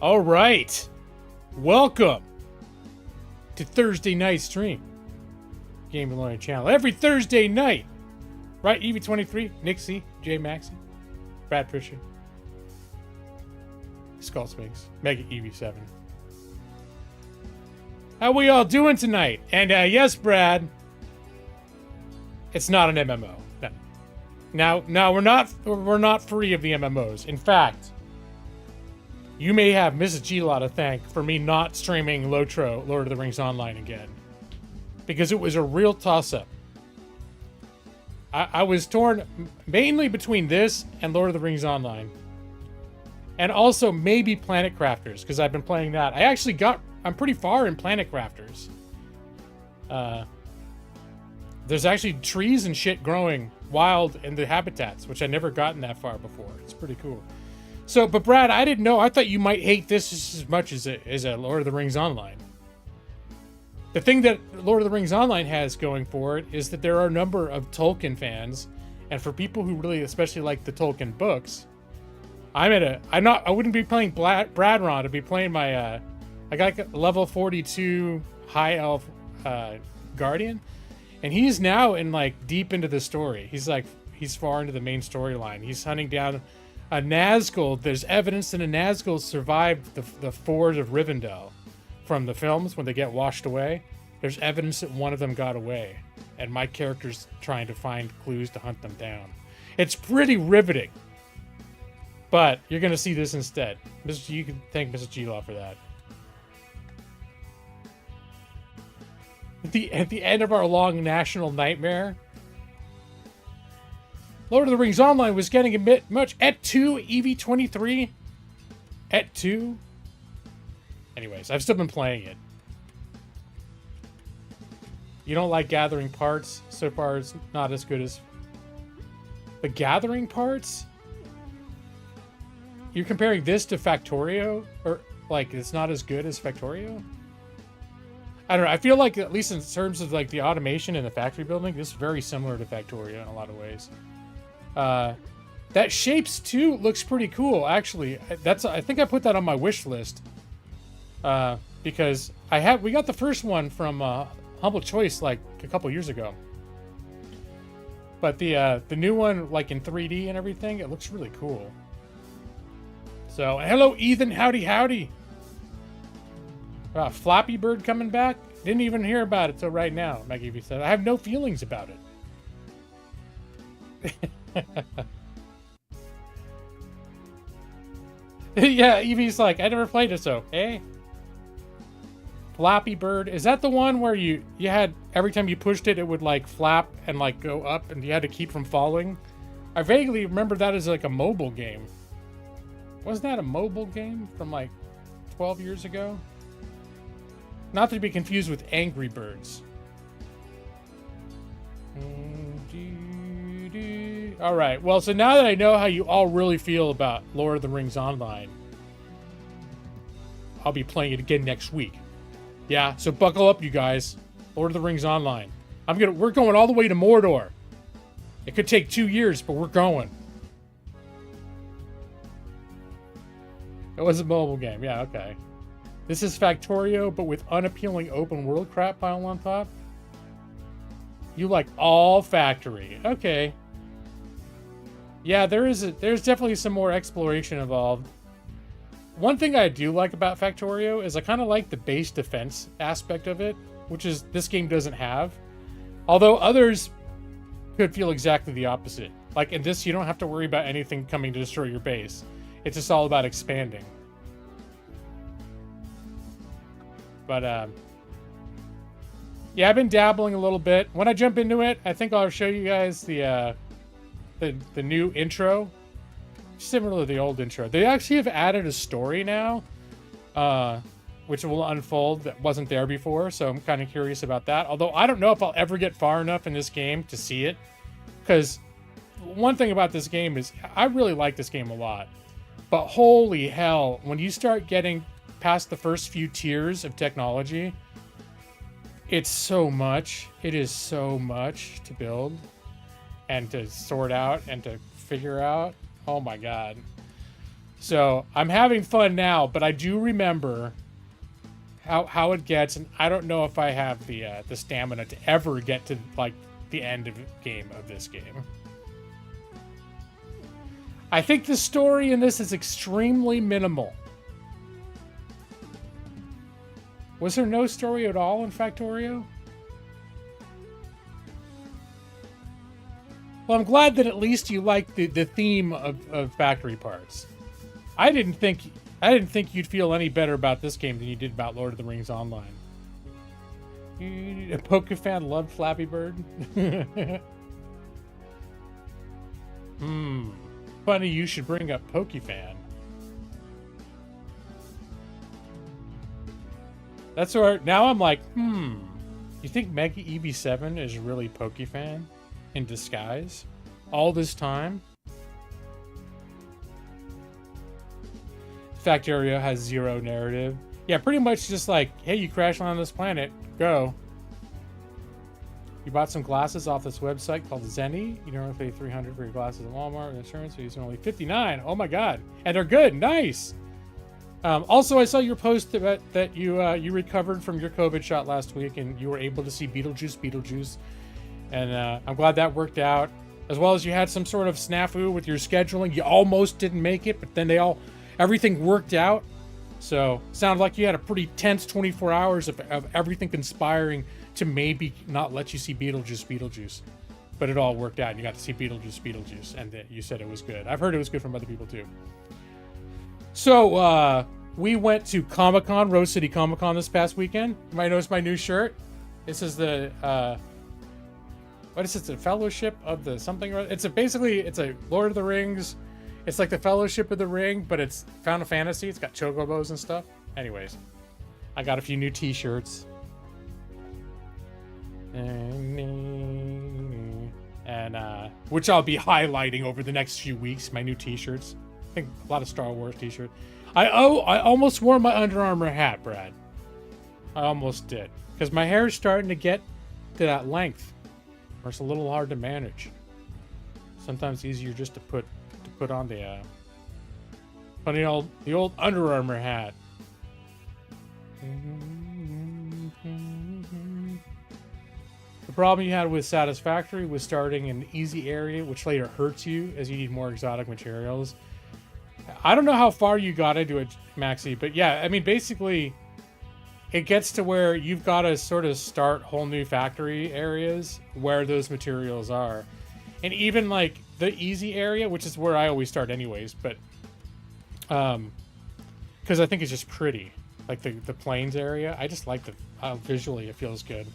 All right. Welcome to Thursday night stream. Game and Learning channel. Every Thursday night. Right? EV23, Nick C, J Maxi, Brad Pritchard, Skull Sphinx, Mega EV7. How we all doing tonight? And yes, Brad, it's not an MMO. No. Now we're not free of the MMOs. In fact, you may have Mrs. G-Law to thank for me not streaming Lotro Lord of the Rings Online again. Because it was a real toss-up. I was torn mainly between this and Lord of the Rings Online. And also maybe Planet Crafters, because I've been playing that. I'm pretty far in Planet Crafters. There's actually trees and shit growing wild in the habitats, which I've never gotten that far before. It's pretty cool. So, but Brad, I didn't know. I thought you might hate this just as much as a Lord of the Rings Online. The thing that Lord of the Rings Online has going for it is that there are a number of Tolkien fans, and for people who really especially like the Tolkien books, I wouldn't be playing Bradron, I'd be playing my I got a level 42 high elf guardian, and he's now in like deep into the story. He's far into the main storyline. He's hunting down a Nazgul. There's evidence that a Nazgul survived the Ford of Rivendell from the films when they get washed away. There's evidence that one of them got away, and my character's trying to find clues to hunt them down. It's pretty riveting, but you're gonna see this instead. You can thank Mrs. G-Law for that. At the end of our long national nightmare, Lord of the Rings Online was getting a bit much. Et 2 EV23? Et 2? Anyways, I've still been playing it. You don't like gathering parts? So far, it's not as good as... The gathering parts? You're comparing this to Factorio? Or, like, it's not as good as Factorio? I don't know. I feel like, at least in terms of, like, the automation and the factory building, this is very similar to Factorio in a lot of ways. That Shapes 2 looks pretty cool, actually. I think I put that on my wish list. Because we got the first one from Humble Choice like a couple years ago. But the new one, like in 3D and everything, it looks really cool. So, hello Ethan, howdy. Flappy Bird coming back? Didn't even hear about it till right now, Maggie V said. I have no feelings about it. Yeah, Evie's like, I never played it, so, eh? Flappy Bird. Is that the one where you had, every time you pushed it, it would like flap and like go up and you had to keep from falling? I vaguely remember that as like a mobile game. Wasn't that a mobile game from like 12 years ago? Not to be confused with Angry Birds. Alright, well, so now that I know how you all really feel about Lord of the Rings Online, I'll be playing it again next week. Yeah, so buckle up, you guys. Lord of the Rings Online. We're going all the way to Mordor. It could take 2 years, but we're going. It was a mobile game. Yeah, okay. This is Factorio, but with unappealing open world crap piled on top. You like all factory. Okay. Yeah, there's definitely some more exploration involved. One thing I do like about Factorio is I kind of like the base defense aspect of it, which is this game doesn't have. Although others could feel exactly the opposite. Like in this, you don't have to worry about anything coming to destroy your base. It's just all about expanding. But, yeah, I've been dabbling a little bit. When I jump into it, I think I'll show you guys the new intro. Similar to the old intro. They actually have added a story now, which will unfold that wasn't there before, so I'm kind of curious about that. Although I don't know if I'll ever get far enough in this game to see it, because one thing about this game is I really like this game a lot, but holy hell, when you start getting past the first few tiers of technology, it's so much. It is so much to build and to sort out and to figure out. Oh my god. So I'm having fun now, but I do remember how it gets, and I don't know if I have the stamina to ever get to like the end of this game. I think the story in this is extremely minimal. Was there no story at all in Factorio? Well, I'm glad that at least you like the theme of factory parts. I didn't think you'd feel any better about this game than you did about Lord of the Rings Online. A Pokefan loved Flappy Bird. Funny you should bring up Pokefan. That's where now I'm like, you think Mega EV7 is really Pokefan in disguise all this time? Factorio has zero narrative. Yeah, pretty much just like, hey, you crashed on this planet, go. You bought some glasses off this website called Zenny. You normally pay $300 for your glasses at Walmart. The insurance fees are only $59. Oh my god, and they're good, nice. Also, I saw your post that you recovered from your COVID shot last week, and you were able to see Beetlejuice, and I'm glad that worked out. As well as you had some sort of snafu with your scheduling. You almost didn't make it, but then everything worked out. So sounded like you had a pretty tense 24 hours of everything conspiring to maybe not let you see Beetlejuice. But it all worked out, and you got to see Beetlejuice, and you said it was good. I've heard it was good from other people too. So we went to Comic-Con, Rose City Comic-Con this past weekend. You might notice my new shirt. This is the what is it? The Fellowship of the something. It's a Lord of the Rings. It's like the Fellowship of the Ring, but it's Final Fantasy. It's got chocobos and stuff. Anyways, I got a few new T-shirts. And which I'll be highlighting over the next few weeks. My new T-shirts. I think a lot of Star Wars T-shirts. I almost wore my Under Armour hat, Brad. I almost did, because my hair is starting to get to that length, where it's a little hard to manage. Sometimes easier just to put on the old Under Armour hat. The problem you had with Satisfactory was starting an easy area, which later hurts you as you need more exotic materials. I don't know how far you got into it, Maxi, but yeah, I mean, basically, it gets to where you've got to sort of start whole new factory areas where those materials are. And even like the easy area, which is where I always start anyways, but because I think it's just pretty, like the plains area. I just like visually it feels good.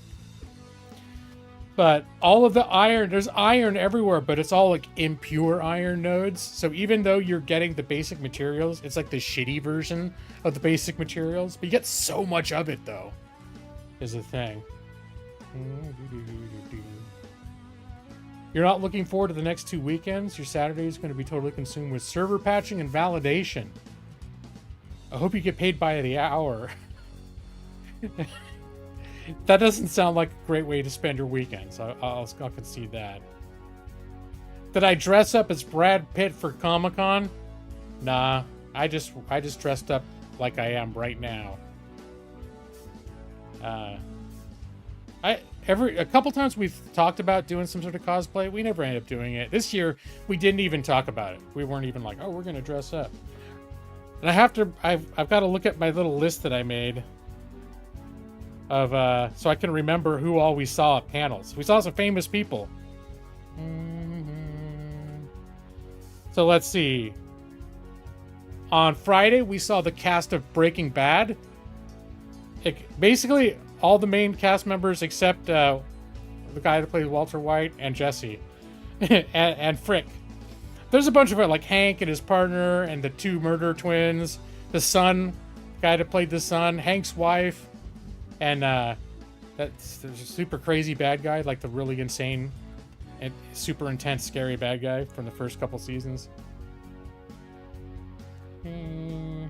But all of the iron, there's iron everywhere, but it's all like impure iron nodes. So even though you're getting the basic materials, it's like the shitty version of the basic materials. But you get so much of it, though, is the thing. You're not looking forward to the next 2 weekends. Your Saturday is going to be totally consumed with server patching and validation. I hope you get paid by the hour. That doesn't sound like a great way to spend your weekends. I'll concede that. Did I dress up as Brad Pitt for Comic-Con? Nah, I just dressed up like I am right now. A couple times we've talked about doing some sort of cosplay. We never ended up doing it. This year we didn't even talk about it. We weren't even like, oh, we're gonna dress up. And I've got to look at my little list that I made of so I can remember who all we saw at panels. We saw some famous people. So let's see. On Friday, we saw the cast of Breaking Bad. Basically, all the main cast members except the guy that plays Walter White and Jesse and Frick. There's a bunch of it, like Hank and his partner and the two murder twins, the son, guy that played the son, Hank's wife, and there's a super crazy bad guy, like the really insane and super intense, scary bad guy from the first couple seasons. And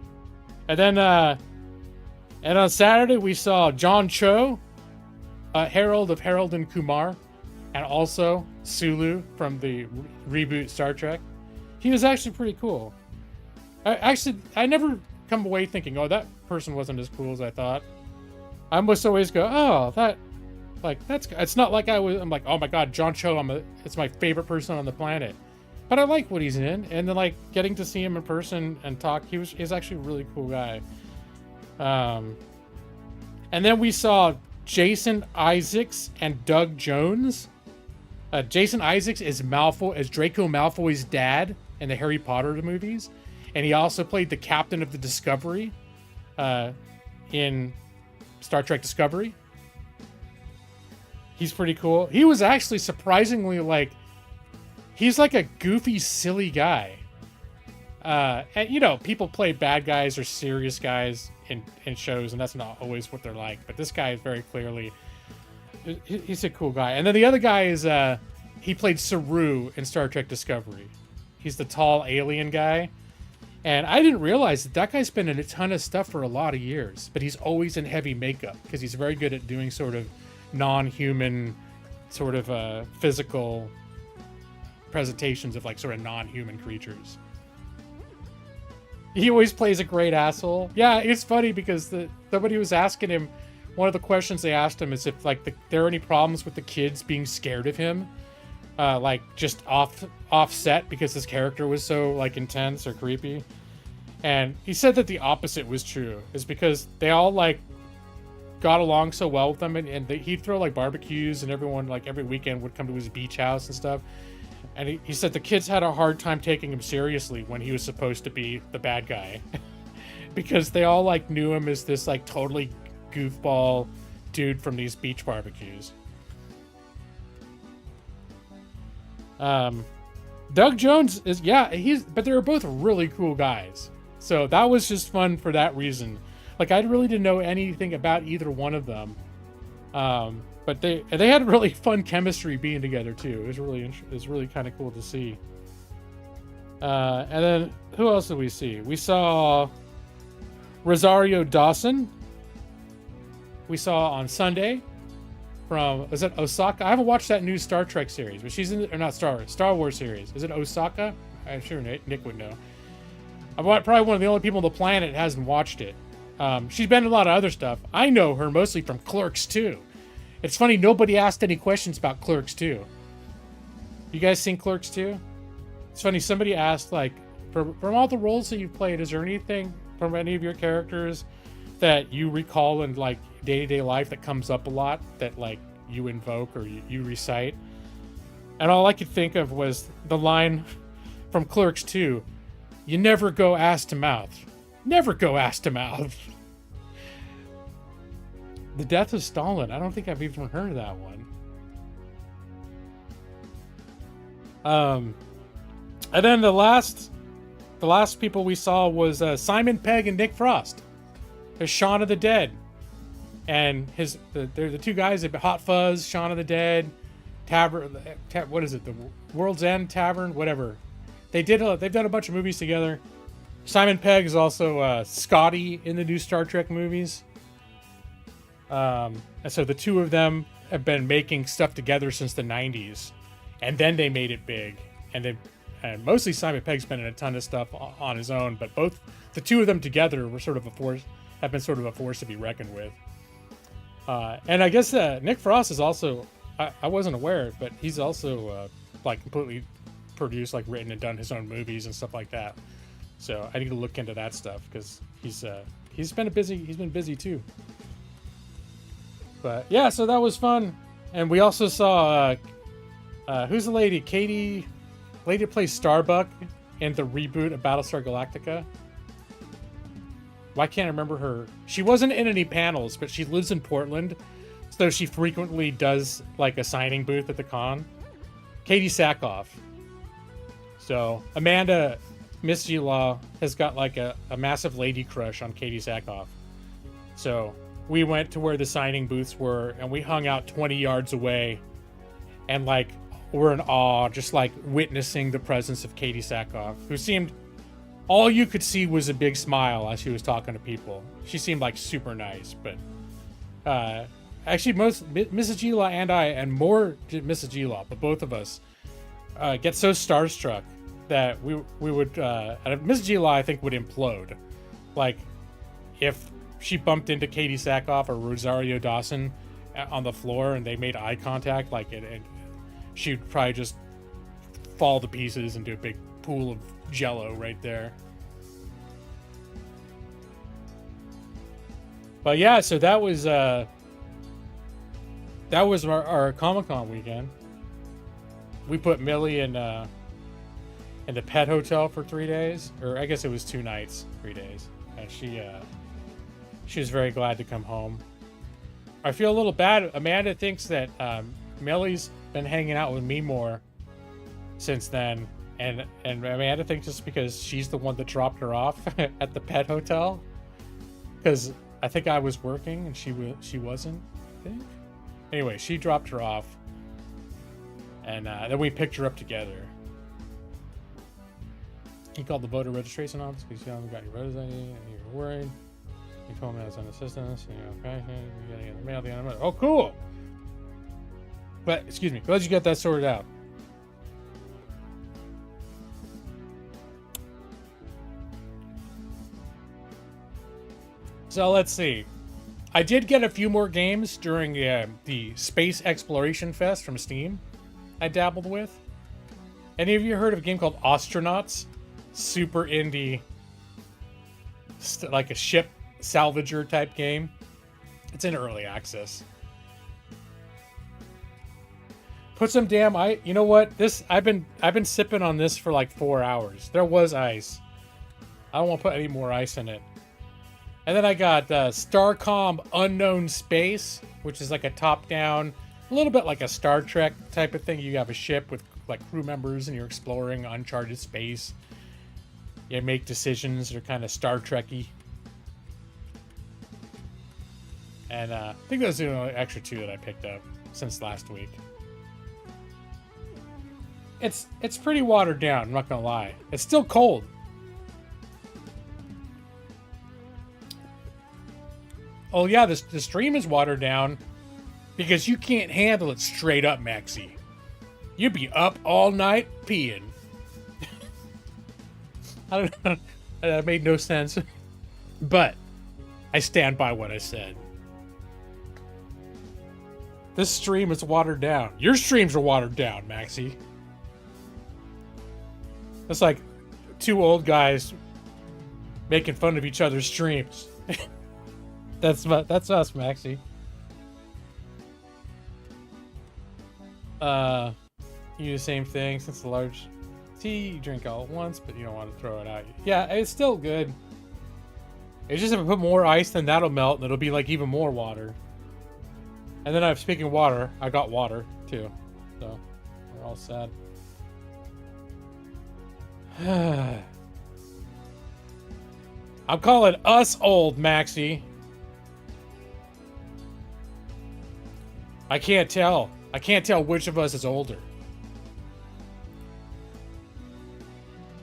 then and on Saturday we saw John Cho, Harold of Harold and Kumar, and also Sulu from the reboot Star Trek. He was actually pretty cool. I never come away thinking, oh, that person wasn't as cool as I thought. I almost always go, oh, it's not like I'm like, oh my god, John Cho, it's my favorite person on the planet. But I like what he's in, and then like getting to see him in person and talk, he's actually a really cool guy. And then we saw Jason Isaacs and Doug Jones. Jason Isaacs is Draco Malfoy's dad in the Harry Potter movies, and he also played the captain of the Discovery in Star Trek Discovery. He's pretty cool. He was actually surprisingly like, he's like a goofy, silly guy. And you know, people play bad guys or serious guys in shows, and that's not always what they're like. But this guy is very clearly, he's a cool guy. And then the other guy is, he played Saru in Star Trek Discovery. He's the tall alien guy. And I didn't realize that guy's been in a ton of stuff for a lot of years, but he's always in heavy makeup because he's very good at doing sort of non-human, sort of physical presentations of like sort of non-human creatures. He always plays a great asshole. Yeah, it's funny because somebody was asking him, one of the questions they asked him is if like there are any problems with the kids being scared of him, like just offset because his character was so like intense or creepy. And he said that the opposite was true, is because they all like got along so well with him, and he'd throw like barbecues, and everyone like every weekend would come to his beach house and stuff. And he said the kids had a hard time taking him seriously when he was supposed to be the bad guy because they all like knew him as this like totally goofball dude from these beach barbecues. Doug Jones is, but they were both really cool guys. So that was just fun for that reason. Like, I really didn't know anything about either one of them. But they had really fun chemistry being together too. It was really kind of cool to see. And then who else did we see? We saw Rosario Dawson. We saw on Sunday was it Osaka? I haven't watched that new Star Trek series, but she's in, or not Star Wars series. Is it Osaka? I'm sure Nick would know. I'm probably one of the only people on the planet that hasn't watched it. She's been in a lot of other stuff. I know her mostly from Clerks 2. It's funny, nobody asked any questions about Clerks 2. You guys seen Clerks 2? It's funny, somebody asked, like, from all the roles that you've played, is there anything from any of your characters that you recall in, like, day-to-day life that comes up a lot that, like, you invoke or you recite? And all I could think of was the line from Clerks 2, "You never go ass to mouth. Never go ass to mouth." The Death of Stalin. I don't think I've even heard of that one. And then the last people we saw was Simon Pegg and Nick Frost. There's Shaun of the Dead, and they're the two guys at Hot Fuzz, Shaun of the Dead, Tavern. What is it? The World's End Tavern, whatever. They've done a bunch of movies together. Simon Pegg is also Scotty in the new Star Trek movies. And so the two of them have been making stuff together since the 90s, and then they made it big. And mostly Simon Pegg's been in a ton of stuff on his own, but both the two of them together were have been sort of a force to be reckoned with. And I guess Nick Frost is also, I wasn't aware, but he's also like completely produced, like written and done his own movies and stuff like that. So I need to look into that stuff because he's been busy too. But yeah, so that was fun. And we also saw who's the lady? Katie, lady that plays Starbuck in the reboot of Battlestar Galactica. Why can't I remember her? She wasn't in any panels, but she lives in Portland, so she frequently does like a signing booth at the con. Katie Sackhoff. So Amanda Miss G-Law has got like a massive lady crush on Katie Sackhoff. So we went to where the signing booths were, and we hung out 20 yards away, and like we're in awe, just like witnessing the presence of Katie Sackhoff, who seemed, all you could see was a big smile as she was talking to people. She seemed like super nice, but actually Mrs. G-Law and I, and more Mrs. G-Law, but both of us get so starstruck that we would Miss Gila I think would implode, like if she bumped into Katie Sackhoff or Rosario Dawson on the floor and they made eye contact, like she'd probably just fall to pieces into a big pool of jello right there. But yeah, so that was our Comic-Con weekend. We put Millie in the pet hotel for 3 days, or I guess it was 2 nights, 3 days, and she was very glad to come home. I feel a little bad. Amanda thinks that Millie's been hanging out with me more since then, and Amanda thinks it's because she's the one that dropped her off at the pet hotel, because I think I was working and she wasn't, I think. Anyway, she dropped her off, and then we picked her up together. He called the voter registration office because you haven't got your voter's ID and you were worried. He told me I was on assistance. You know, okay, you gotta get the mail at the end of the month. Oh, cool. But excuse me, glad you got that sorted out. So let's see. I did get a few more games during the Space Exploration Fest from Steam I dabbled with. Any of you heard of a game called Astronauts? Super indie, like a ship salvager type game. It's in early access. Put some damn ice. You know what? I've been sipping on this for like 4 hours. There was ice. I don't want to put any more ice in it. And then I got Starcom Unknown Space, which is like a top-down, a little bit like a Star Trek type of thing. You have a ship with like crew members and you're exploring uncharted space. You make decisions that are kind of Star Trek-y. And I think those are the only extra 2 that I picked up since last week. It's pretty watered down, I'm not gonna lie. It's still cold. Oh yeah, the stream is watered down because you can't handle it straight up, Maxie. You'd be up all night peeing. I don't know. That made no sense. But I stand by what I said. This stream is watered down. Your streams are watered down, Maxie. It's like 2 old guys making fun of each other's streams. That's us, Maxie. You do the same thing since the large tea you drink all at once, but you don't want to throw it out. Yeah, it's still good. It's just if I put more ice, then that'll melt, and it'll be like even more water. And then speaking of water, I got water too, so we're all set. I'm calling us old, Maxie. I can't tell. I can't tell which of us is older.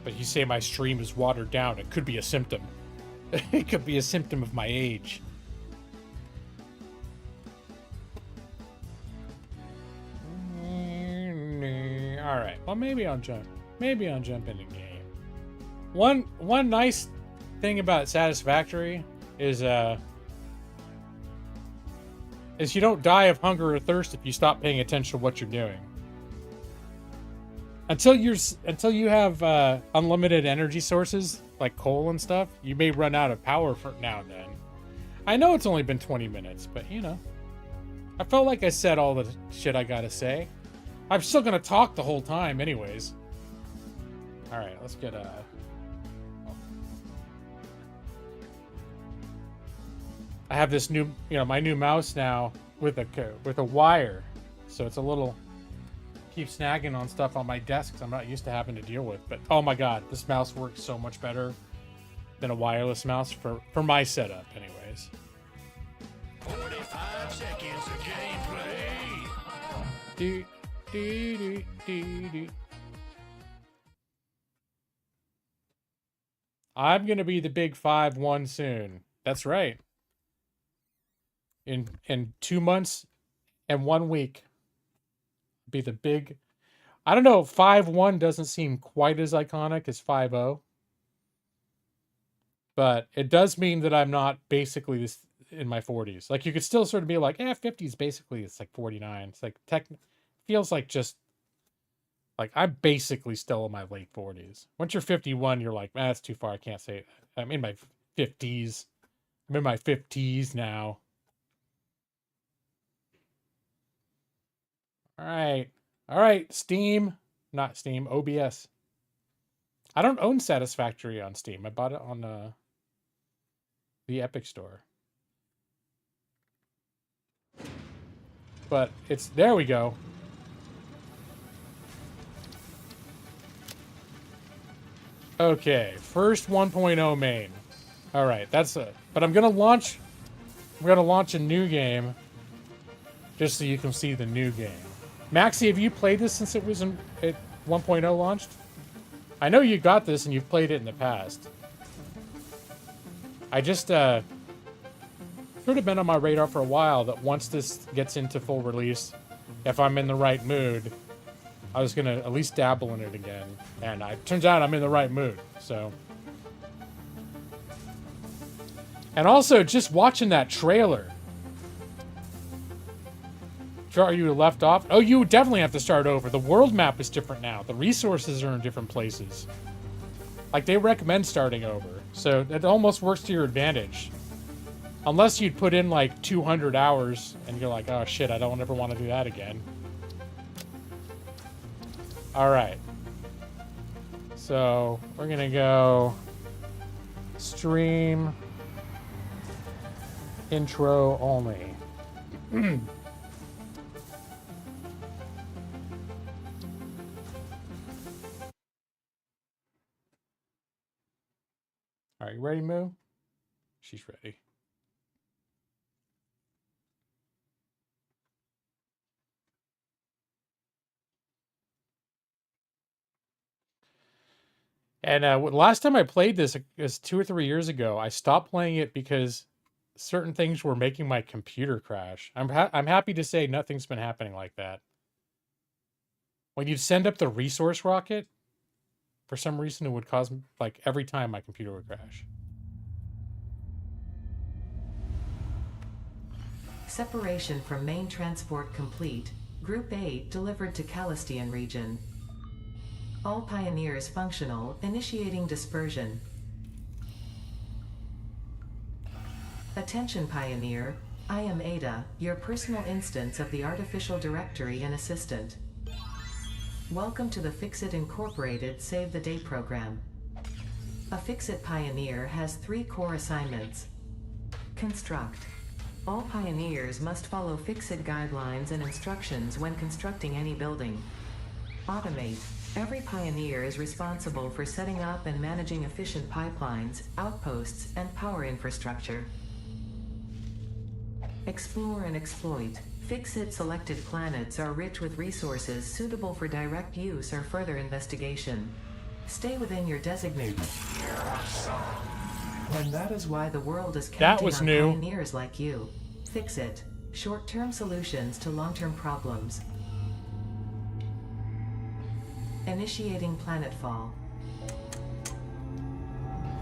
But you say my stream is watered down. It could be a symptom. It could be a symptom of my age. Alright, well maybe I'll jump. Maybe I'll jump in the game. One nice thing about Satisfactory is you don't die of hunger or thirst if you stop paying attention to what you're doing. Until you have unlimited energy sources like coal and stuff, you may run out of power for now and then. I know it's only been 20 minutes, but you know, I felt like I said all the shit I gotta say. I'm still gonna talk the whole time, anyways. All right, let's get I have this new, my new mouse now with a wire, so it's a little keep snagging on stuff on my desk I'm not used to having to deal with. But oh my god, this mouse works so much better than a wireless mouse for my setup, anyways. 45 seconds of gameplay. Do, do, do, do, do. I'm gonna be the big 5-1 soon. That's right. In 2 months and 1 week, be the big. I don't know. 5-1 doesn't seem quite as iconic as 5-0. But it does mean that I'm not basically this in my 40s. Like, you could still sort of be like, 50 is basically, it's like 49. It's like, feels like just, like, I'm basically still in my late 40s. Once you're 51, you're like, that's too far. I can't say that. I'm in my 50s. I'm in my 50s now. All right. All right. Steam. Not Steam. OBS. I don't own Satisfactory on Steam. I bought it on the Epic Store. But it's, there we go. Okay, first 1.0 main. All right, that's it. But I'm gonna launch a new game, just so you can see the new game. Maxi, have you played this since it was at 1.0 launched? I know you got this and you've played it in the past. I just sort of been on my radar for a while that once this gets into full release, if I'm in the right mood, I was gonna at least dabble in it again, and it turns out I'm in the right mood. So, and also just watching that trailer. Are you left off? Oh, you definitely have to start over. The world map is different now. The resources are in different places. Like, they recommend starting over, so it almost works to your advantage. Unless you'd put in like 200 hours and you're like, oh shit, I don't ever want to do that again. All right. So we're gonna go stream intro only. All right, you ready, Moo? She's ready. And last time I played this, it was 2 or 3 years ago. I stopped playing it because certain things were making my computer crash. I'm happy to say nothing's been happening like that. When you'd send up the resource rocket, for some reason it would cause, like, every time my computer would crash. Separation from main transport complete. Group 8 delivered to Calistian region. All pioneers functional, initiating dispersion. Attention Pioneer, I am Ada, your personal instance of the artificial directory and assistant. Welcome to the Fixate Incorporated Save the Day program. A Fixate Pioneer has 3 core assignments. Construct. All pioneers must follow Fixate guidelines and instructions when constructing any building. Automate. Every pioneer is responsible for setting up and managing efficient pipelines, outposts, and power infrastructure. Explore and exploit. Fixate selected planets are rich with resources suitable for direct use or further investigation. Stay within your designated. And that is why the world is counting on new. pioneers like you. Fixate. Short-term solutions to long-term problems. Initiating planetfall.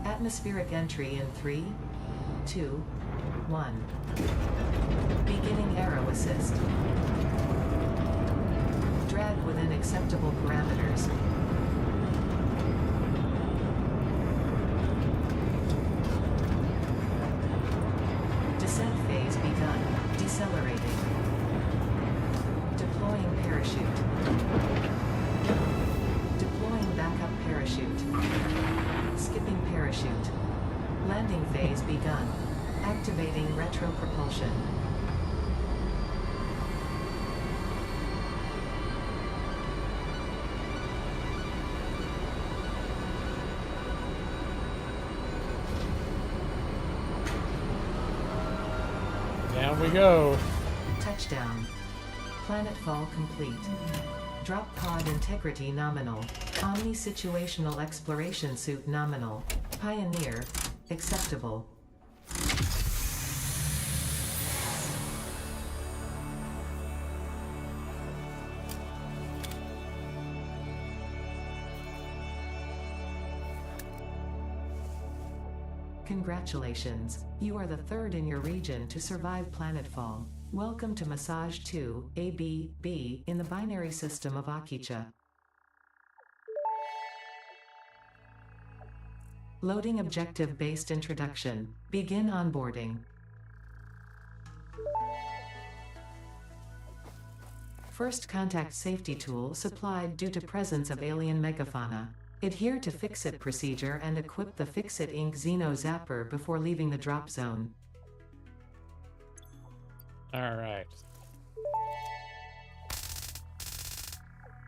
Atmospheric entry in 3, 2, 1. Beginning aero assist. Drag within acceptable parameters. Descent phase begun. Decelerating. Deploying parachute. Deploying backup parachute. Skipping parachute. Landing phase begun. Activating retro propulsion. Down we go. Touchdown. Planetfall complete. Drop pod integrity nominal. Omni-situational exploration suit nominal. Pioneer. Acceptable. Congratulations, you are the third in your region to survive planetfall. Welcome to Massage 2, a.b.b. in the binary system of Akicha. Loading objective-based introduction. Begin onboarding. First contact safety tool supplied due to presence of alien megafauna. Adhere to fixate procedure and equip the Fixate Inc. Xeno Zapper before leaving the drop zone. Alright.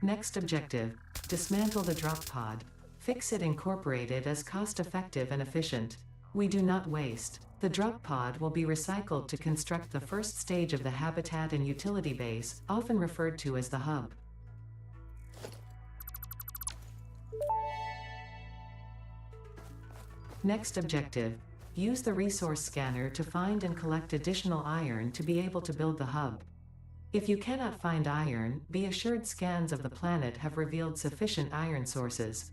Next objective. Dismantle the drop pod. Fixate Incorporated is cost-effective and efficient. We do not waste. The drop pod will be recycled to construct the first stage of the habitat and utility base, often referred to as the hub. Next objective. Use the resource scanner to find and collect additional iron to be able to build the hub. If you cannot find iron, be assured scans of the planet have revealed sufficient iron sources.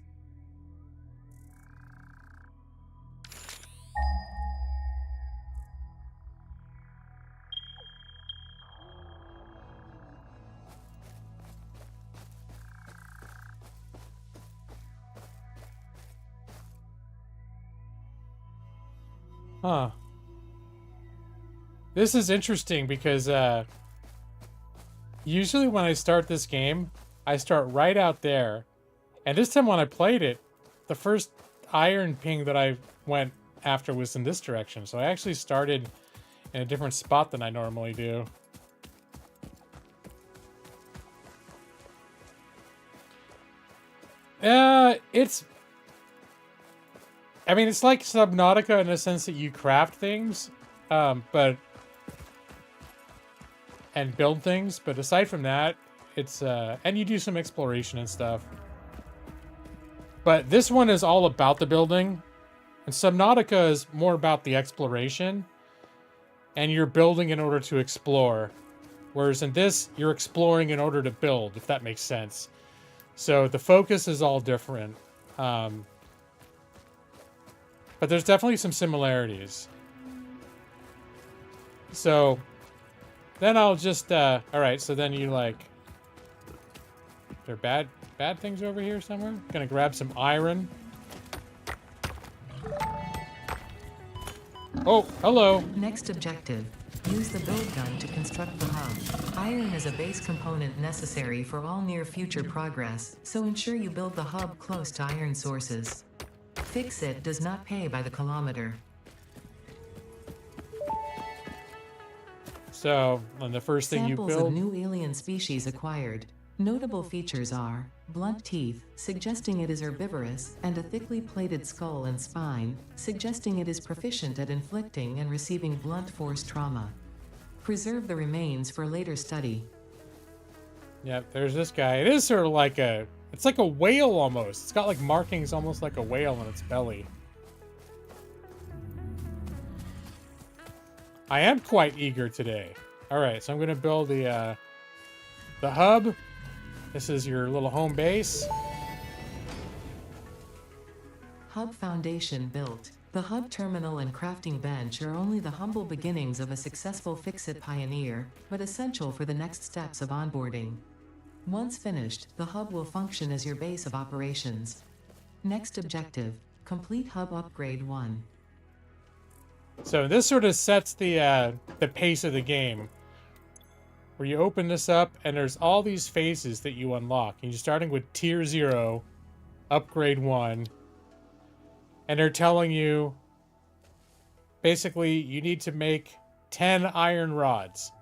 Huh. This is interesting because usually when I start this game, I start right out there. And this time when I played it, the first iron ping that I went after was in this direction. So I actually started in a different spot than I normally do. I mean, it's like Subnautica in the sense that you craft things, and build things. But aside from that, it's, and you do some exploration and stuff. But this one is all about the building, and Subnautica is more about the exploration, and you're building in order to explore. Whereas in this, you're exploring in order to build, if that makes sense. So the focus is all different. But there's definitely some similarities. So then I'll just, alright, so then you like, there are bad things over here somewhere? Gonna grab some iron. Oh, hello. Next objective. Use the build gun to construct the hub. Iron is a base component necessary for all near future progress, so ensure you build the hub close to iron sources. Fixate does not pay by the kilometer. So, on the first thing you Samples build... of new alien species acquired. Notable features are blunt teeth, suggesting it is herbivorous, and a thickly plated skull and spine, suggesting it is proficient at inflicting and receiving blunt force trauma. Preserve the remains for later study. Yep, there's this guy. It is sort of like a... It's like a whale almost. It's got like markings almost like a whale on its belly. I am quite eager today. Alright, so I'm going to build the hub. This is your little home base. Hub foundation built. The hub terminal and crafting bench are only the humble beginnings of a successful Fixate pioneer, but essential for the next steps of onboarding. Once finished, the hub will function as your base of operations. Next objective, complete hub upgrade 1. So this sort of sets the pace of the game. Where you open this up and there's all these phases that you unlock. And you're starting with tier 0, upgrade 1. And they're telling you basically you need to make 10 iron rods.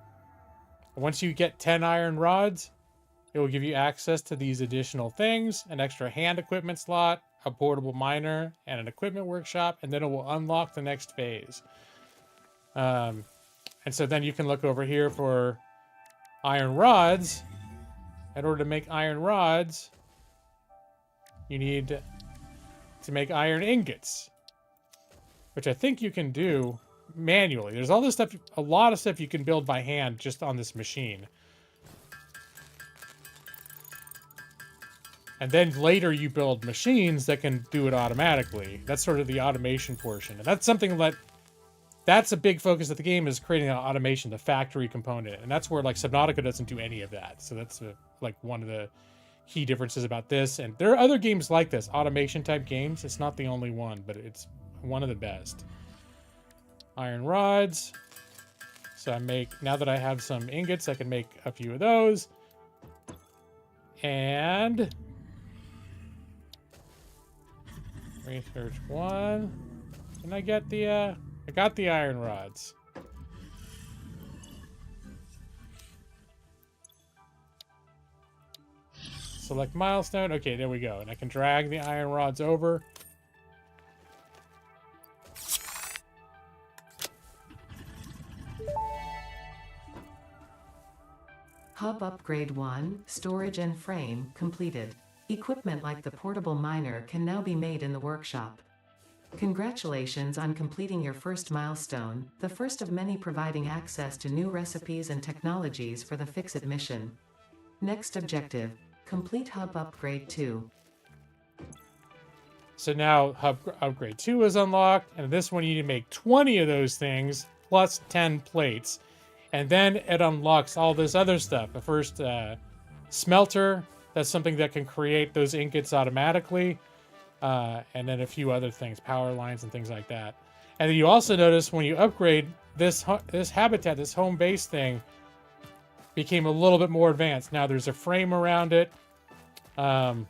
Once you get 10 iron rods, it will give you access to these additional things, an extra hand equipment slot, a portable miner, and an equipment workshop, and then it will unlock the next phase. And so then you can look over here for iron rods. In order to make iron rods, you need to make iron ingots, which I think you can do manually. There's all this stuff, a lot of stuff you can build by hand just on this machine. And then later you build machines that can do it automatically. That's sort of the automation portion. And that's something that's a big focus of the game, is creating an automation, the factory component. And that's where like Subnautica doesn't do any of that. So that's like one of the key differences about this. And there are other games like this, automation type games. It's not the only one, but it's one of the best. Iron rods. So now that I have some ingots, I can make a few of those. And research 1. Can I get the I got the iron rods. Select milestone. Okay, there we go. And I can drag the iron rods over. Hub Upgrade 1, Storage and Frame, completed. Equipment like the portable miner can now be made in the workshop. Congratulations on completing your first milestone, the first of many providing access to new recipes and technologies for the Fixit mission. Next objective, complete Hub Upgrade 2. So now Hub Upgrade 2 is unlocked, and this one you need to make 20 of those things, plus 10 plates. And then it unlocks all this other stuff. The first smelter, that's something that can create those ingots automatically. And then a few other things, power lines and things like that. And then you also notice when you upgrade this habitat, this home base thing, became a little bit more advanced. Now there's a frame around it. And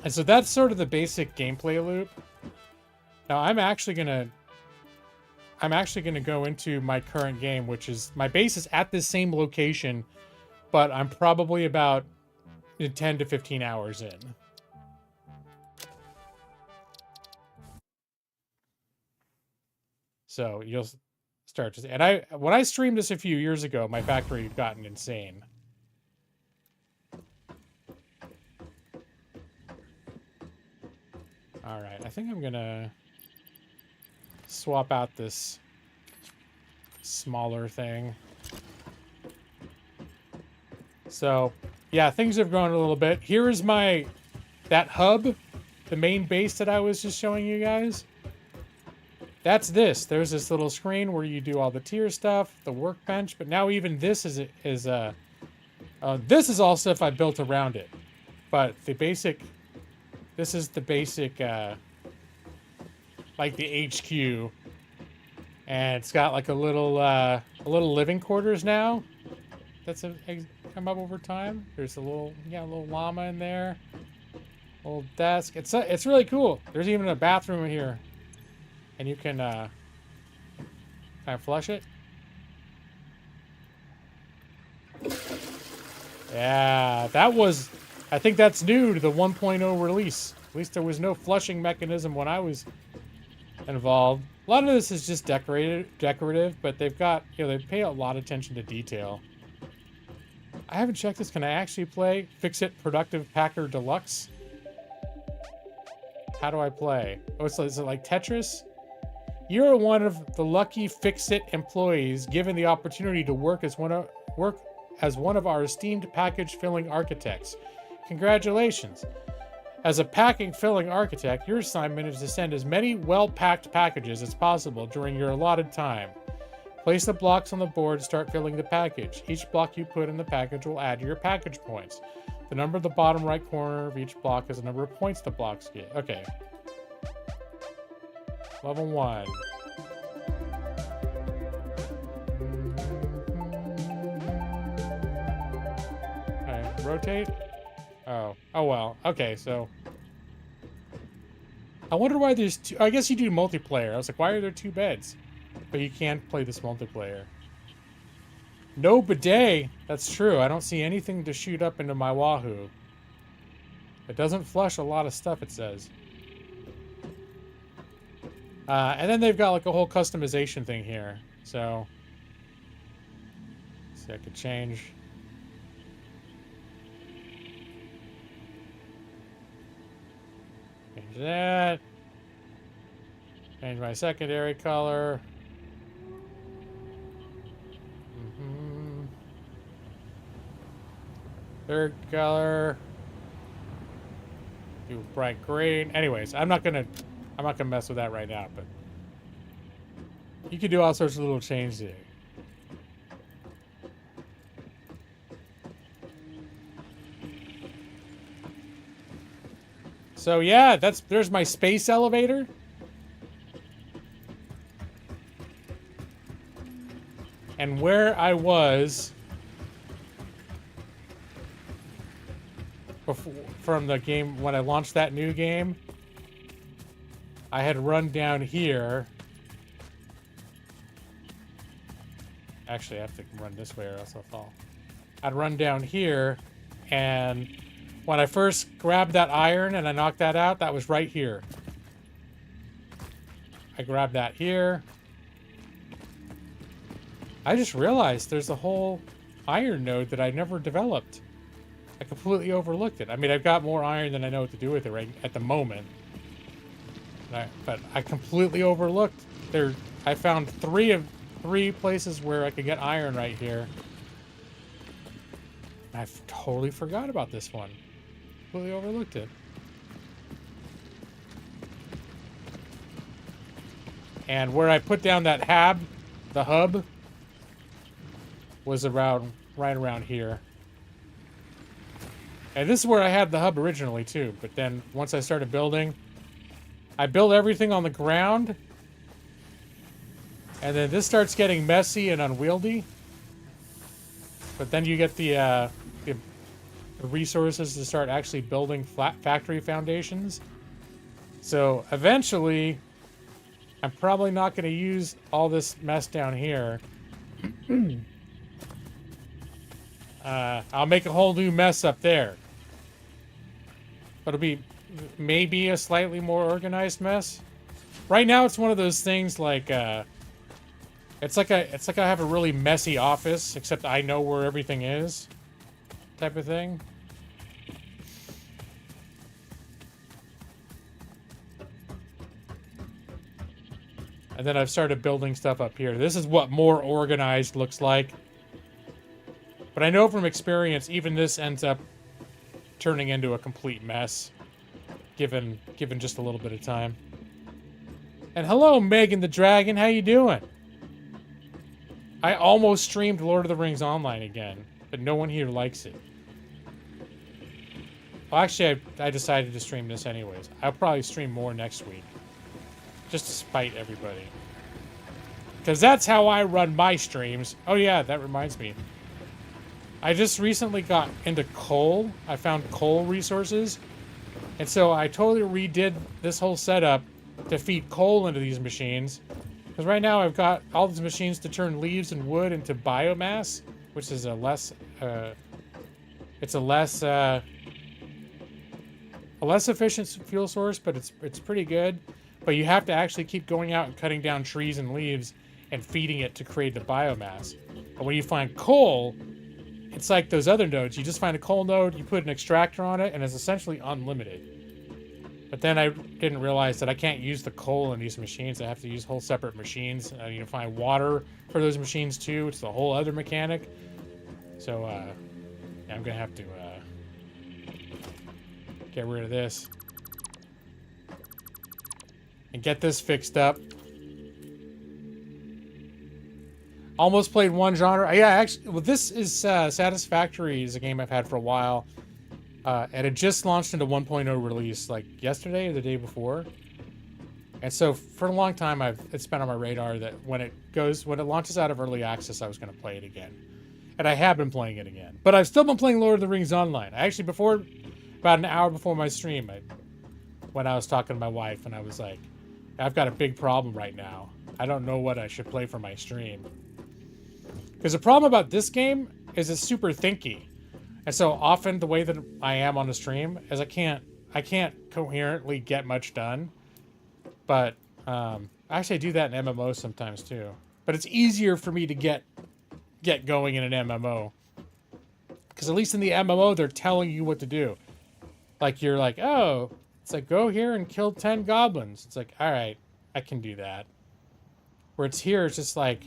so that's sort of the basic gameplay loop. Now I'm actually gonna go into my current game, which is my base is at this same location, but I'm probably about 10 to 15 hours in. So you'll start to see. And when I streamed this a few years ago, my factory had gotten insane. All right, I think I'm gonna swap out this smaller thing. So yeah, things have grown a little bit. Here is that hub, the main base that I was just showing you guys. That's this. There's this little screen where you do all the tier stuff, the workbench, but now even this is this is all stuff I built around it. But this is the basic, like the HQ, and it's got like a little living quarters now. That's come up over time. There's a little llama in there, little desk. It's really cool. There's even a bathroom in here. And you can kind of flush it. Yeah, I think that's new to the 1.0 release. At least there was no flushing mechanism when I was involved. A lot of this is just decorative, but they've got, they pay a lot of attention to detail. I haven't checked this. Can I actually play Fixit Productive Packer Deluxe? How do I play? Oh, is it like Tetris? You're one of the lucky Fixit employees given the opportunity to work as one of our esteemed package filling architects. Congratulations. As a packing filling architect, your assignment is to send as many well-packed packages as possible during your allotted time. Place the blocks on the board to start filling the package. Each block you put in the package will add to your package points. The number at the bottom right corner of each block is the number of points the blocks get. Okay. Level 1. Okay, rotate. Oh well. Okay, so I wonder why there's two. I guess you do multiplayer. I was like, why are there 2 beds? But you can't play this multiplayer. No bidet. That's true. I don't see anything to shoot up into my Wahoo. It doesn't flush a lot of stuff, it says. And then they've got like a whole customization thing here. So, let's see, I could change. Change that. Change my secondary color. Third color. Do bright green. Anyways, I'm not gonna mess with that right now, but you can do all sorts of little changes there. So yeah, there's my space elevator. And where I was before, from the game, when I launched that new game, I had run down here. Actually, I have to run this way or else I'll fall. I'd run down here, and when I first grabbed that iron and I knocked that out, that was right here. I grabbed that here. I just realized there's a whole iron node that I never developed. I completely overlooked it. I mean, I've got more iron than I know what to do with it right at the moment. But I completely overlooked there. I found three places where I could get iron right here. I totally forgot about this one. Completely overlooked it. And where I put down that the hub, was right around here. And this is where I had the hub originally too, but then once I started building, I built everything on the ground, and then this starts getting messy and unwieldy. But then you get the resources to start actually building flat factory foundations. So eventually, I'm probably not going to use all this mess down here. I'll make a whole new mess up there. But it'll be maybe a slightly more organized mess. Right now, it's one of those things like it's like I have a really messy office, except I know where everything is, type of thing. And then I've started building stuff up here. This is what more organized looks like. But I know from experience, even this ends up turning into a complete mess, given just a little bit of time. And hello, Megan the Dragon. How you doing? I almost streamed Lord of the Rings Online again, but no one here likes it. Well, actually, I decided to stream this anyways. I'll probably stream more next week, just to spite everybody. Because that's how I run my streams. Oh yeah, that reminds me. I just recently got into coal. I found coal resources. And so I totally redid this whole setup to feed coal into these machines. Because right now I've got all these machines to turn leaves and wood into biomass, which is a less efficient fuel source, but it's pretty good. But you have to actually keep going out and cutting down trees and leaves and feeding it to create the biomass. But when you find coal, it's like those other nodes. You just find a coal node, you put an extractor on it, and it's essentially unlimited. But then I didn't realize that I can't use the coal in these machines. I have to use whole separate machines. I need to find water for those machines too. It's a whole other mechanic. So, yeah, I'm gonna have to get rid of this and get this fixed up. Almost played one genre. Yeah, actually, well, this is Satisfactory is a game I've had for a while. And it just launched into 1.0 release like yesterday or the day before. And so for a long time, it's been on my radar that when it launches out of early access, I was going to play it again. And I have been playing it again. But I've still been playing Lord of the Rings Online. I actually, about an hour before my stream, when I was talking to my wife, and I was like, I've got a big problem right now. I don't know what I should play for my stream. Because the problem about this game is it's super thinky. And so often the way that I am on the stream is I can't coherently get much done. But actually I do that in MMOs sometimes too. But it's easier for me to get going in an MMO. Because at least in the MMO they're telling you what to do. Like you're like, oh, it's like go here and kill 10 goblins. It's like, all right, I can do that. Where it's here, it's just like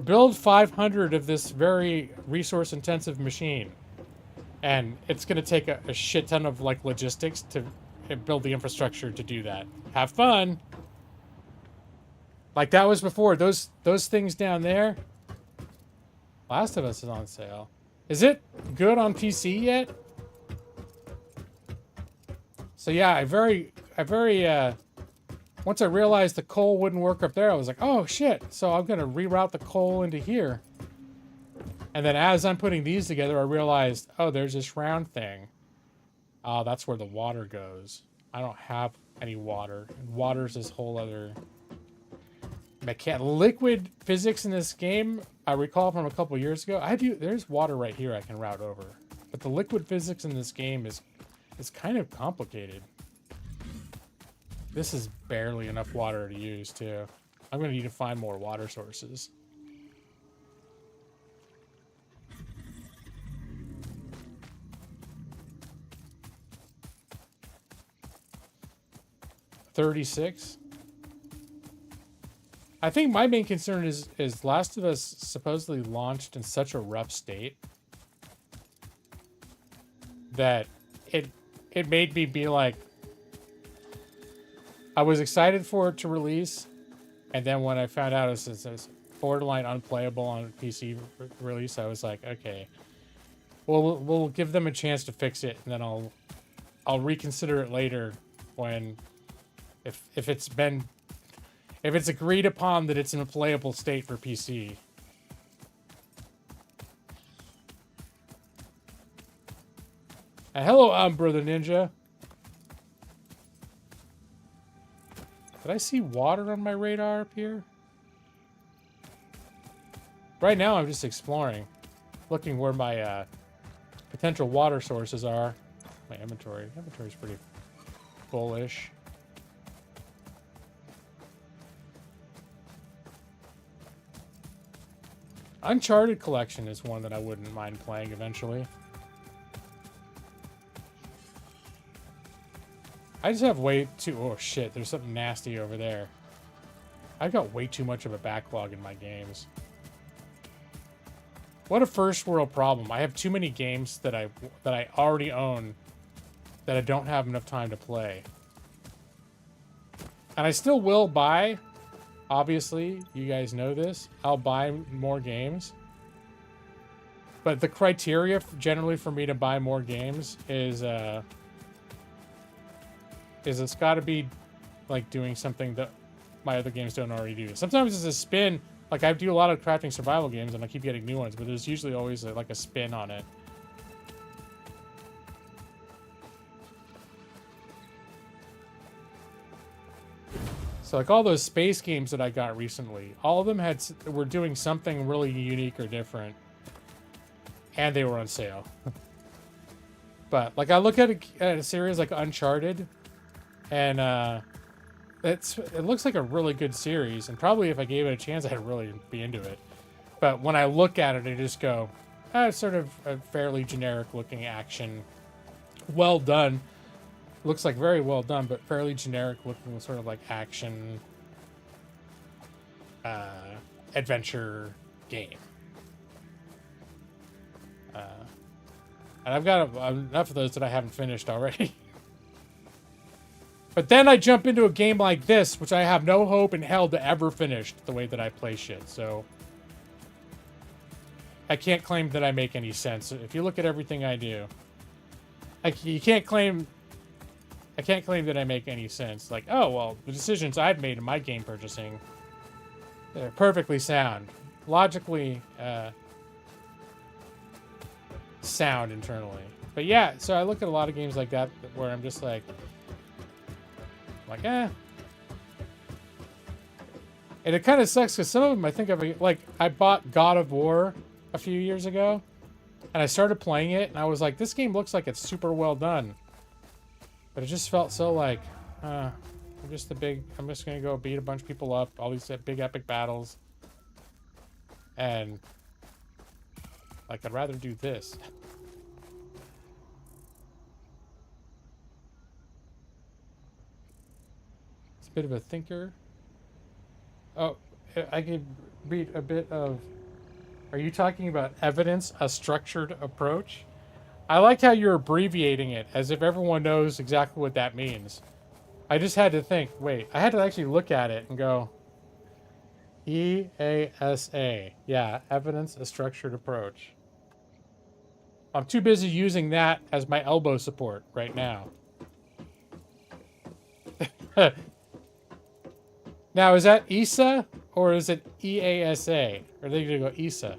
build 500 of this very resource intensive machine. And it's going to take a shit ton of like logistics to build the infrastructure to do that. Have fun. Like that was before. Those things down there. Last of Us is on sale. Is it good on PC yet? So yeah, I very once I realized the coal wouldn't work up there, I was like, oh shit. So I'm gonna reroute the coal into here. And then as I'm putting these together, I realized, oh, there's this round thing. Oh, that's where the water goes. I don't have any water. And water's this whole other liquid physics in this game. I recall from a couple years ago. There's water right here I can route over. But the liquid physics in this game is kind of complicated. This is barely enough water to use, too. I'm going to need to find more water sources. $36. I think my main concern is Last of Us supposedly launched in such a rough state that it made me be like, I was excited for it to release, and then when I found out it was borderline unplayable on PC release, I was like, okay, we'll give them a chance to fix it, and then I'll reconsider it later when if it's agreed upon that it's in a playable state for PC. Hello, Brother Ninja. Did I see water on my radar up here? Right now, I'm just exploring, looking where my potential water sources are. My inventory. Inventory's pretty bullish. Uncharted Collection is one that I wouldn't mind playing eventually. I just have way too... Oh, shit. There's something nasty over there. I've got way too much of a backlog in my games. What a first world problem. I have too many games that I already own that I don't have enough time to play. And I still will buy... Obviously, you guys know this. I'll buy more games. But the criteria generally for me to buy more games is it's got to be like doing something that my other games don't already do. Sometimes it's a spin. Like I do a lot of crafting survival games and I keep getting new ones, but there's usually always like a spin on it. So like all those space games that I got recently, all of them were doing something really unique or different, and they were on sale. But like I look at a series like Uncharted, and it looks like a really good series, and probably if I gave it a chance, I'd really be into it. But when I look at it, I just go, it's sort of a fairly generic looking action, well done. Looks like very well done, but fairly generic looking, sort of like action adventure game. And I've got enough of those that I haven't finished already. But then I jump into a game like this, which I have no hope in hell to ever finish the way that I play shit. So I can't claim that I make any sense. If you look at everything I do, you can't claim... I can't claim that I make any sense. Like, oh, well, the decisions I've made in my game purchasing, they're perfectly sound. Logically sound internally. But yeah, so I look at a lot of games like that where I'm just like, eh. And it kind of sucks because some of them I think I bought God of War a few years ago, and I started playing it, and I was like, this game looks like it's super well done. But it just felt so like, I'm just gonna go beat a bunch of people up, all these big epic battles. And, like, I'd rather do this. It's a bit of a thinker. Oh, I could read a bit of... Are you talking about evidence, a structured approach? I like how you're abbreviating it as if everyone knows exactly what that means. I just had to think, wait, I had to actually look at it and go, EASA. Yeah, evidence, a structured approach. I'm too busy using that as my elbow support right now. Now, is that ESA or is it EASA? Or are they going to go ESA?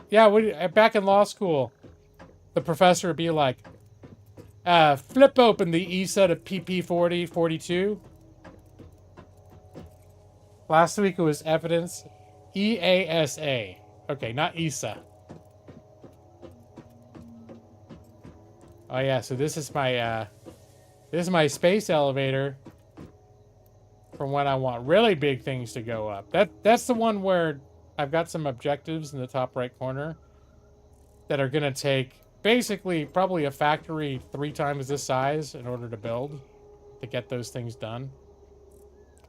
Yeah, back in law school, the professor would be like, flip open the ESA to PP 4042. Last week it was evidence. EASA. Okay, not ESA. Oh yeah, so this is my space elevator from when I want really big things to go up. That's the one where I've got some objectives in the top right corner that are gonna take basically probably a factory 3 times this size in order to build to get those things done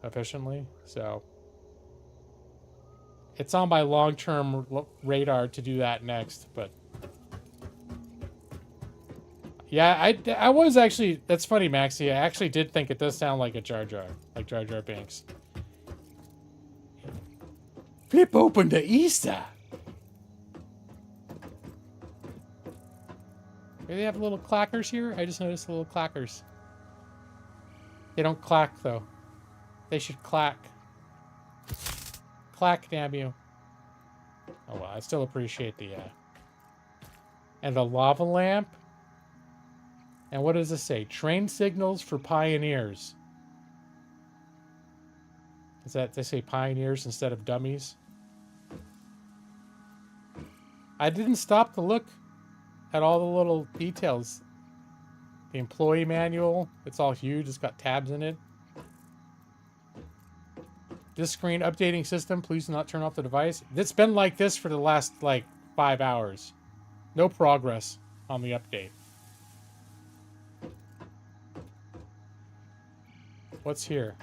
efficiently. So it's on my long-term radar to do that next, but yeah, I was actually, that's funny, Maxie. I actually did think it does sound like a Jar Jar, like Jar Jar Binks. Flip open the Easter. Do they have little clackers here? I just noticed the little clackers. They don't clack, though. They should clack. Clack, damn you. Oh, well, I still appreciate the, and the lava lamp. And what does this say? Train signals for pioneers. Is that, they say pioneers instead of dummies? I didn't stop to look at all the little details. The employee manual, it's all huge. It's got tabs in it. This screen updating system, please do not turn off the device. It's been like this for the last, like, 5 hours. No progress on the update. What's here?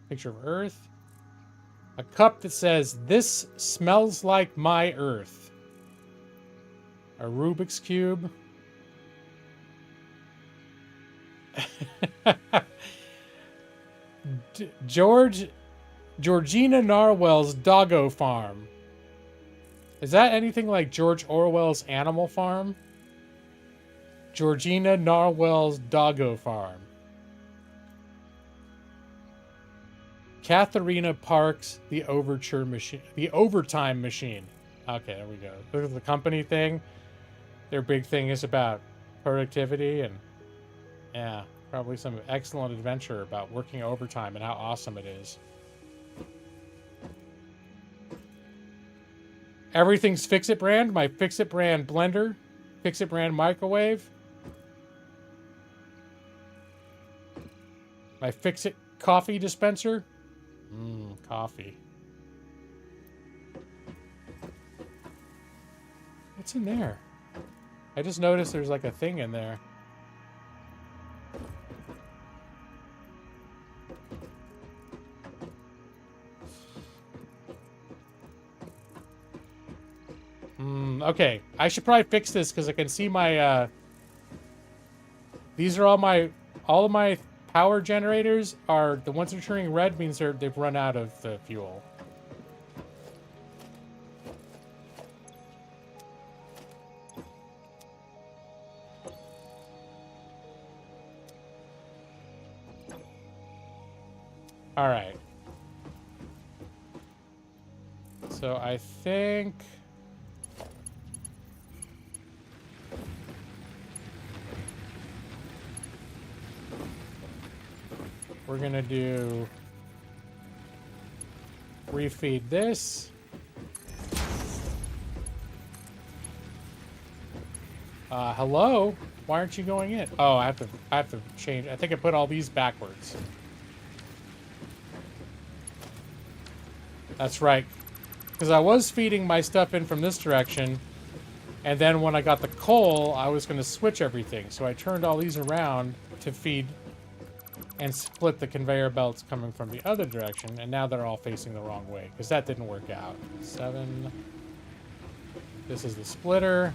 Picture of Earth. A cup that says, "This smells like my Earth." A Rubik's Cube. Georgina Narwell's Doggo Farm. Is that anything like George Orwell's Animal Farm? Georgina Narwell's Doggo Farm. Katharina Parks, the overtime machine. Okay, there we go. Look at the company thing. Their big thing is about productivity and, yeah, probably some excellent adventure about working overtime and how awesome it is. Everything's Fixit brand. My Fixit brand blender. Fixit brand microwave. My Fixit coffee dispenser. Coffee. What's in there? I just noticed there's like a thing in there. Okay. I should probably fix this because I can see my, these are all of my power generators are, the ones that are turning red means they've run out of the fuel. All right. So I think we're gonna do refeed this. Hello? Why aren't you going in? Oh, I have to change. I think I put all these backwards. That's right. Because I was feeding my stuff in from this direction, and then when I got the coal, I was going to switch everything. So I turned all these around to feed and split the conveyor belts coming from the other direction, and now they're all facing the wrong way, because that didn't work out. 7. This is the splitter.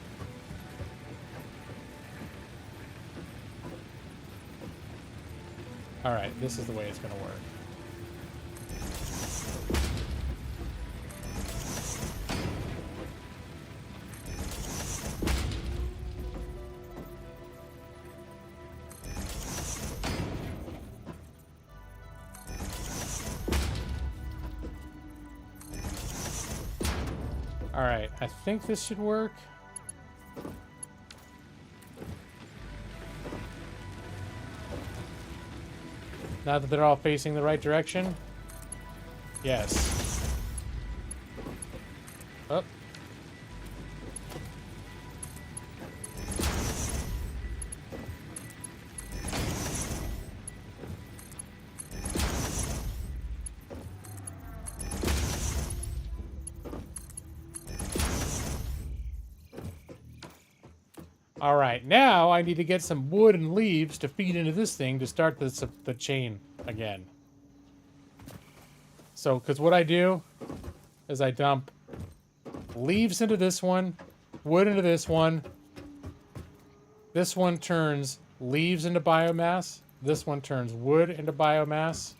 All right, this is the way it's going to work. All right, I think this should work. Now that they're all facing the right direction? Yes. Oh. All right, now I need to get some wood and leaves to feed into this thing to start the chain again. So, because what I do is I dump leaves into this one, wood into this one. This one turns leaves into biomass. This one turns wood into biomass.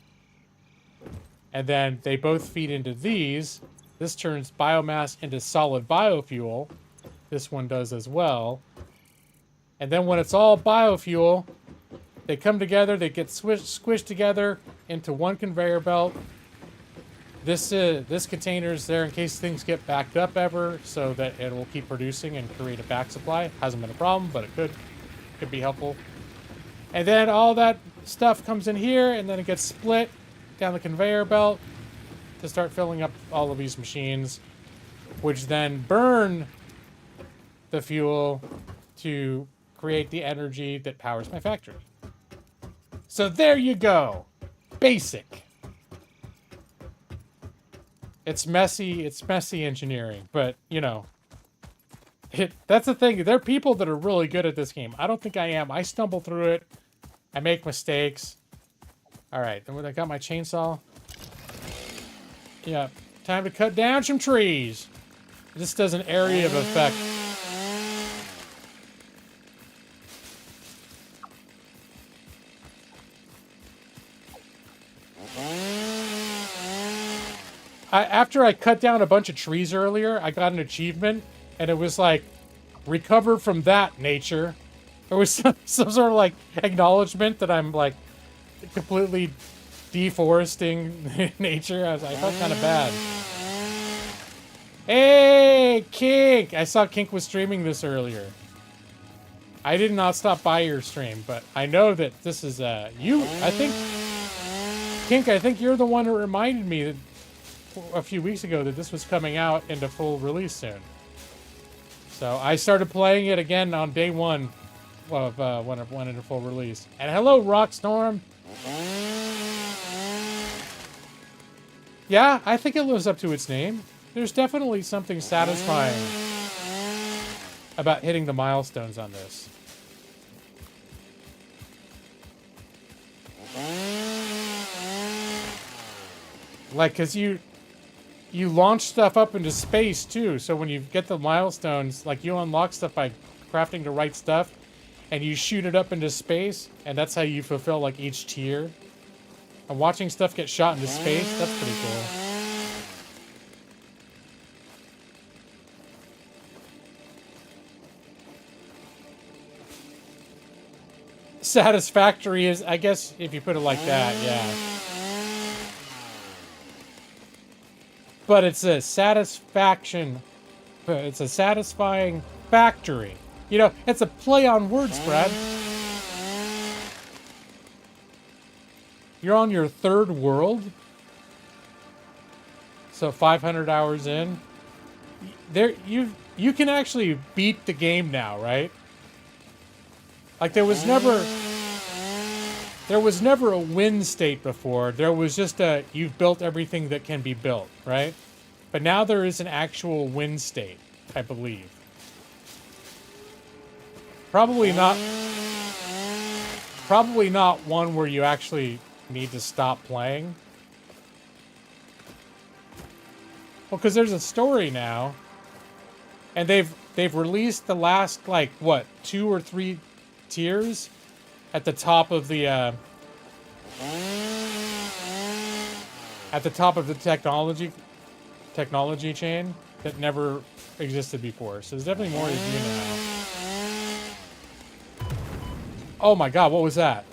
And then they both feed into these. This turns biomass into solid biofuel. This one does as well. And then when it's all biofuel, they come together, they get squished together into one conveyor belt. This container is there in case things get backed up ever, so that it will keep producing and create a back supply. Hasn't been a problem, but it could be helpful. And then all that stuff comes in here, and then it gets split down the conveyor belt to start filling up all of these machines, which then burn the fuel to create the energy that powers my factory. So there you go. Basic. It's messy engineering, but you know, that's the thing. There are people that are really good at this game. I don't think I am. I stumble through it. I make mistakes. All right, then when I got my chainsaw. Yeah, time to cut down some trees. This does an area of effect. After I cut down a bunch of trees earlier, I got an achievement, and it was like, recover from that, nature. There was some sort of like acknowledgement that I'm like completely deforesting nature. I felt kind of bad. Hey, Kink! I saw Kink was streaming this earlier. I did not stop by your stream, but I know that this is you. I think, Kink, I think you're the one who reminded me that a few weeks ago that this was coming out into full release soon. So I started playing it again on day one of when it went into full release. And hello, Rockstorm. Yeah, I think it lives up to its name. There's definitely something satisfying about hitting the milestones on this. Like, because you launch stuff up into space, too. So when you get the milestones, like, you unlock stuff by crafting the right stuff, and you shoot it up into space, and that's how you fulfill, like, each tier. And watching stuff get shot into space, that's pretty cool. Satisfactory is, I guess, if you put it like that, yeah. But it's a satisfaction. It's a satisfying factory. You know, it's a play on words, Brad. You're on your third world. So 500 hours in. You can actually beat the game now, right? Like there was never a win state before. There was just you've built everything that can be built, right? But now there is an actual win state, I believe. Probably not one where you actually need to stop playing. Well, because there's a story now, and they've released the last, like, what, 2 or 3 tiers at the top of the At the top of the technology chain that never existed before. So there's definitely more to do now. Oh my god, what was that?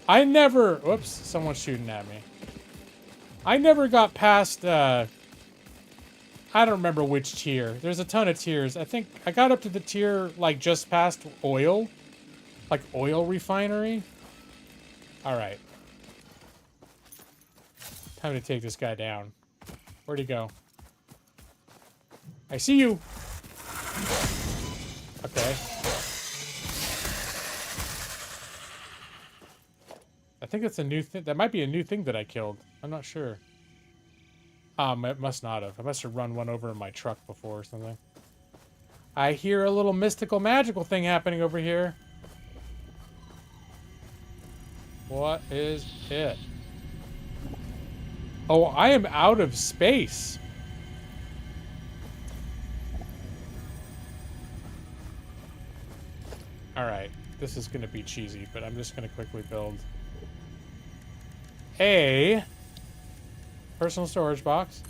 I never... Whoops, someone's shooting at me. I never got past, I don't remember which tier. There's a ton of tiers. I think I got up to the tier, like, just past oil. Like, oil refinery. Alright. Time to take this guy down. Where'd he go? I see you! Okay. I think it's a new thing. That might be a new thing that I killed. I'm not sure. It must not have. I must have run one over in my truck before or something. I hear a little mystical, magical thing happening over here. What is it? Oh, I am out of space. Alright. This is going to be cheesy, but I'm just going to quickly build a personal storage box.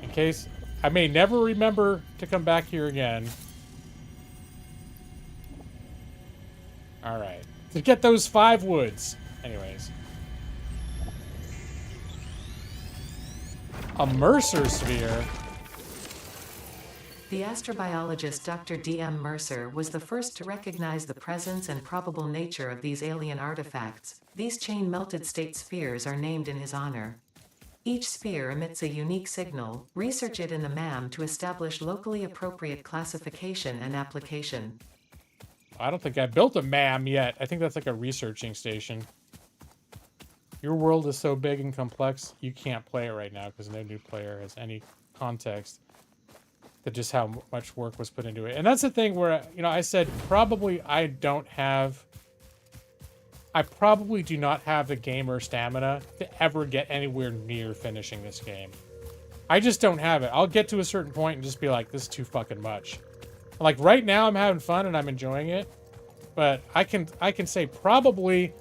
In case I may never remember to come back here again. Alright. To get those 5 woods. Anyways. A Mercer sphere. The astrobiologist Dr. D.M. Mercer was the first to recognize the presence and probable nature of these alien artifacts. These chain-melted state spheres are named in his honor. Each sphere emits a unique signal. Research it in the MAM to establish locally appropriate classification and application. I don't think I built a MAM yet. I think that's like a researching station. Your world is so big and complex, you can't play it right now because no new player has any context to just how much work was put into it. And that's the thing where, you know, I said probably I probably do not have the gamer stamina to ever get anywhere near finishing this game. I just don't have it. I'll get to a certain point and just be like, this is too fucking much. Like right now I'm having fun and I'm enjoying it, but I can say probably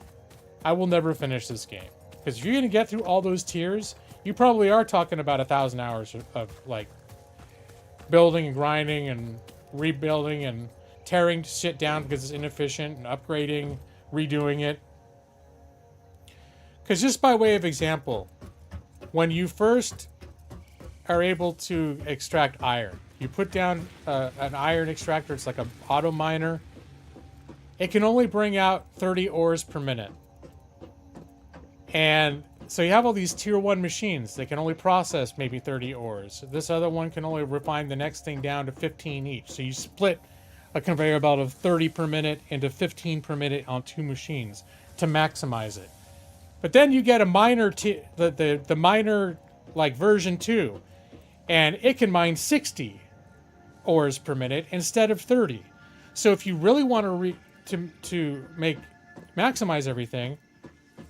I will never finish this game. Because if you're going to get through all those tiers, you probably are talking about 1,000 hours of like building and grinding and rebuilding and tearing shit down because it's inefficient and upgrading, redoing it. Because just by way of example, when you first are able to extract iron, you put down an iron extractor, it's like an auto miner. It can only bring out 30 ores per minute. And so you have all these tier 1 machines. They can only process maybe 30 ores. This other one can only refine the next thing down to 15 each. So you split a conveyor belt of 30 per minute into 15 per minute on 2 machines to maximize it. But then you get a miner, the miner like version 2, and it can mine 60 ores per minute instead of 30. So if you really want to maximize everything,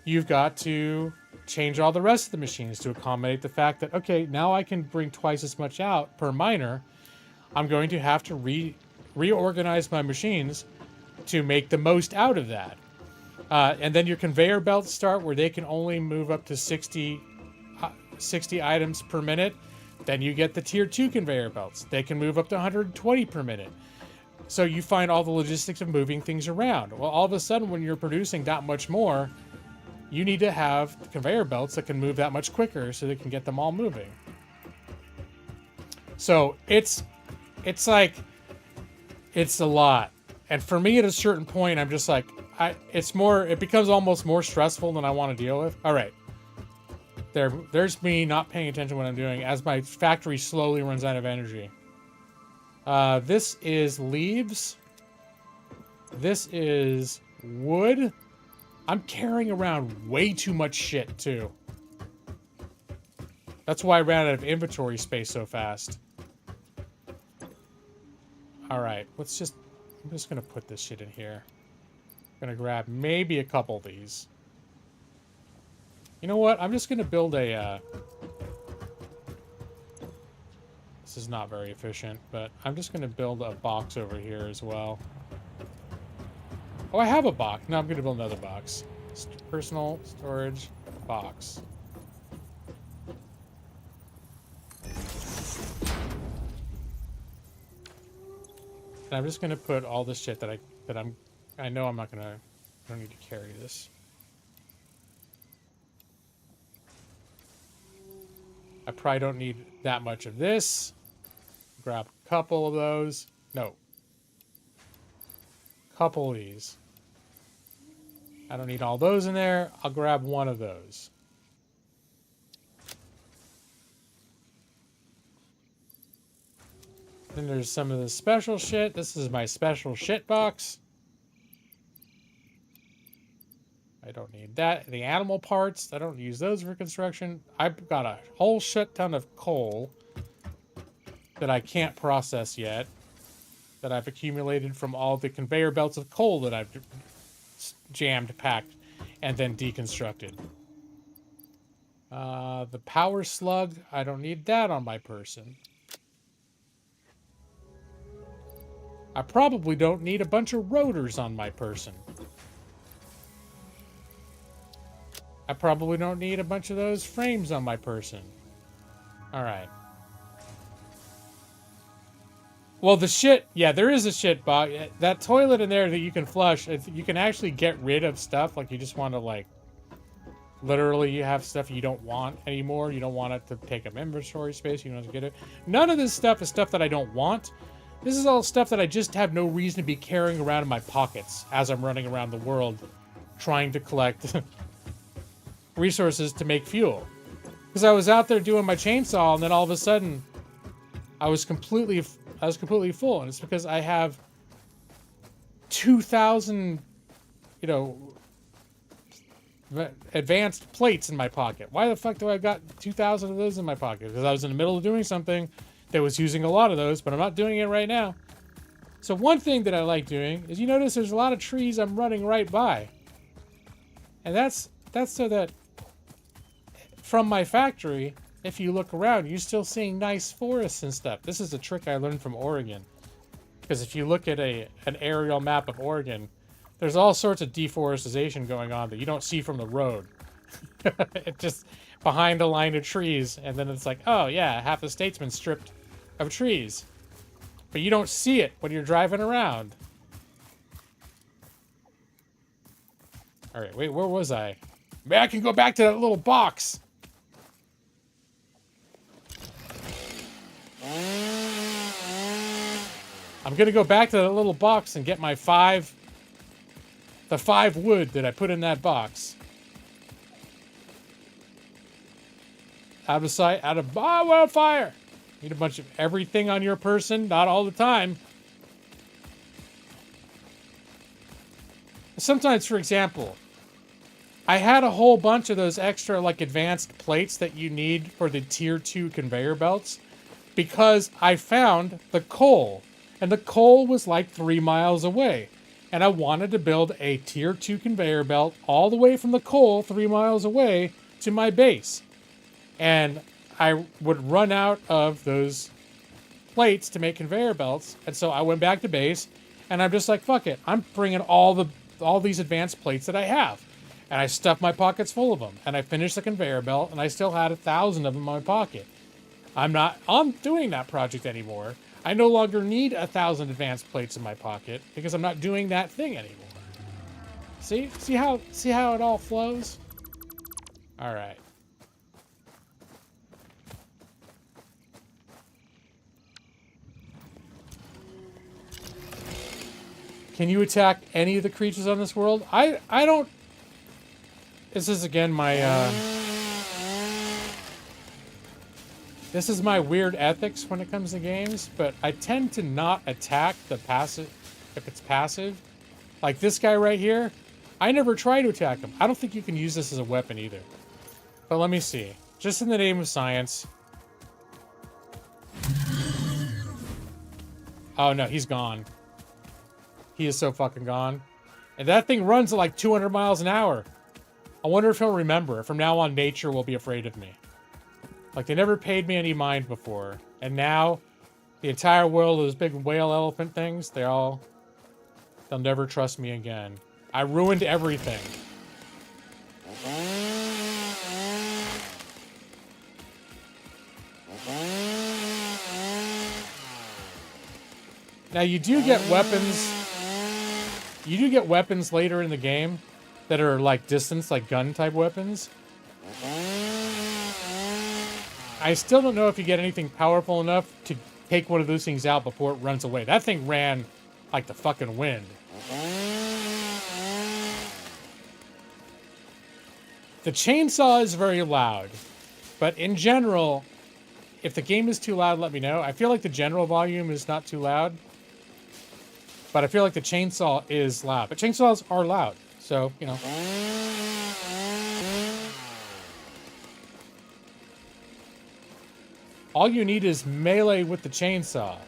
you've got to change all the rest of the machines to accommodate the fact that, okay, now I can bring twice as much out per miner. I'm going to have to reorganize my machines to make the most out of that. And then your conveyor belts start where they can only move up to 60 items per minute. Then you get the tier 2 conveyor belts. They can move up to 120 per minute. So you find all the logistics of moving things around. Well, all of a sudden, when you're producing that much more, you need to have conveyor belts that can move that much quicker so they can get them all moving. So it's like, it's a lot. And for me at a certain point, I'm just like, it becomes almost more stressful than I want to deal with. All right. There's me not paying attention to what I'm doing as my factory slowly runs out of energy. This is leaves. This is wood. I'm carrying around way too much shit, too. That's why I ran out of inventory space so fast. Alright, I'm just gonna put this shit in here. I'm gonna grab maybe a couple of these. You know what? I'm just gonna build a, This is not very efficient, but I'm just gonna build a box over here as well. Oh, I have a box. No, I'm going to build another box. Personal storage box. And I'm just going to put all this shit I know I'm not going to, I don't need to carry this. I probably don't need that much of this. Grab a couple of those. No. Couple of these. I don't need all those in there. I'll grab one of those. Then there's some of the special shit. This is my special shit box. I don't need that. The animal parts, I don't use those for construction. I've got a whole shit ton of coal that I can't process yet, that I've accumulated from all the conveyor belts of coal that I've jammed, packed, and then deconstructed. The power slug, I don't need that on my person. I probably don't need a bunch of rotors on my person. I probably don't need a bunch of those frames on my person. Alright. Well, the shit... Yeah, there is a shit box. That toilet in there that you can flush, you can actually get rid of stuff. Like, you just want to, like... Literally, you have stuff you don't want anymore. You don't want it to take up inventory space. You don't have to get it. None of this stuff is stuff that I don't want. This is all stuff that I just have no reason to be carrying around in my pockets as I'm running around the world trying to collect... resources to make fuel. Because I was out there doing my chainsaw, and then all of a sudden I was completely full, and it's because I have 2,000 advanced plates in my pocket. Why the fuck do I got 2,000 of those in my pocket? Because I was in the middle of doing something that was using a lot of those, but I'm not doing it right now. So one thing that I like doing is, you notice there's a lot of trees I'm running right by, and that's so that from my factory, if you look around, you're still seeing nice forests and stuff. This is a trick I learned from Oregon. Because if you look at an aerial map of Oregon, there's all sorts of deforestation going on that you don't see from the road. It's just behind a line of trees, and then it's like, oh yeah, half the state's been stripped of trees. But you don't see it when you're driving around. Alright, wait, where was I? Maybe I can go back to that little box. I'm gonna go back to that little box and get my the 5 wood that I put in that box. Out of sight, out of wildfire. Need a bunch of everything on your person, not all the time. Sometimes, for example, I had a whole bunch of those extra, like, advanced plates that you need for the tier 2 conveyor belts because I found the coal, and the coal was like 3 miles away, and I wanted to build a tier 2 conveyor belt all the way from the coal 3 miles away to my base, and I would run out of those plates to make conveyor belts, and so I went back to base, and I'm just like, fuck it, I'm bringing all these advanced plates that I have. And I stuffed my pockets full of them. And I finished the conveyor belt, and I still had 1,000 of them in my pocket. I'm not on doing that project anymore. I no longer need 1,000 advanced plates in my pocket because I'm not doing that thing anymore. See how it all flows? All right. Can you attack any of the creatures on this world? I don't. This is again my this is my weird ethics when it comes to games, but I tend to not attack the passive if it's passive. Like this guy right here, I never try to attack him. I don't think you can use this as a weapon either. But let me see. Just in the name of science. Oh no, he's gone. He is so fucking gone. And that thing runs at like 200 miles an hour. I wonder if he'll remember. From now on, nature will be afraid of me. Like, they never paid me any mind before. And now, the entire world of those big whale elephant things, they all They'll never trust me again. I ruined everything. Now you do get weapons. You do get weapons later in the game that are like distance, like gun type weapons. I still don't know if you get anything powerful enough to take one of those things out before it runs away. That thing ran like the fucking wind. The chainsaw is very loud, but in general, if the game is too loud, let me know. I feel like the general volume is not too loud, but I feel like the chainsaw is loud. But chainsaws are loud, so, you know. All you need is melee with the chainsaw.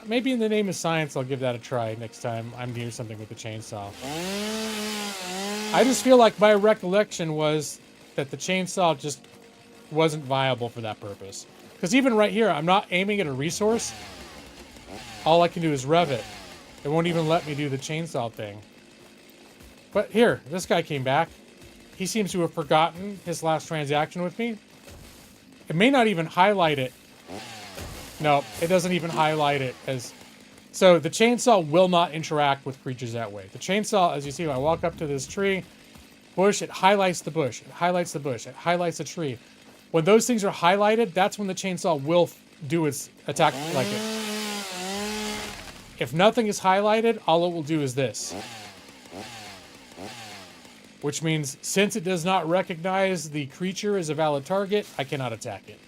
Maybe in the name of science, I'll give that a try next time I'm near something with the chainsaw. I just feel like my recollection was that the chainsaw just wasn't viable for that purpose. Because even right here, I'm not aiming at a resource. All I can do is rev it. It won't even let me do the chainsaw thing. But here, this guy came back. He seems to have forgotten his last transaction with me. It may not even highlight it. No, it doesn't even highlight it as... So the chainsaw will not interact with creatures that way. The chainsaw, as you see, when I walk up to this tree, bush, it highlights the bush. It highlights the bush. It highlights the tree. When those things are highlighted, that's when the chainsaw will do its attack like it. If nothing is highlighted, all it will do is this. Which means, since it does not recognize the creature as a valid target, I cannot attack it.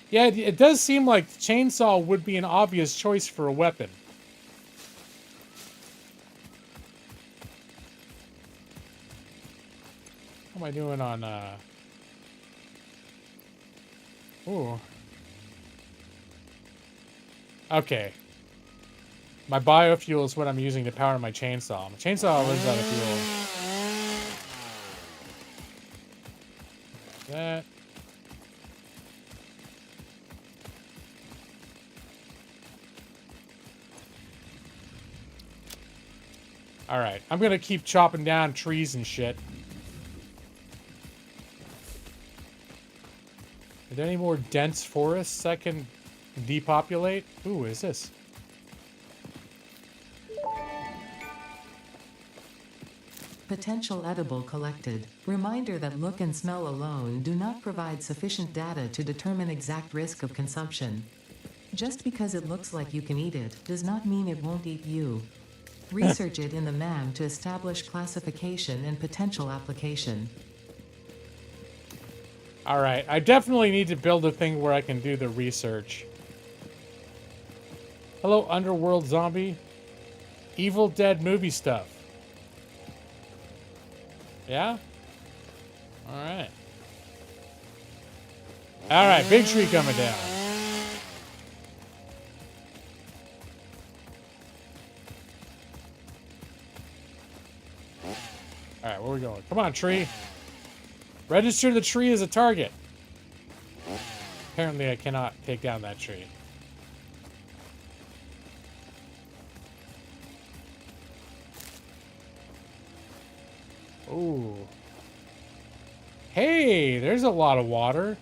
Yeah, it does seem like the chainsaw would be an obvious choice for a weapon. How am I doing on, Ooh. Okay. My biofuel is what I'm using to power my chainsaw. My chainsaw runs out of fuel. That. Alright, I'm gonna keep chopping down trees and shit. Are there any more dense forests I can depopulate? Ooh, what is this? Potential edible collected. Reminder that look and smell alone do not provide sufficient data to determine exact risk of consumption. Just because it looks like you can eat it does not mean it won't eat you. Research it in the MAM to establish classification and potential application. Alright, I definitely need to build a thing where I can do the research. Hello, Underworld Zombie. Evil Dead movie stuff. Yeah? Alright. Alright, big tree coming down. Alright, where are we going? Come on, tree. Register the tree as a target. Apparently I cannot take down that tree. Ooh. Hey, there's a lot of water.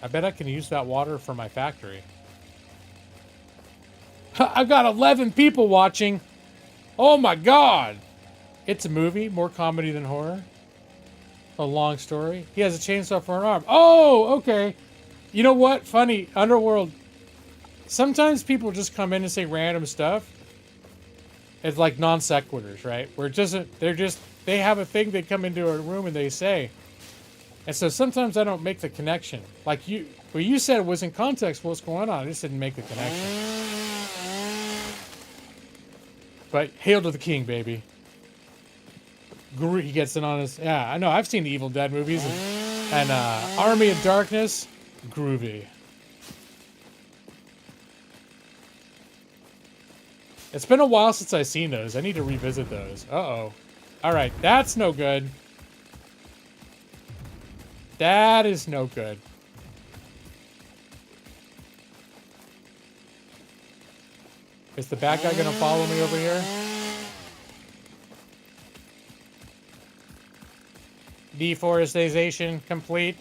I bet I can use that water for my factory. I've got 11 people watching. Oh my god. It's a movie, more comedy than horror. A long story. He has a chainsaw for an arm. Oh, okay. You know what? Funny, Underworld. Sometimes people just come in and say random stuff. It's like non sequiturs, right? Where it doesn't, they have a thing they come into a room and they say. And so sometimes I don't make the connection. Like what you said was in context what's going on. I just didn't make the connection. But hail to the king, baby. He gets it on his... Yeah, I know. I've seen the Evil Dead movies. And Army of Darkness. Groovy. It's been a while since I've seen those. I need to revisit those. Uh-oh. All right, that's no good. That is no good. Is the bad guy gonna follow me over here? Deforestation complete.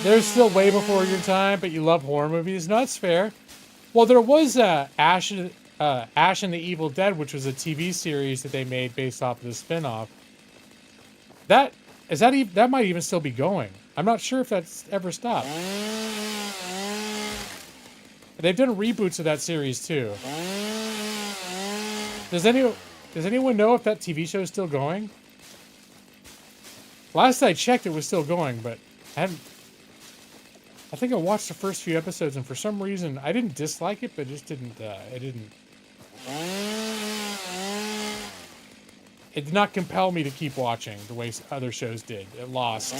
There's still way before your time, but you love horror movies. No, that's fair. Well, there was Ash and the Evil Dead, which was a TV series that they made based off of the spin-off. That might even still be going. I'm not sure if that's ever stopped. They've done reboots of that series too. Does anyone know if that TV show is still going? Last I checked, it was still going, but I think I watched the first few episodes, and for some reason, I didn't dislike it, but just didn't. It did not compel me to keep watching the way other shows did. It lost.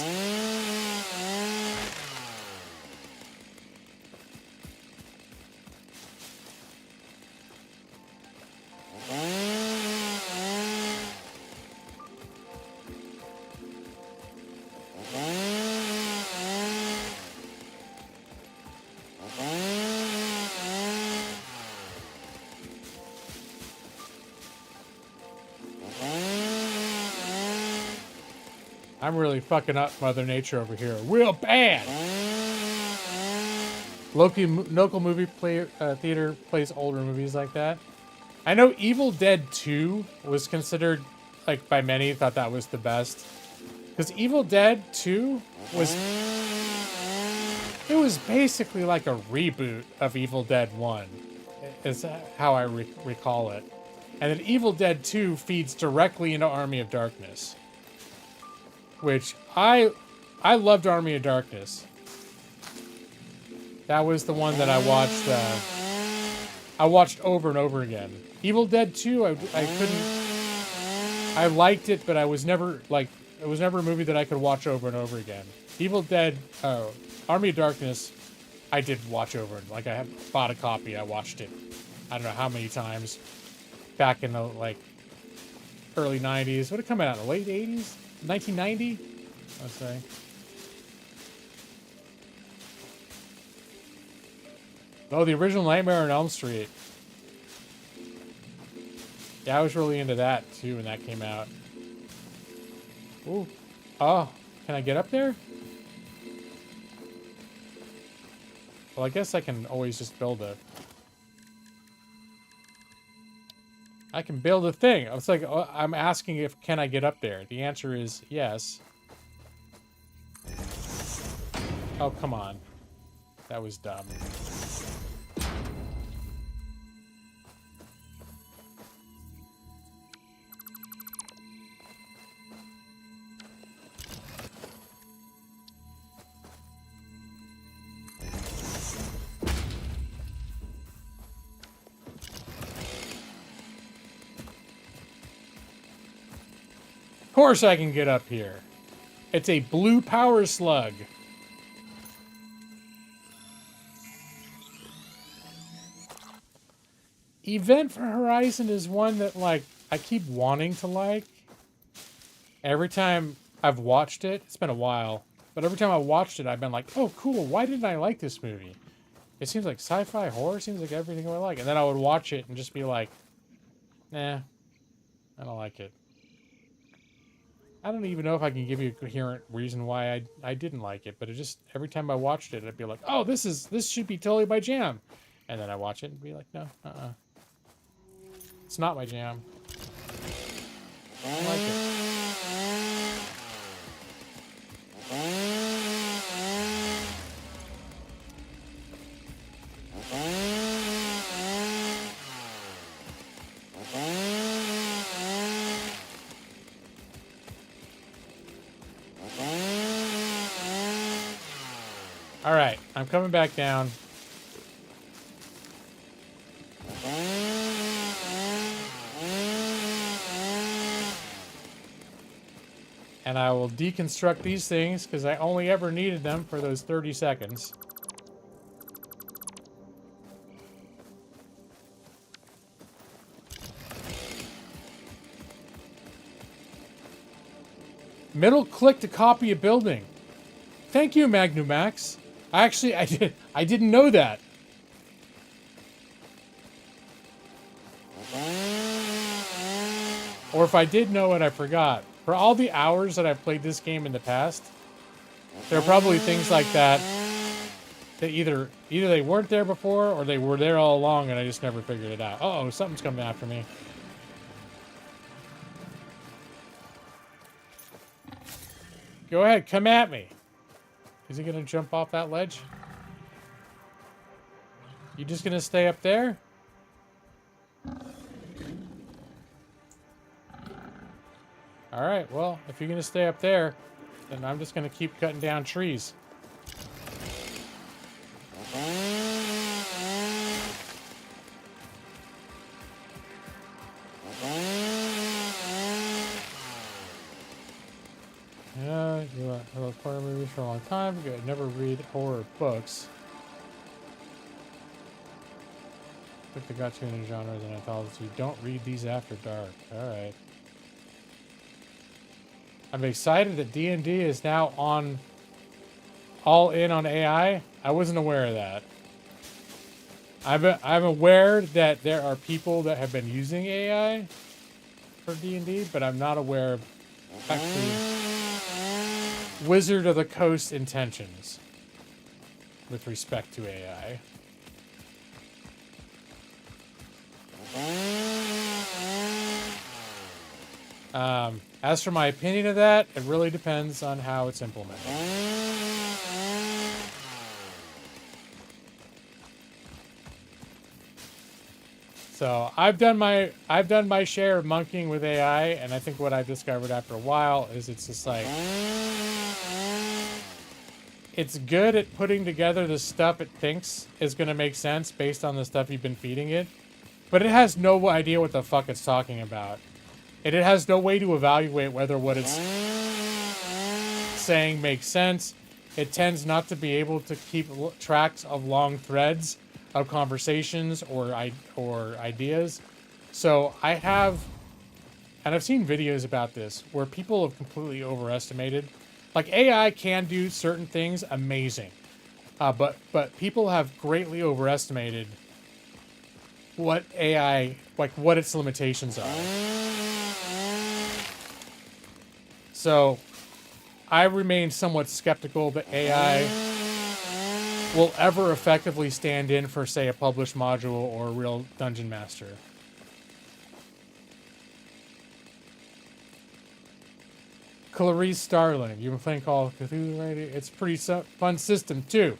I'm really fucking up Mother Nature over here. Real bad! Local movie theater plays older movies like that. I know Evil Dead 2 was considered, like, by many, thought that was the best. Because Evil Dead 2 was... It was basically like a reboot of Evil Dead 1. Is how I recall it. And then Evil Dead 2 feeds directly into Army of Darkness. Which I loved Army of Darkness. That was the one that I watched over and over again. Evil Dead 2, I liked it, but it was never a movie that I could watch over and over again. Army of Darkness, I did watch over. Like, I bought a copy, I watched it, I don't know how many times. Back in the, like, early 90s. Would it come out in the late 80s? 1990, let's say. Oh, the original Nightmare on Elm Street. Yeah, I was really into that, too, when that came out. Ooh. Oh, can I get up there? Well, I guess I can always just build a... I can build a thing. It's like, I'm asking if, can I get up there? The answer is yes. Oh, come on. That was dumb. Of course I can get up here. It's a blue power slug. Event Horizon is one that, like, I keep wanting to like. Every time I've watched it, it's been a while, but every time I watched it, I've been like, oh, cool, why didn't I like this movie? It seems like sci-fi horror, seems like everything I like. And then I would watch it and just be like, nah, I don't like it. I don't even know if I can give you a coherent reason why I didn't like it, but it just, every time I watched it, I'd be like, oh, this should be totally my jam. And then I watch it and be like, no, it's not my jam. I don't like it. All right, I'm coming back down. And I will deconstruct these things because I only ever needed them for those 30 seconds. Middle click to copy a building. Thank you, Magnumax. Actually, I didn't know that. Or if I did know it, I forgot. For all the hours that I've played this game in the past, there are probably things like that that either they weren't there before or they were there all along and I just never figured it out. Uh-oh, something's coming after me. Go ahead, come at me. Is he gonna jump off that ledge? You just gonna stay up there? Alright, well, if you're gonna stay up there, then I'm just gonna keep cutting down trees. Yeah, you like horror movies for a long time. You never read horror books. If they got you into genres and anthologies, you don't read these after dark. Alright. I'm excited that D&D is now all in on AI. I wasn't aware of that. I'm aware that there are people that have been using AI for D&D, but I'm not aware of actually Wizard of the Coast intentions with respect to AI. As for my opinion of that, it really depends on how it's implemented. So I've done my share of monkeying with AI, and I think what I've discovered after a while is it's just like it's good at putting together the stuff it thinks is going to make sense based on the stuff you've been feeding it, but it has no idea what the fuck it's talking about. And it has no way to evaluate whether what it's saying makes sense. It tends not to be able to keep tracks of long threads of conversations or ideas. So I have, and I've seen videos about this, where people have completely overestimated. Like, AI can do certain things amazing. But people have greatly overestimated what AI, like what its limitations are. So, I remain somewhat skeptical that AI will ever effectively stand in for, say, a published module or a real dungeon master. Clarice Starling, you've been playing Call of Cthulhu lately? It's a pretty fun system, too.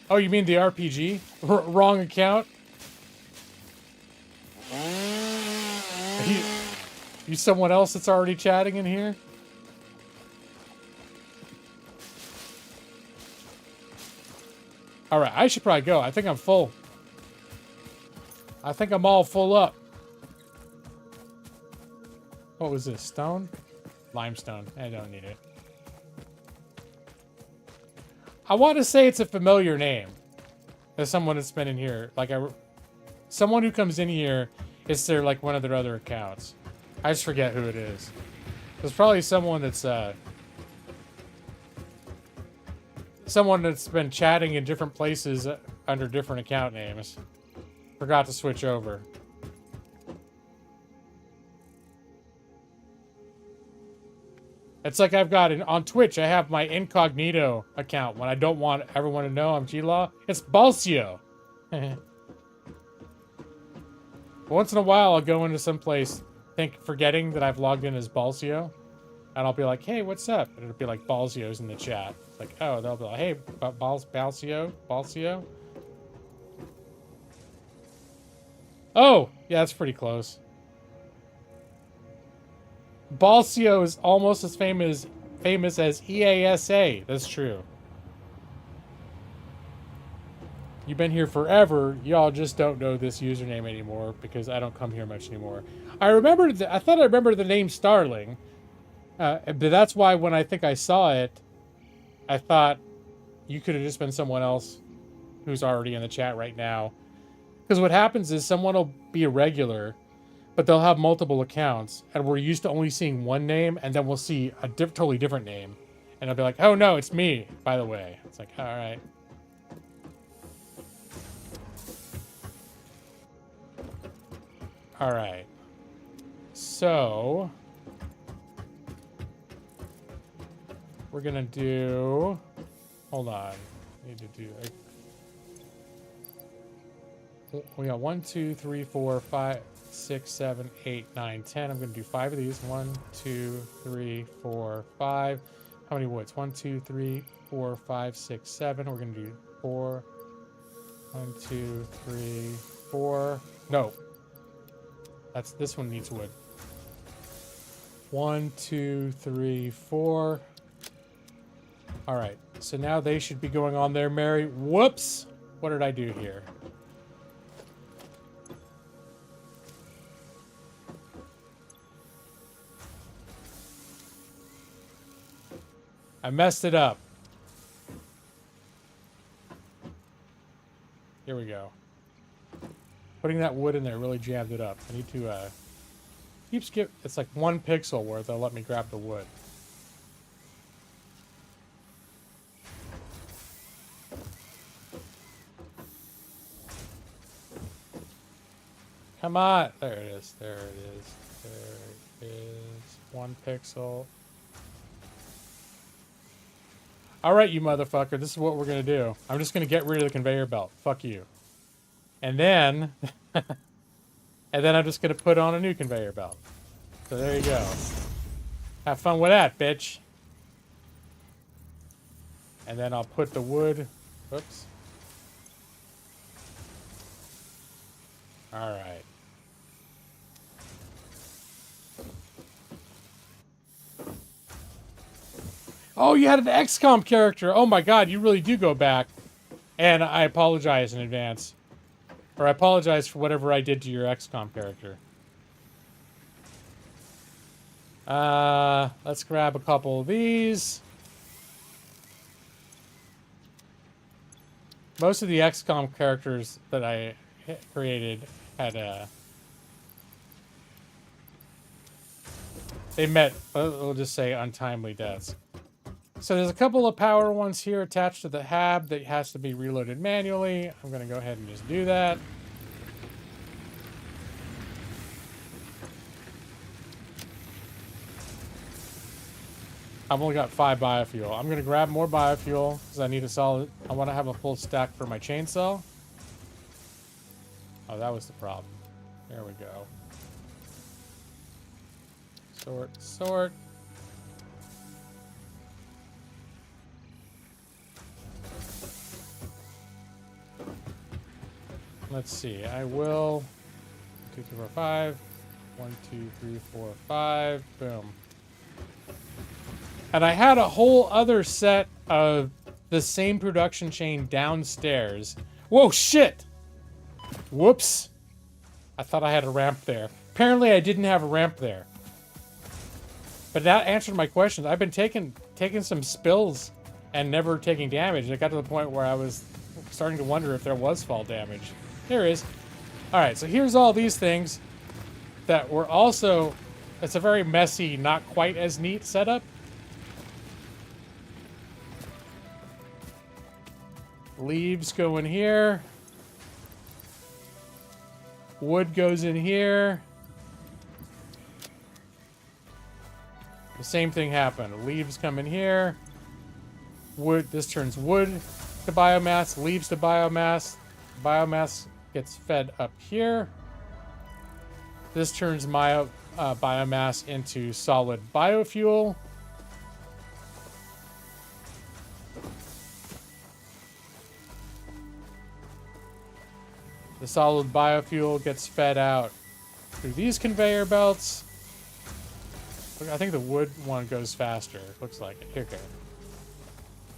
Oh, you mean the RPG? Wrong account? You someone else that's already chatting in here? Alright, I should probably go. I think I'm full. I think I'm all full up. What was this? Stone? Limestone. I don't need it. I want to say it's a familiar name. As someone that's been in here. Like, someone who comes in here is their, like, one of their other accounts. I just forget who it is. There's probably someone that's been chatting in different places under different account names. Forgot to switch over. It's like I've got on Twitch, I have my incognito account when I don't want everyone to know I'm G-Law. It's Balcio. Once in a while, I'll go into some place forgetting that I've logged in as Balcio, and I'll be like, hey, what's up? And it'll be like Balcio's in the chat. It's like, oh, they'll be like, hey, Balcio? Oh, yeah, that's pretty close. Balcio is almost as famous as EASA. That's true. You've been here forever. Y'all just don't know this username anymore because I don't come here much anymore. I thought I remembered the name Starling. But that's why when I think I saw it, I thought you could have just been someone else who's already in the chat right now. Because what happens is someone will be a regular, but they'll have multiple accounts, and we're used to only seeing one name, and then we'll see a totally different name. And I'll be like, oh no, it's me, by the way. It's like, all right. All right. So we're gonna do, hold on. Need to do, we got 1, 2, 3, 4, 5, 6, 7, 8, 9, 10. I'm gonna do 5 of these. 1, 2, 3, 4, 5. How many woods? 1, 2, 3, 4, 5, 6, 7. We're gonna do 4. 1, 2, 3, 4. No. This one needs wood. 1, 2, 3, 4. All right. So now they should be going on there, Mary. Whoops. What did I do here? I messed it up. Here we go. Putting that wood in there really jammed it up. I need to it's like 1 pixel where they'll let me grab the wood. Come on. There it is. There it is. There it is. 1 pixel. All right, you motherfucker. This is what we're going to do. I'm just going to get rid of the conveyor belt. Fuck you. And then, and then I'm just going to put on a new conveyor belt. So there you go. Have fun with that, bitch. And then I'll put the wood. Whoops. All right. Oh, you had an XCOM character. Oh my god, you really do go back. And I apologize in advance. Or I apologize for whatever I did to your XCOM character. Let's grab a couple of these. Most of the XCOM characters that I created had they met, we'll just say, untimely deaths. So there's a couple of power ones here attached to the hab that has to be reloaded manually. I'm going to go ahead and just do that. I've only got 5 biofuel. I'm going to grab more biofuel because I need a solid... I want to have a full stack for my chainsaw. Oh, that was the problem. There we go. Sort, sort. Let's see. I will 2, 3, 4, 5. 1, 2, 3, 4, 5. Boom. And I had a whole other set of the same production chain downstairs. Whoa, shit! Whoops. I thought I had a ramp there. Apparently I didn't have a ramp there. But that answered my questions. I've been taking some spills and never taking damage. And it got to the point where I was starting to wonder if there was fall damage. There is. Alright, so here's all these things that were also... It's a very messy, not quite as neat setup. Leaves go in here. Wood goes in here. The same thing happened. Leaves come in here. Wood, this turns wood to biomass, leaves to biomass. Biomass gets fed up here. This turns my biomass into solid biofuel. The solid biofuel gets fed out through these conveyor belts. I think the wood one goes faster. Looks like it. Here, okay.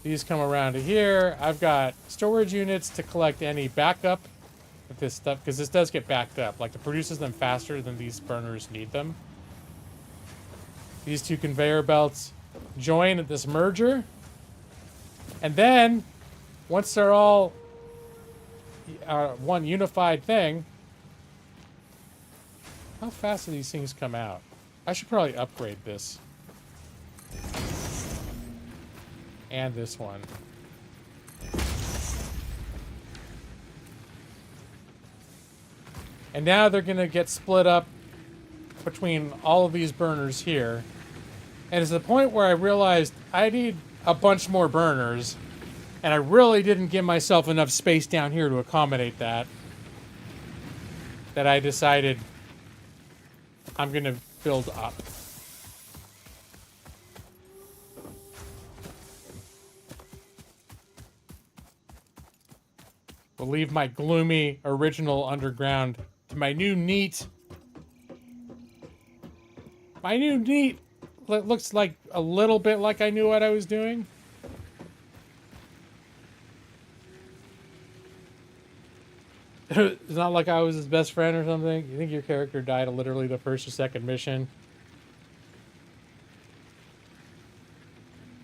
These come around to here. I've got storage units to collect any backup of this stuff, because this does get backed up. Like, it produces them faster than these burners need them. These two conveyor belts join at this merger. And then, once they're all one unified thing, how fast do these things come out? I should probably upgrade this. And this one. And now they're going to get split up between all of these burners here. And it's the point where I realized I need a bunch more burners. And I really didn't give myself enough space down here to accommodate that. That I decided I'm going to build up. We'll leave my gloomy original underground to my new neat. My new neat looks like a little bit like I knew what I was doing. It's not like I was his best friend or something. You think your character died at literally the first or second mission?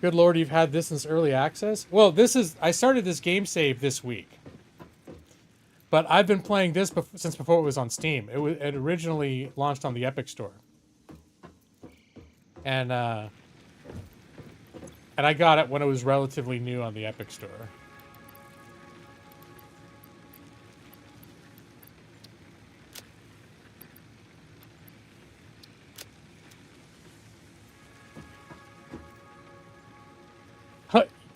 Good lord, you've had this since early access? Well, I started this game save this week. But I've been playing this since before it was on Steam. It originally launched on the Epic Store. And I got it when it was relatively new on the Epic Store.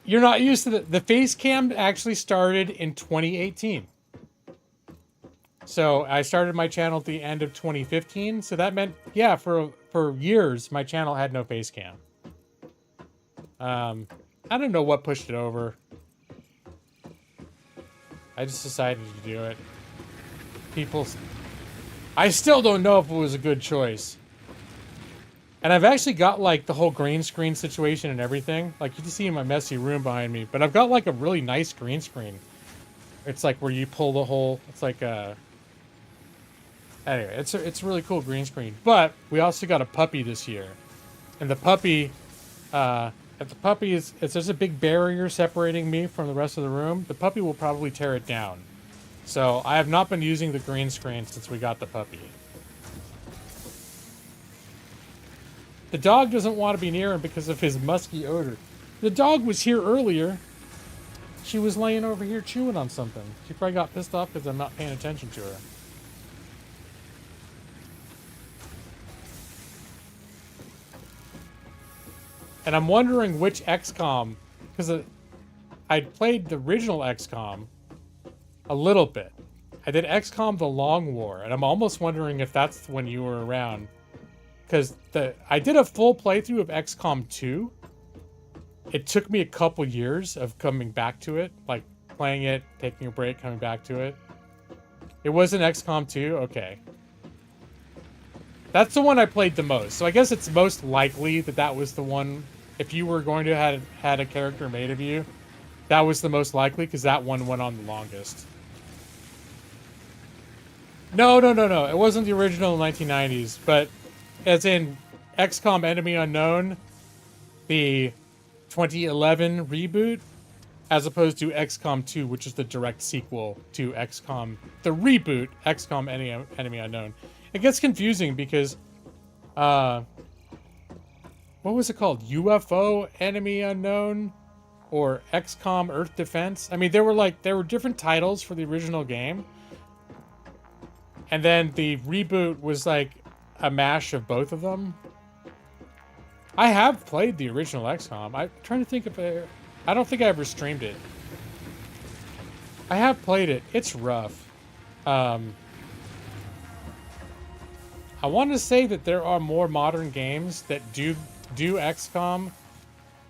You're not used to the face cam actually started in 2018. So I started my channel at the end of 2015. So that meant, yeah, for years, my channel had no face cam. I don't know what pushed it over. I just decided to do it. I still don't know if it was a good choice. And I've actually got, like, the whole green screen situation and everything. Like, you can see in my messy room behind me. But I've got, like, a really nice green screen. It's, like, where you pull the whole... It's, like, a... Anyway, it's a really cool green screen. But we also got a puppy this year. And the puppy... if the puppy is... If there's a big barrier separating me from the rest of the room, the puppy will probably tear it down. So, I have not been using the green screen since we got the puppy. The dog doesn't want to be near him because of his musky odor. The dog was here earlier. She was laying over here chewing on something. She probably got pissed off because I'm not paying attention to her. And I'm wondering which XCOM, because I played the original XCOM a little bit. I did XCOM The Long War, and I'm almost wondering if that's when you were around. Because I did a full playthrough of XCOM 2. It took me a couple years of coming back to it. Like, playing it, taking a break, coming back to it. It wasn't XCOM 2? Okay. That's the one I played the most. So I guess it's most likely that that was the one... If you were going to have had a character made of you, that was the most likely, because that one went on the longest. No. It wasn't the original 1990s, but... As in XCOM Enemy Unknown, the 2011 reboot, as opposed to XCOM 2, which is the direct sequel to XCOM, the reboot, XCOM Enemy Unknown. It gets confusing because, what was it called? UFO Enemy Unknown? Or XCOM Earth Defense? I mean, there were different titles for the original game. And then the reboot was like a mash of both of them. I have played the original XCOM. I'm trying to think if I don't think I ever streamed it. I have played it. It's rough. I want to say that there are more modern games that do XCOM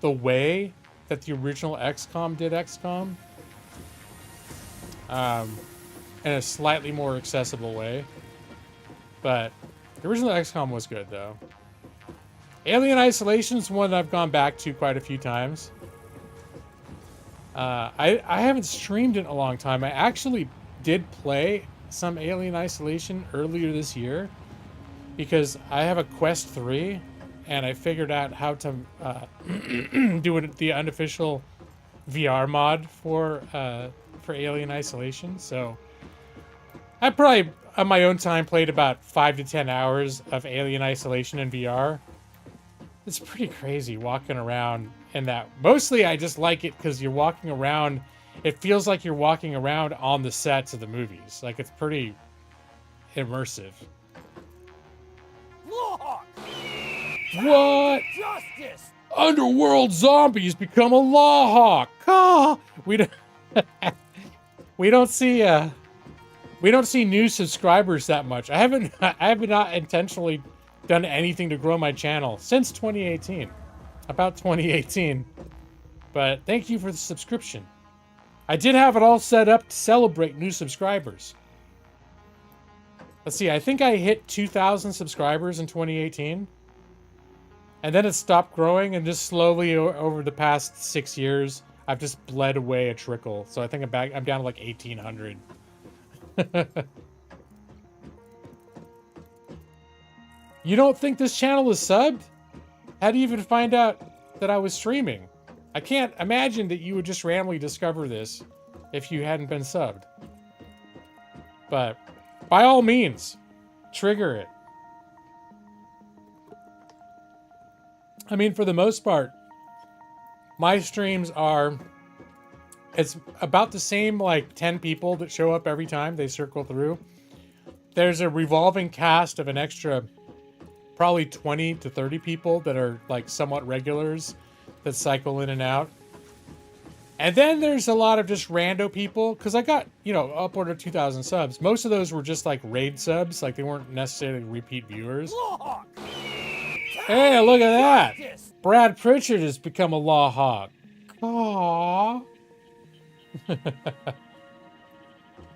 the way that the original XCOM did XCOM. In a slightly more accessible way. But the original XCOM was good, though. Alien Isolation is one that I've gone back to quite a few times. I haven't streamed in a long time. I actually did play some Alien Isolation earlier this year because I have a Quest 3 and I figured out how to do it, the unofficial VR mod for Alien Isolation. So I probably on my own time played about 5 to 10 hours of Alien Isolation in VR. It's pretty crazy walking around in that. Mostly I just like it because you're walking around. It feels like you're walking around on the sets of the movies. Like, it's pretty immersive. Law! What? Justice! Underworld zombies become a law hawk. Ah, we don't we don't see new subscribers that much. I have not intentionally done anything to grow my channel since 2018. About 2018. But thank you for the subscription. I did have it all set up to celebrate new subscribers. Let's see, I think I hit 2,000 subscribers in 2018. And then it stopped growing, and just slowly over the past 6 years, I've just bled away a trickle. So I think I'm down to like 1,800. You don't think this channel is subbed? How do you even find out that I was streaming? I can't imagine that you would just randomly discover this if you hadn't been subbed. But by all means, trigger it. I mean, for the most part, my streams are... It's about the same, like, 10 people that show up every time they circle through. There's a revolving cast of an extra... probably 20 to 30 people that are like somewhat regulars that cycle in and out. And then there's a lot of just rando people, because I got, you know, upward of 2,000 subs. Most of those were just like raid subs, like they weren't necessarily repeat viewers. Hey, look at that! Brad Pritchard has become a law hawk. Aww.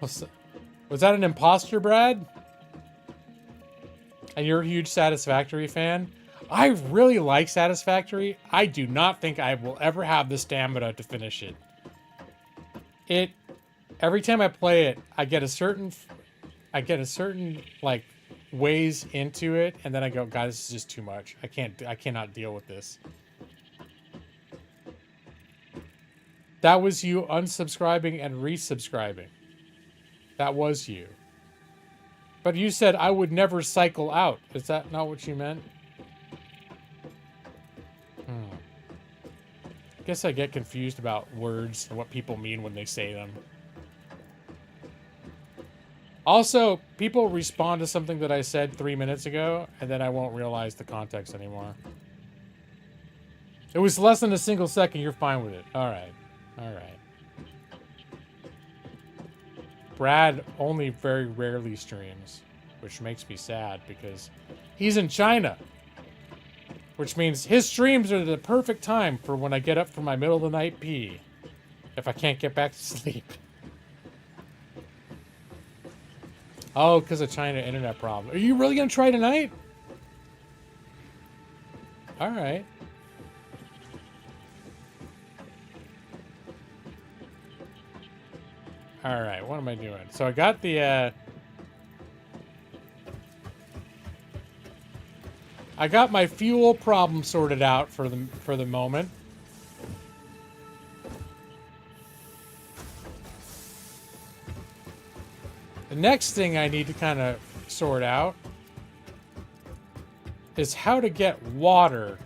Was that an imposter, Brad? And you're a huge Satisfactory fan? I really like Satisfactory. I do not think I will ever have the stamina to finish it. Every time I play it, I get a certain like ways into it, and then I go, God, this is just too much. I cannot deal with this. That was you unsubscribing and resubscribing. That was you. But you said I would never cycle out. Is that not what you meant? I guess I get confused about words and what people mean when they say them. Also, people respond to something that I said 3 minutes ago, and then I won't realize the context anymore. It was less than a single second. You're fine with it. All right. All right. Brad only very rarely streams, which makes me sad because he's in China. Which means his streams are the perfect time for when I get up for my middle of the night pee. If I can't get back to sleep. Oh, because of China internet problem. Are you really going to try tonight? All right. All right, what am I doing? So I got the, I got my fuel problem sorted out for the moment. The next thing I need to kind of sort out is how to get water.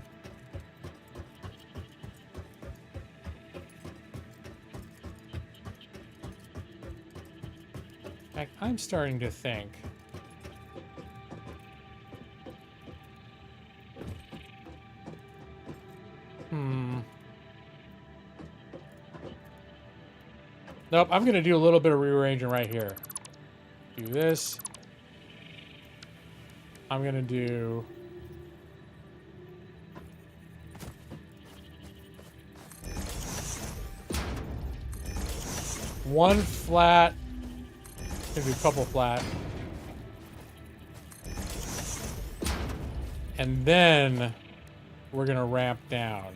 I'm starting to think. Nope, I'm going to do a little bit of rearranging right here. Do this. I'm going to do... one flat. Maybe a couple flat. And then we're going to ramp down.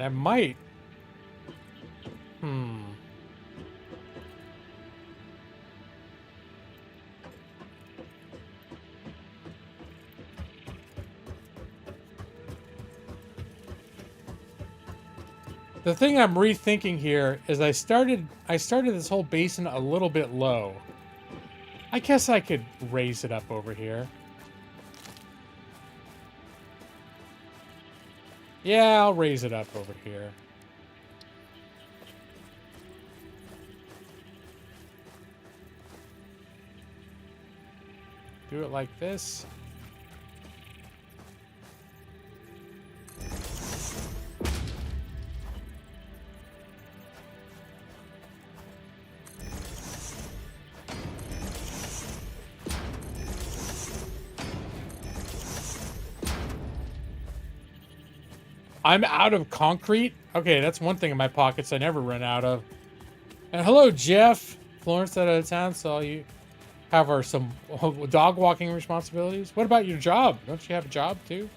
I might... The thing I'm rethinking here is I started this whole basin a little bit low. I guess I could raise it up over here. Yeah, I'll raise it up over here. Do it like this. I'm out of concrete? Okay, that's one thing in my pockets I never run out of. And hello, Jeff. Florence out of town, so you have some dog walking responsibilities. What about your job? Don't you have a job too?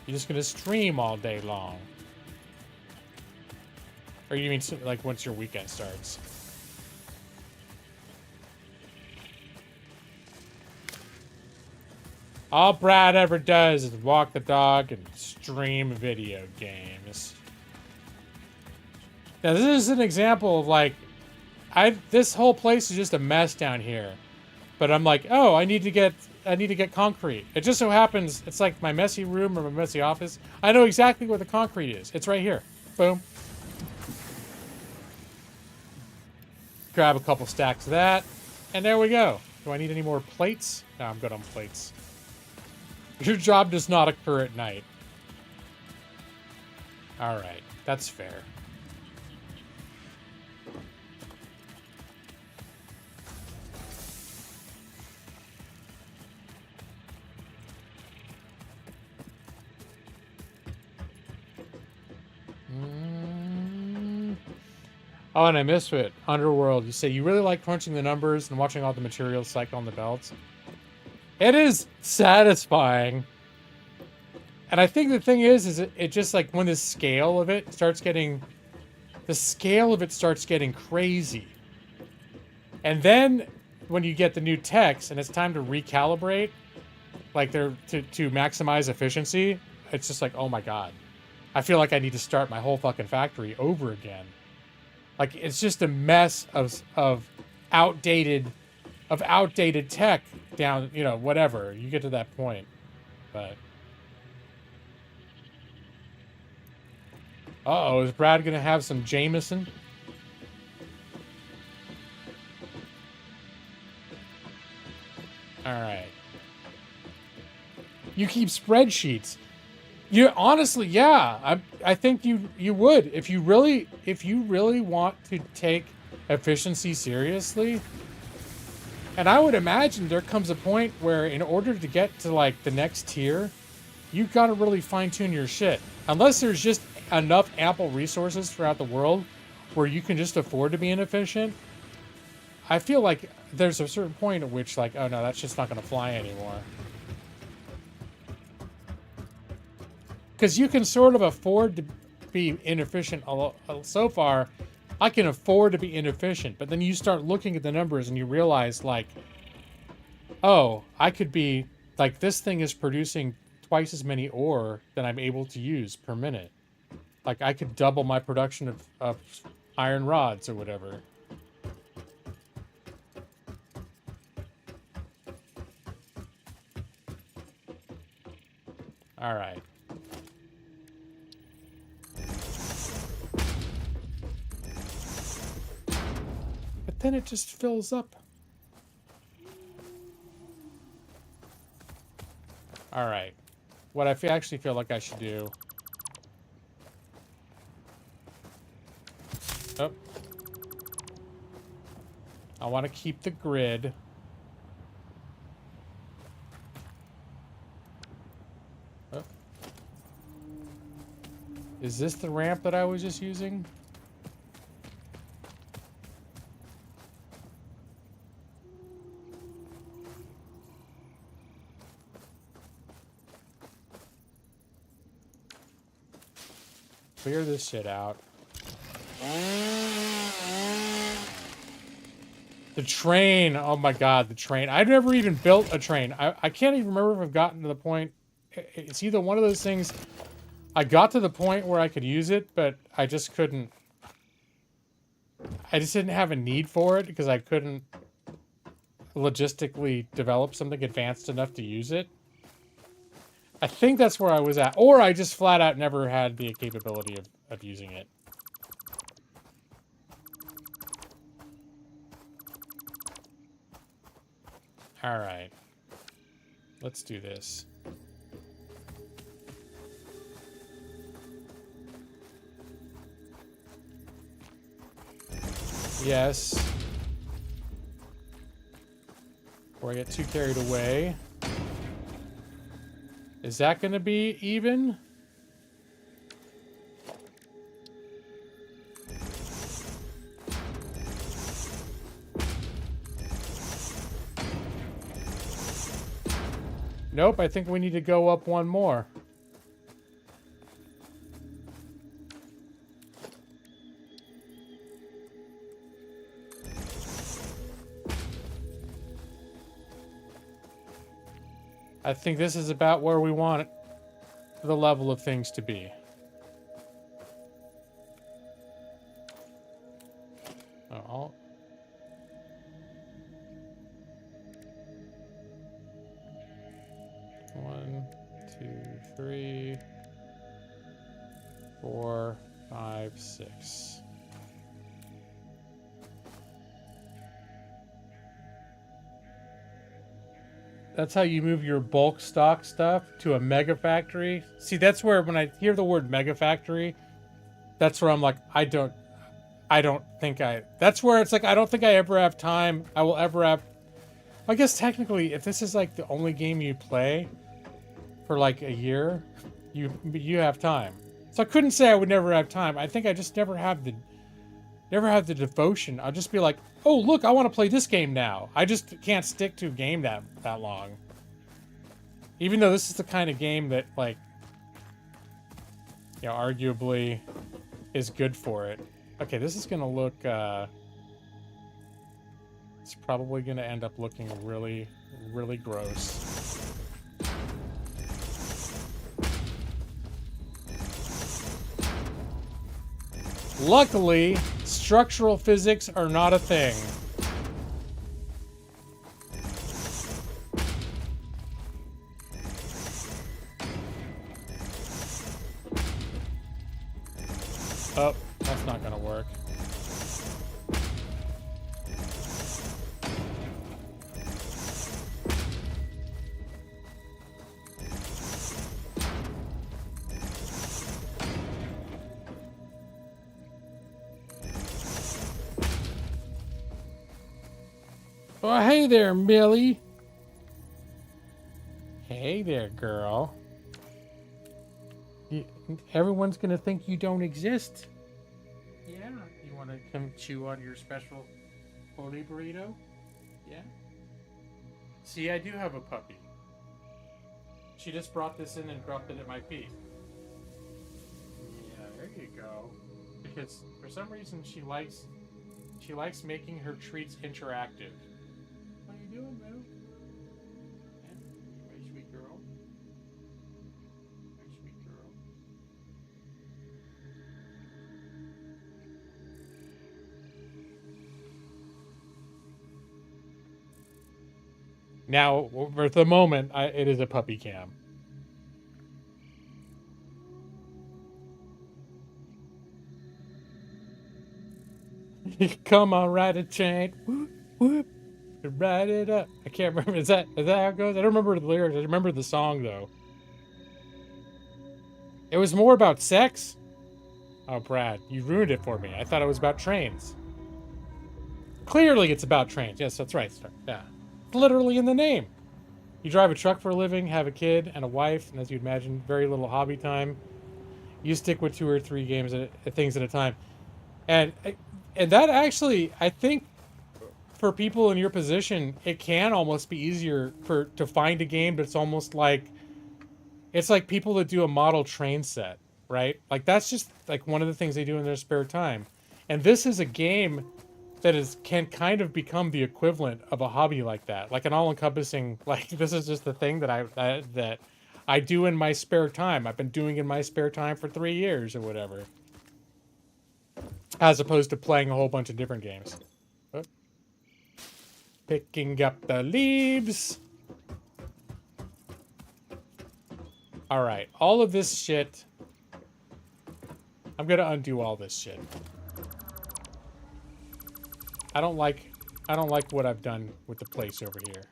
You're just gonna stream all day long. Or you mean like once your weekend starts? All Brad ever does is walk the dog and stream video games. Now this is an example of like, this whole place is just a mess down here. But I'm like, oh, I need to get concrete. It just so happens it's like my messy room or my messy office. I know exactly where the concrete is. It's right here. Boom. Grab a couple stacks of that, and there we go. Do I need any more plates? No, I'm good on plates. Your job does not occur at night. Alright, that's fair. Oh, and I missed it. Underworld, you say you really like crunching the numbers and watching all the materials cycle on the belts. It is satisfying. And I think the thing is it just like when the scale of it starts getting crazy. And then when you get the new techs and it's time to recalibrate, like to maximize efficiency, it's just like, oh my God. I feel like I need to start my whole fucking factory over again. Like it's just a mess of outdated tech down, you know, whatever. You get to that point. But uh-oh, is Brad gonna have some Jameson? Alright. You keep spreadsheets. You honestly, yeah. I think you would. If you really want to take efficiency seriously. And I would imagine there comes a point where in order to get to like the next tier, you've got to really fine-tune your shit. Unless there's just enough ample resources throughout the world where you can just afford to be inefficient. I feel like there's a certain point at which like, oh no, that's just not going to fly anymore. Because you can sort of afford to be inefficient. So far, I can afford to be inefficient. But then you start looking at the numbers and you realize, like, oh, I could be, like, this thing is producing twice as many ore than I'm able to use per minute. Like, I could double my production of iron rods or whatever. All right. Then it just fills up. All right. What I actually feel like I should do. Oh. I want to keep the grid. Oh. Is this the ramp that I was just using? Clear this shit out. The train. Oh my god, the train. I've never even built a train. I can't even remember if I've gotten to the point. It's either one of those things. I got to the point where I could use it, but I just couldn't. I just didn't have a need for it because I couldn't logistically develop something advanced enough to use it. I think that's where I was at. Or I just flat out never had the capability of using it. Alright. Let's do this. Yes. Before I get too carried away. Is that going to be even? Nope, I think we need to go up one more. I think this is about where we want the level of things to be. Oh. One, two, three, 4, 5, 6. That's how you move your bulk stock stuff to a mega factory. See, that's where when I hear the word mega factory, that's where I'm like, I don't think that's where it's like, I don't think I ever have time. I will ever have, I guess technically, if this is like the only game you play for like a year, you have time. So I couldn't say I would never have time. I think I just never have the devotion. I'll just be like, oh, look, I want to play this game now. I just can't stick to a game that long. Even though this is the kind of game that, like, you know, arguably is good for it. Okay, this is going to look, it's probably going to end up looking really, really gross. Luckily, structural physics are not a thing. Oh, that's not gonna work. Oh, hey there, Millie. Hey there, girl. Everyone's gonna think you don't exist. Yeah, you wanna come chew on your special holy burrito? Yeah. See, I do have a puppy. She just brought this in and dropped it at my feet. Yeah, there you go. Because for some reason she likes making her treats interactive. What are you doing, Boo? Yeah, very sweet girl. Very sweet girl. Now, for the moment, it is a puppy cam. Come on, ride a train. Whoop, whoop. Ride it up. I can't remember. Is that how it goes? I don't remember the lyrics. I remember the song, though. It was more about sex? Oh, Brad, you ruined it for me. I thought it was about trains. Clearly it's about trains. Yes, that's right. Yeah. It's literally in the name. You drive a truck for a living, have a kid and a wife, and as you'd imagine, very little hobby time. You stick with 2 or 3 things at a time. And that actually, I think, for people in your position, it can almost be easier to find a game that's almost like, it's like people that do a model train set. right? Like, that's just like one of the things they do in their spare time. And this is a game that can kind of become the equivalent of a hobby like that, like an all-encompassing, like, this is just the thing that I do in my spare time. I've been doing in my spare time for 3 years or whatever, as opposed to playing a whole bunch of different games. Oh. Picking up the leaves. All right, all of this shit. I'm gonna undo all this shit. I don't like what I've done with the place over here.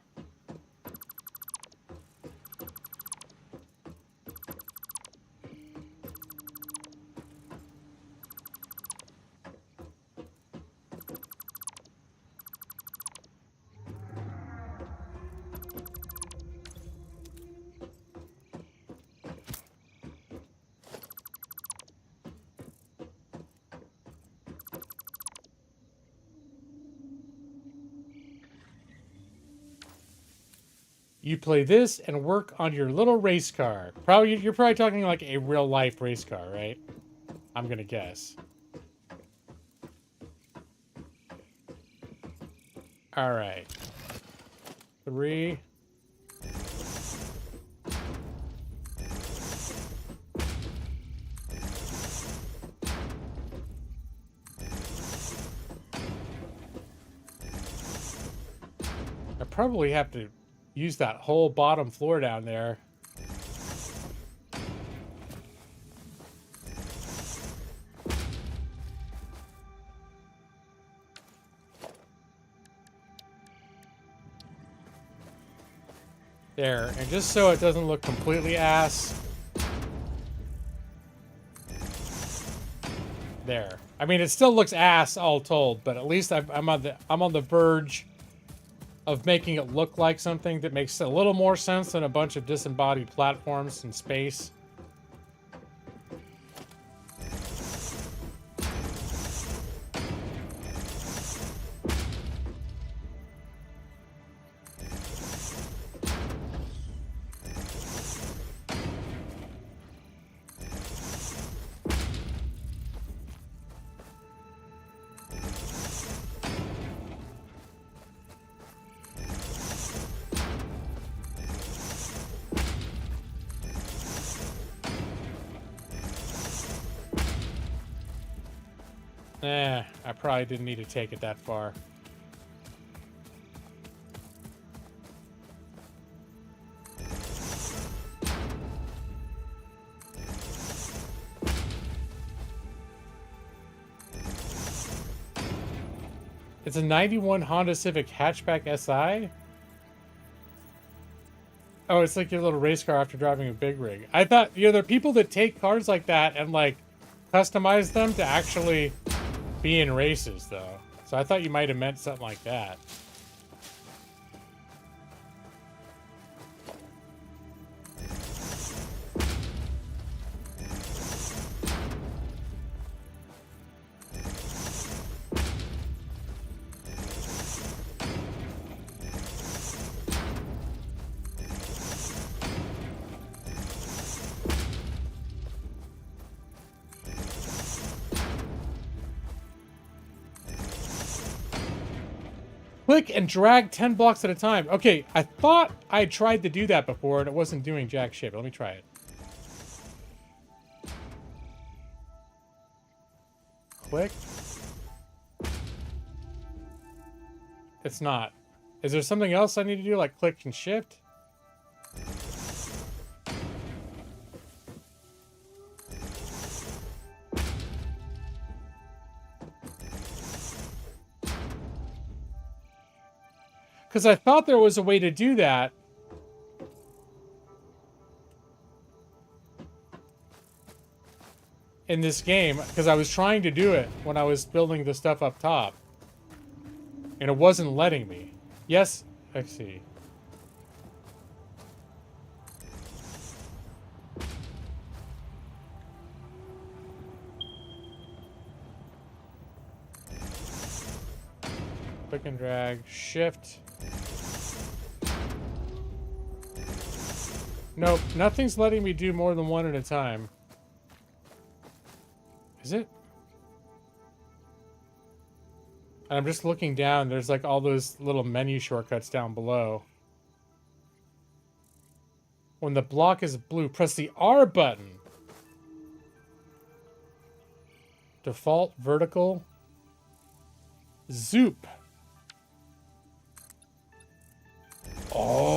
You play this and work on your little race car. You're probably talking like a real life race car, right? I'm gonna guess. All right. 3. I probably have to use that whole bottom floor down there. There, and just so it doesn't look completely ass. There. I mean, it still looks ass all told, but at least I'm on the verge of making it look like something that makes a little more sense than a bunch of disembodied platforms in space. I probably didn't need to take it that far. It's a 91 Honda Civic hatchback SI? Oh, it's like your little race car after driving a big rig. I thought, there are people that take cars like that and, like, customize them to actually be in races, though. So I thought you might have meant something like that. Click and drag 10 blocks at a time. Okay, I thought I tried to do that before and it wasn't doing jack shit. Let me try it. Click. It's not. Is there something else I need to do, like click and shift? Because I thought there was a way to do that. In this game, because I was trying to do it when I was building the stuff up top. And it wasn't letting me. Yes, I see. Click and drag, shift. Nope, nothing's letting me do more than one at a time. Is it? And I'm just looking down. There's like all those little menu shortcuts down below. When the block is blue, press the R button. Default vertical. Zoop. Oh.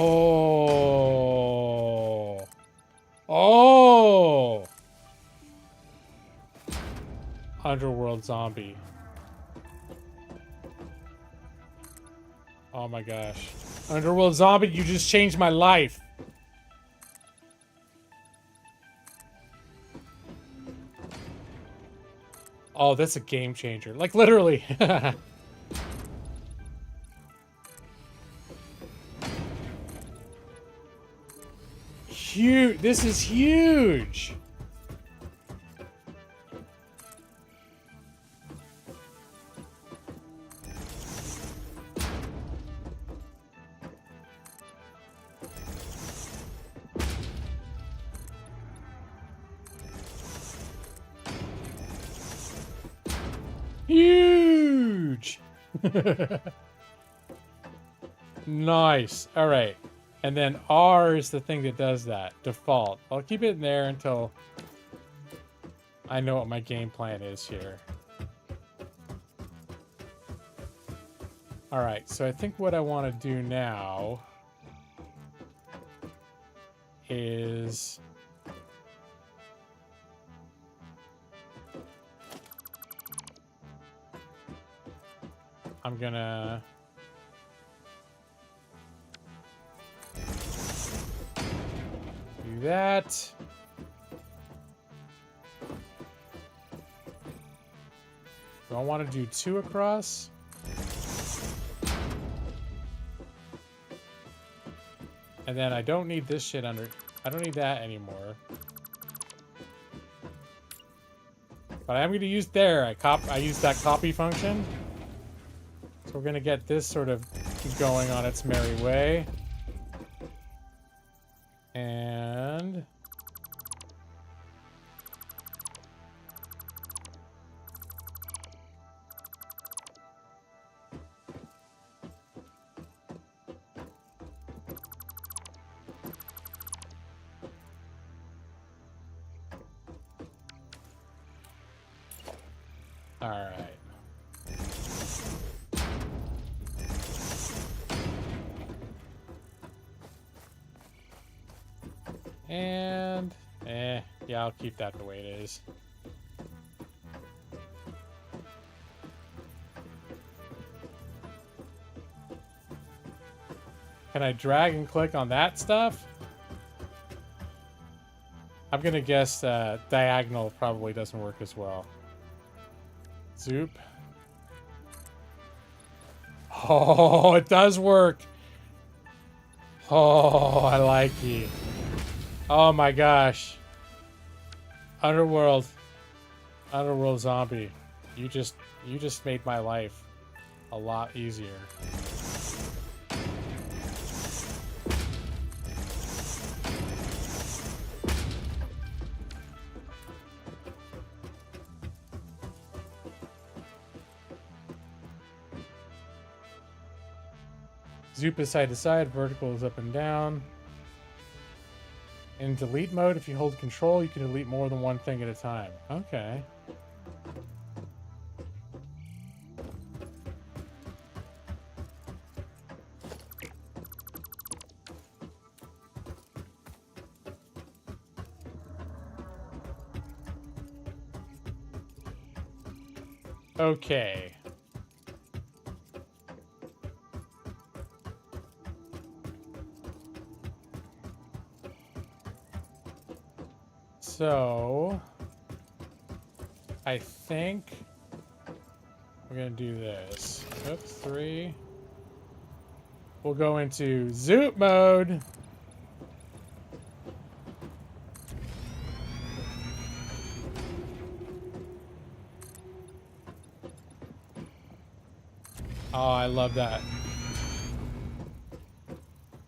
Oh. Underworld zombie. Oh my gosh. Underworld zombie, you just changed my life. Oh, that's a game changer. Like, literally. Huge. This is huge. Huge. Nice. All right. And then R is the thing that does that. Default. I'll keep it in there until I know what my game plan is here. All right. So I think what I want to do now is I'm gonna do that. Do I want to do 2 across? And then I don't need this shit under... I don't need that anymore. But I'm going to use there. I use that copy function. So we're going to get this sort of going on its merry way. And... all right. And, yeah, I'll keep that the way it is. Can I drag and click on that stuff? I'm gonna guess diagonal probably doesn't work as well. Zoop. Oh, it does work. Oh, I like you. Oh my gosh. Underworld zombie. You just made my life a lot easier. Zoop is side to side, vertical is up and down. In delete mode, if you hold control, you can delete more than one thing at a time. Okay. Okay. So, I think we're gonna do this. Oops, 3. We'll go into Zoop mode. Oh, I love that.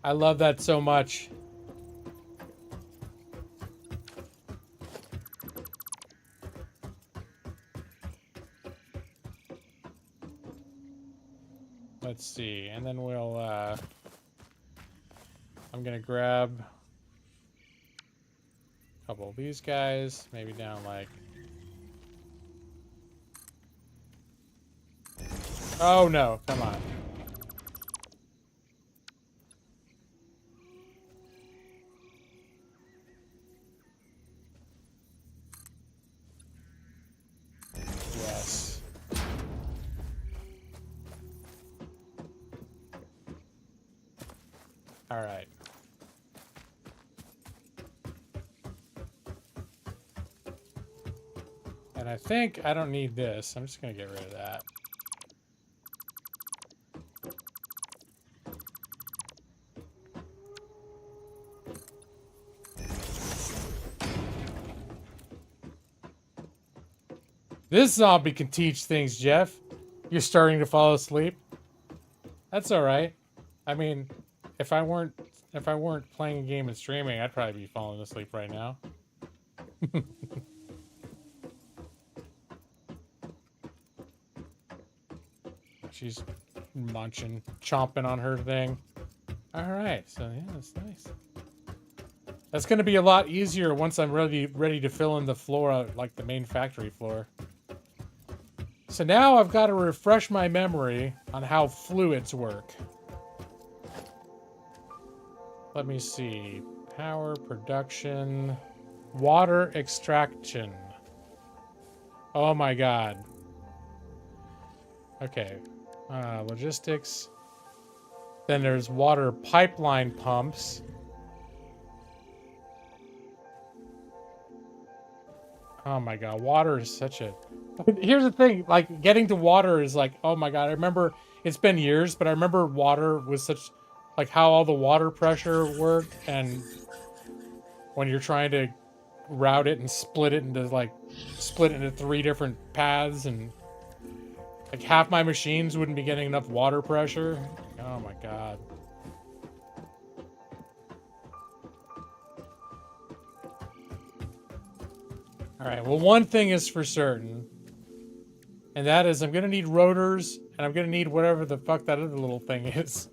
I love that so much. Let's see, and then we'll, I'm gonna grab a couple of these guys, maybe down like... Oh no, come on. Yes. All right. And I think I don't need this. I'm just gonna get rid of that. This zombie can teach things, Jeff. You're starting to fall asleep. That's all right. I mean, if I weren't playing a game and streaming, I'd probably be falling asleep right now. She's munching, chomping on her thing. All right, so yeah, that's nice. That's going to be a lot easier once I'm ready to fill in the floor, like the main factory floor. So now I've got to refresh my memory on how fluids work. Let me see. Power, production, water extraction. Oh my god. Okay. Logistics. Then there's water pipeline pumps. Oh my god, water is such a... Here's the thing, like, getting to water is like, oh my god, I remember, it's been years, but I remember water was such, like, how all the water pressure worked, and when you're trying to route it and split it into 3 different paths, and, like, half my machines wouldn't be getting enough water pressure. Oh my god. Alright, well, one thing is for certain, and that is I'm gonna need rotors, and I'm gonna need whatever the fuck that other little thing is.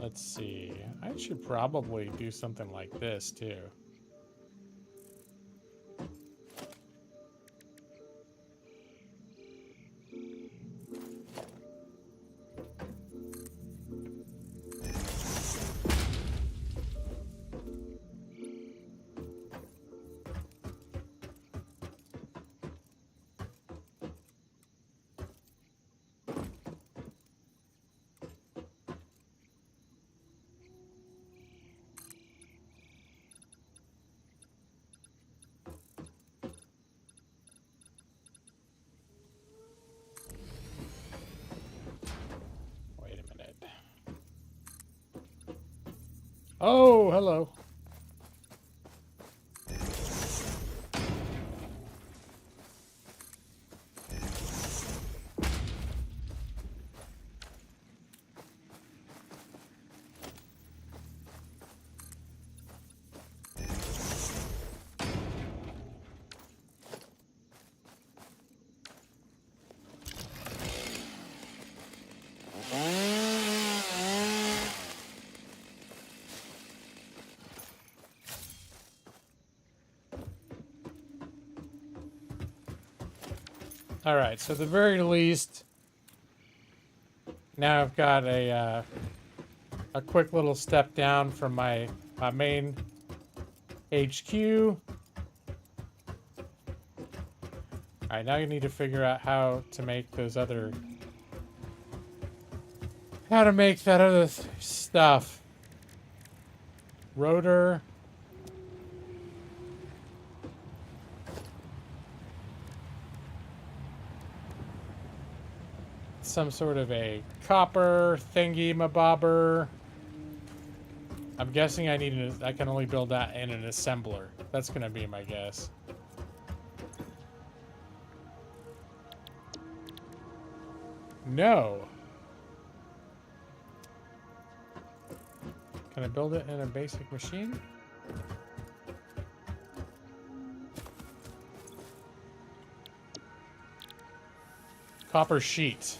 Let's see. I should probably do something like this, too. Oh, hello. All right, so at the very least, now I've got a quick little step down from my main HQ. All right, now you need to figure out how to make those other, how to make that other stuff. Rotor. Some sort of a copper thingy mabobber. I'm guessing I can only build that in an assembler. That's gonna be my guess. No. Can I build it in a basic machine? Copper sheet.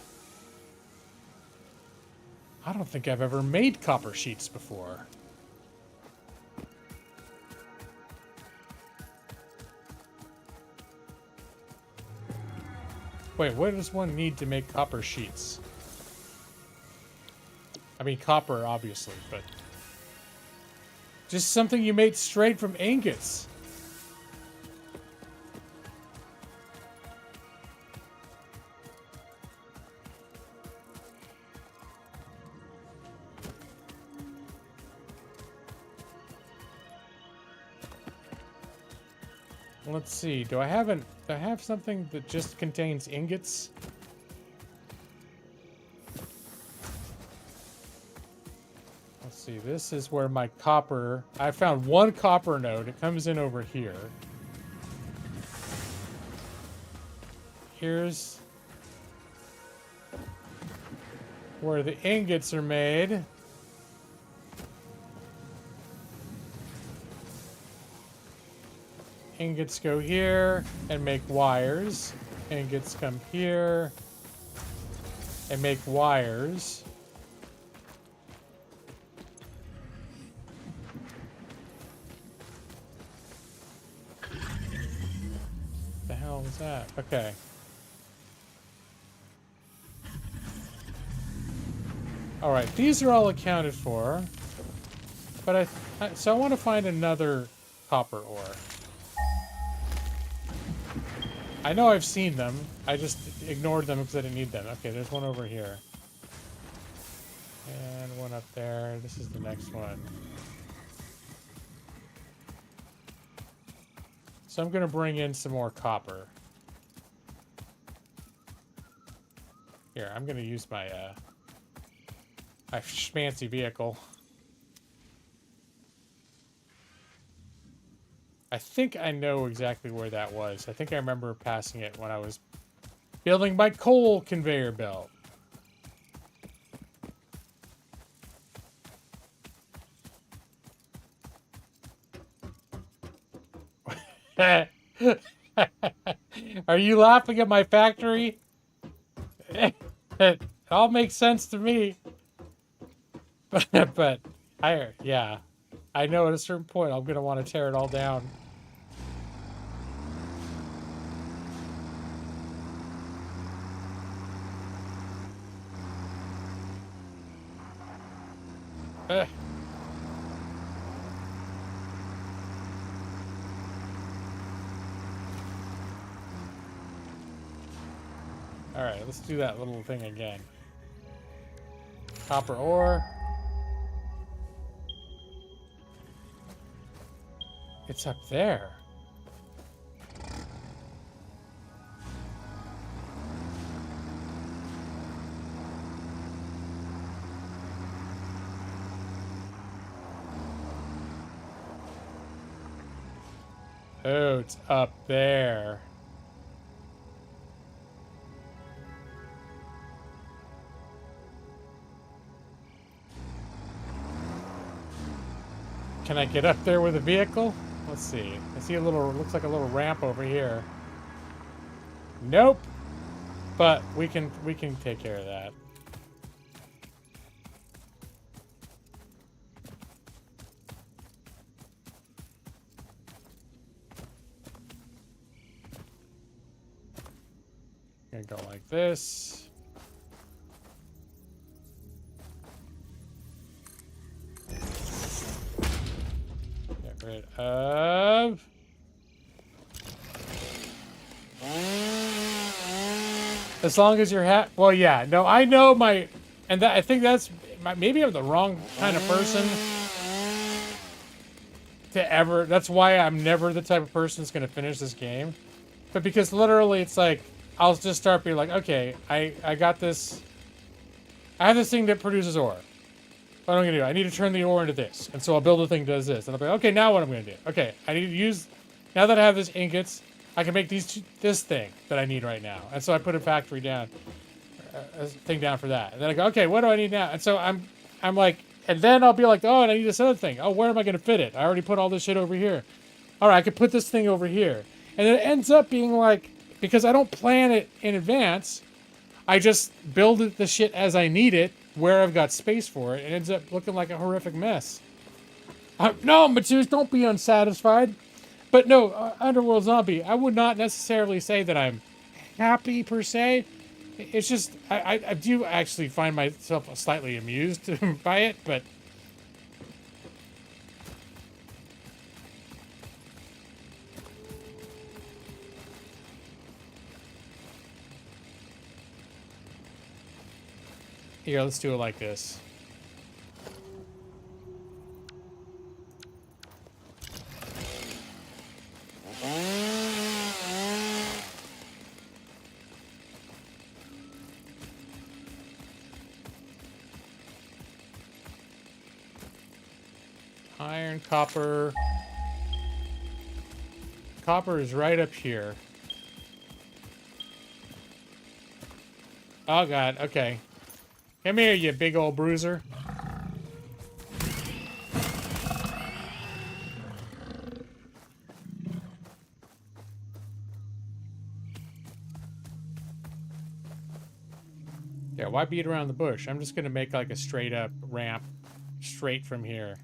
I don't think I've ever made copper sheets before. Wait, what does one need to make copper sheets? I mean, copper, obviously, but... just something you made straight from ingots. Let's see. Do I have something that just contains ingots? Let's see. This is where my copper... I found one copper node. It comes in over here. Here's where the ingots are made. Ingots go here and make wires. Ingots come here and make wires. The hell is that? Okay. All right, these are all accounted for. But so I want to find another copper ore. I know I've seen them. I just ignored them because I didn't need them. Okay, there's one over here. And one up there. This is the next one. So I'm going to bring in some more copper. Here, I'm going to use my fancy vehicle. I think I know exactly where that was. I think I remember passing it when I was building my coal conveyor belt. Are you laughing at my factory? It all makes sense to me. But yeah. I know at a certain point I'm going to want to tear it all down. Alright, let's do that little thing again. Copper ore. It's up there. Oh, it's up there. Can I get up there with a vehicle? Let's see. I see a little, looks like a little ramp over here. Nope. But we can take care of that. Gonna go like this. Get rid of. As long as you're well, yeah. No, I know my, and that I think that's maybe I'm the wrong kind of person to ever. That's why I'm never the type of person that's gonna finish this game. But because literally, it's like I'll just start being like, okay, I got this. I have this thing that produces ore. What am I gonna do? I need to turn the ore into this, and so I'll build a thing that does this, and I'll be like, okay, now what am I gonna do? Okay, I need to use. Now that I have this ingots, I can make this thing that I need right now, and so I put a factory down. a thing down for that. And then I go, okay, what do I need now? And so I'm like, and then I'll be like, oh, and I need this other thing. Oh, where am I going to fit it? I already put all this shit over here. All right, I could put this thing over here. And it ends up being like, because I don't plan it in advance, I just build it, the shit as I need it, where I've got space for it, and it ends up looking like a horrific mess. No, Matus, don't be unsatisfied. But no, Underworld Zombie, I would not necessarily say that I'm happy per se. It's just, I do actually find myself slightly amused by it, but... Here, let's do it like this. Iron, copper. Copper is right up here. Oh god, okay. Come here, you big old bruiser. Yeah, why beat around the bush? I'm just gonna make like a straight up ramp straight from here.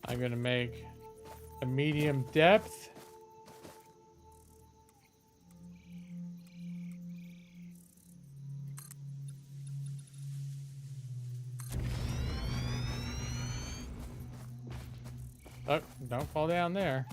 I'm gonna make a medium depth. Oh, don't fall down there.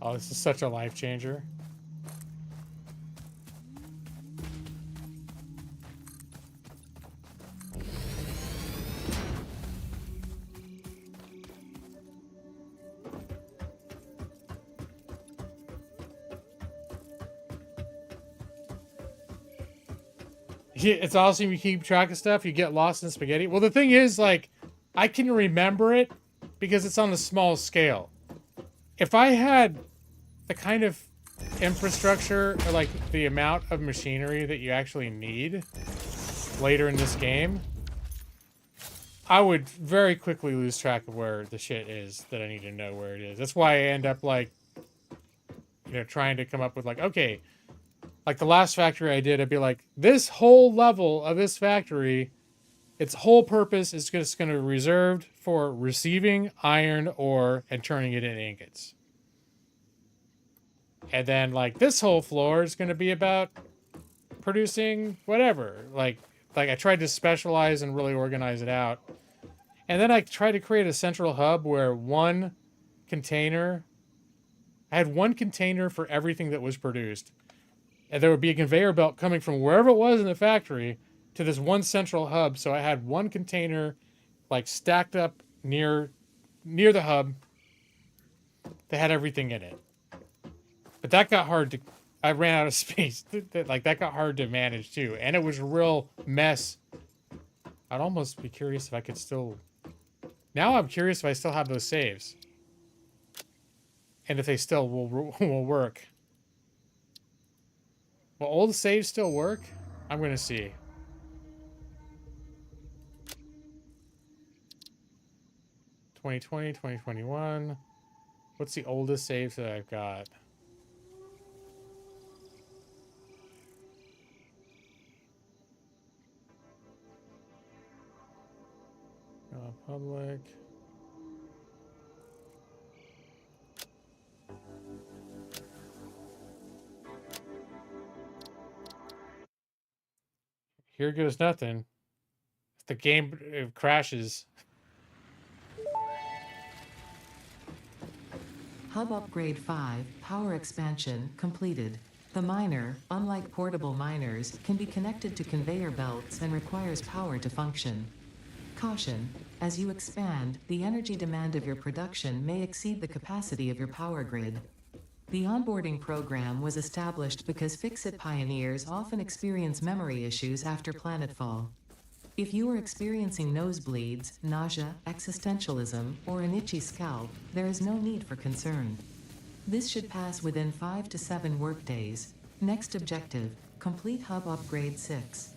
Oh, this is such a life changer. It's awesome you keep track of stuff. You get lost in spaghetti. Well, the thing is, like, I can remember it because it's on a small scale. If I had the kind of infrastructure or like the amount of machinery that you actually need later in this game, I would very quickly lose track of where the shit is that I need to know where it is. That's why I end up like, you know, trying to come up with like, okay, like the last factory I did, I'd be like, this whole level of this factory, its whole purpose is just going to be reserved for receiving iron ore and turning it into ingots. And then like this whole floor is going to be about producing whatever. Like I tried to specialize and really organize it out. And then I tried to create a central hub where I had one container for everything that was produced. And there would be a conveyor belt coming from wherever it was in the factory to this one central hub. So I had one container like stacked up near the hub that had everything in it. But that got hard to, I ran out of space. Like that got hard to manage too. And it was a real mess. I'd almost be curious if I could still, now I'm curious if I still have those saves. And if they still will work. Will old saves still work? I'm going to see. $2020, $2021. What's the oldest save that I've got? Public. here goes nothing. If the game crashes. Hub Upgrade 5, Power Expansion, completed. The miner, unlike portable miners, can be connected to conveyor belts and requires power to function. Caution: as you expand, the energy demand of your production may exceed the capacity of your power grid. The onboarding program was established because fixate pioneers often experience memory issues after planetfall. If you are experiencing nosebleeds, nausea, existentialism, or an itchy scalp, there is no need for concern. This should pass within 5 to 7 workdays. Next objective: complete Hub Upgrade 6.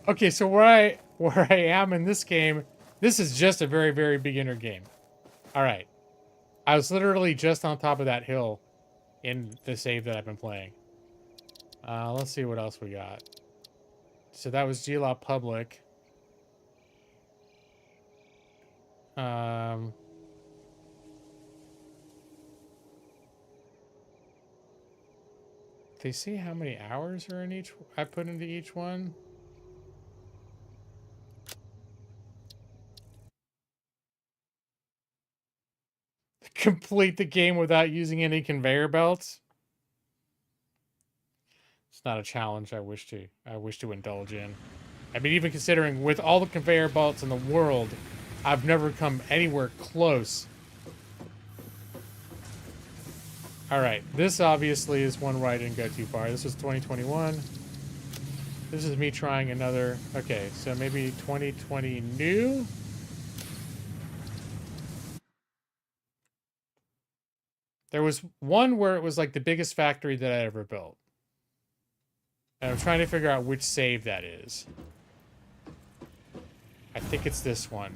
Okay, so where I am in this game, this is just a very, very beginner game. All right. I was literally just on top of that hill in the save that I've been playing. Let's see what else we got. So that was G-Law Public. They see how many hours are in each I put into each one. Complete the game without using any conveyor belts. It's not a challenge I wish to indulge in. I mean, even considering with all the conveyor belts in the world, I've never come anywhere close. All right, this obviously is one where I didn't go too far. This was 2021. This is me trying another. Okay, so maybe 2020 new. There was one where it was like the biggest factory that I ever built. And I'm trying to figure out which save that is. I think it's this one.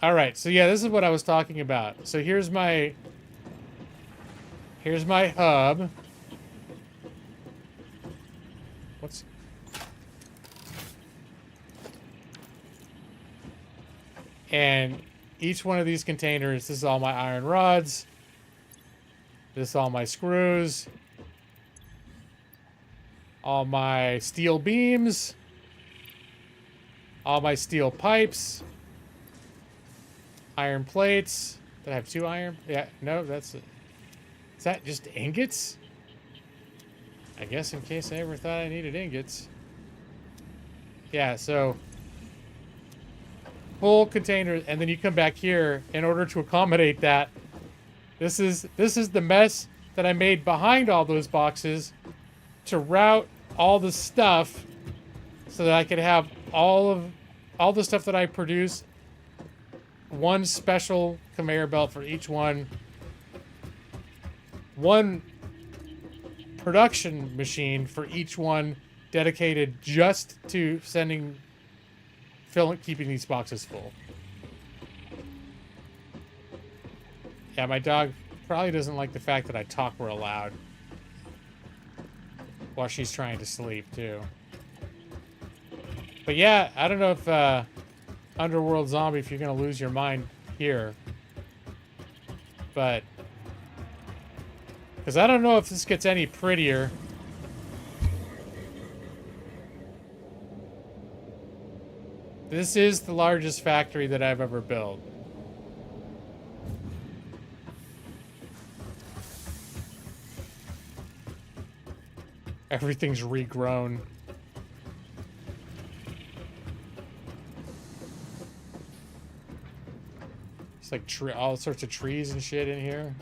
All right, so yeah, this is what I was talking about. So here's my hub. What's... And each one of these containers, this is all my iron rods. This is all my screws. All my steel beams. All my steel pipes. Iron plates. Did I have 2 iron? Yeah, no, that's... Is that just ingots? I guess in case I ever thought I needed ingots. Yeah, so... Full container, and then you come back here in order to accommodate that. This is the mess that I made behind all those boxes to route all the stuff so that I could have all the stuff that I produce, one special conveyor belt for each one, one production machine for each one dedicated just to keeping these boxes full. Yeah, my dog probably doesn't like the fact that I talk real loud while she's trying to sleep too. But yeah, I don't know if Underworld Zombie, if you're gonna lose your mind here, but because I don't know if this gets any prettier. This is the largest factory that I've ever built. Everything's regrown. It's like all sorts of trees and shit in here.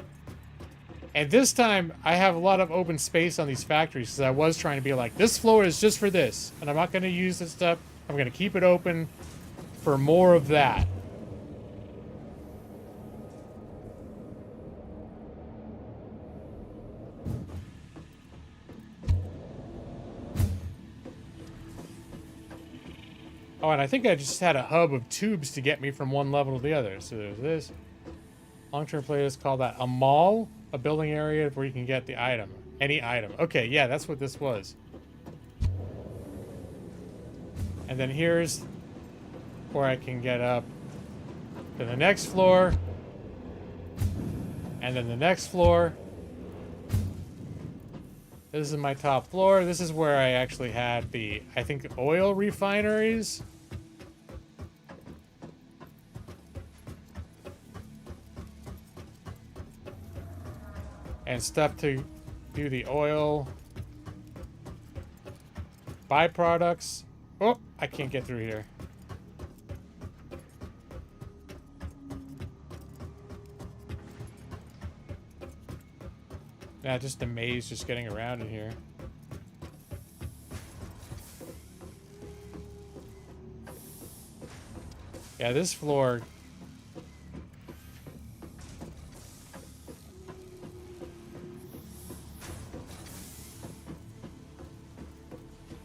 And this time, I have a lot of open space on these factories because I was trying to be like, this floor is just for this. And I'm not going to use this stuff. I'm going to keep it open for more of that. Oh, and I think I just had a hub of tubes to get me from one level to the other. So there's this. Long-term players call that a mall, a building area where you can get the item. Any item. Okay, yeah, that's what this was. And then here's where I can get up to the next floor. And then the next floor. This is my top floor. This is where I actually had the, I think, oil refineries. And stuff to do the oil byproducts. Oh, I can't get through here. Yeah, just a maze just getting around in here. Yeah, this floor.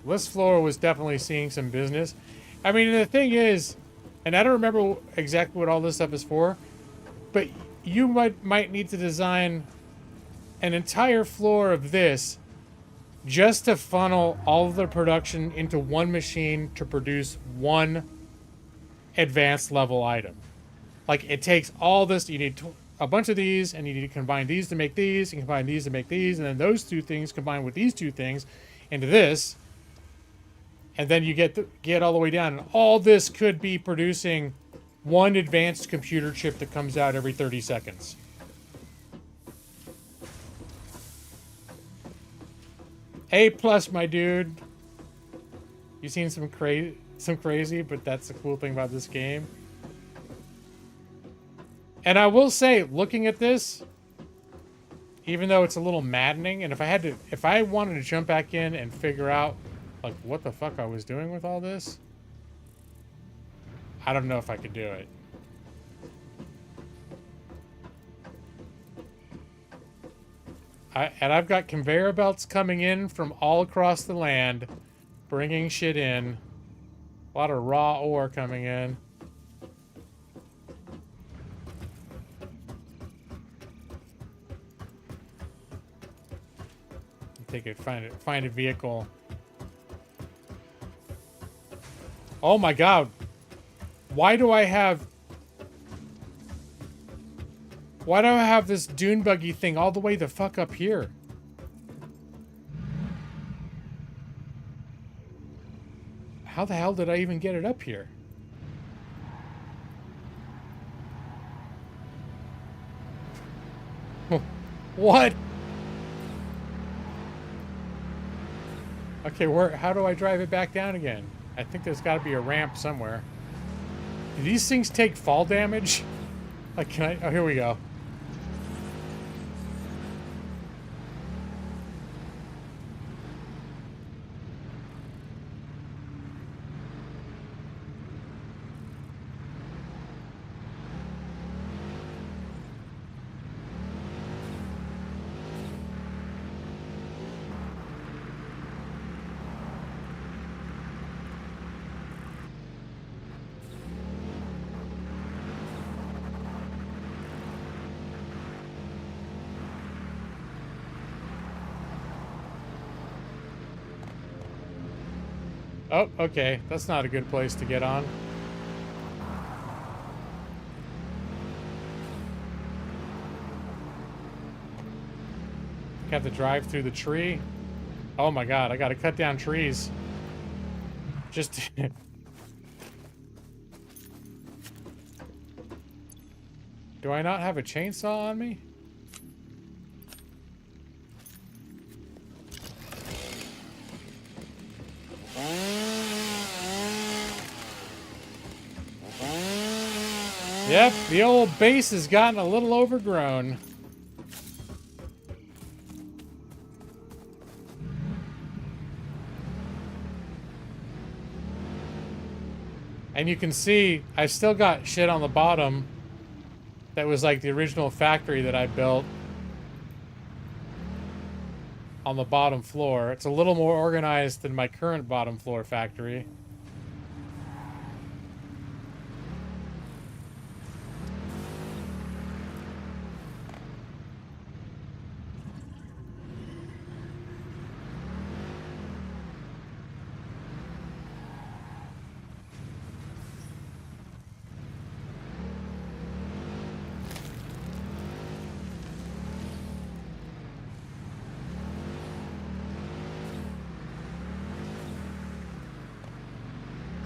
This floor was definitely seeing some business. I mean, the thing is, and I don't remember exactly what all this stuff is for, but you might need to design an entire floor of this just to funnel all of the production into one machine to produce one advanced level item. Like, it takes all this, you need a bunch of these, and you need to combine these to make these, and combine these to make these, and then those two things combined with these two things into this, and then you get all the way down, and all this could be producing one advanced computer chip that comes out every 30 seconds. A plus, my dude. You've seen some crazy, but that's the cool thing about this game. And I will say, looking at this, even though it's a little maddening, and if I wanted to jump back in and figure out, like, what the fuck I was doing with all this, I don't know if I could do it. And I've got conveyor belts coming in from all across the land, bringing shit in. A lot of raw ore coming in. Take it, find a vehicle. Oh my god. Why do I have this dune buggy thing all the way the fuck up here? How the hell did I even get it up here? What? Okay, how do I drive it back down again? I think there's got to be a ramp somewhere. Do these things take fall damage? Like, can I? Oh, here we go. Oh, okay. That's not a good place to get on. Have to drive through the tree. Oh my god, I gotta cut down trees. Just... Do I not have a chainsaw on me? Yep, the old base has gotten a little overgrown. And you can see I've still got shit on the bottom that was like the original factory that I built on the bottom floor. It's a little more organized than my current bottom floor factory.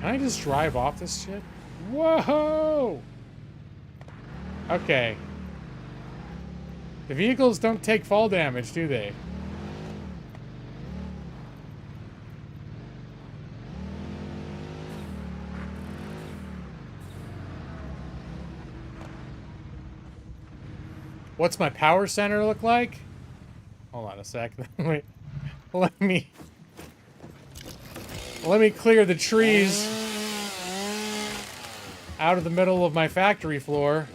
Can I just drive off this shit? Whoa! Okay. The vehicles don't take fall damage, do they? What's my power center look like? Hold on a sec. Wait. Let me clear the trees out of the middle of my factory floor.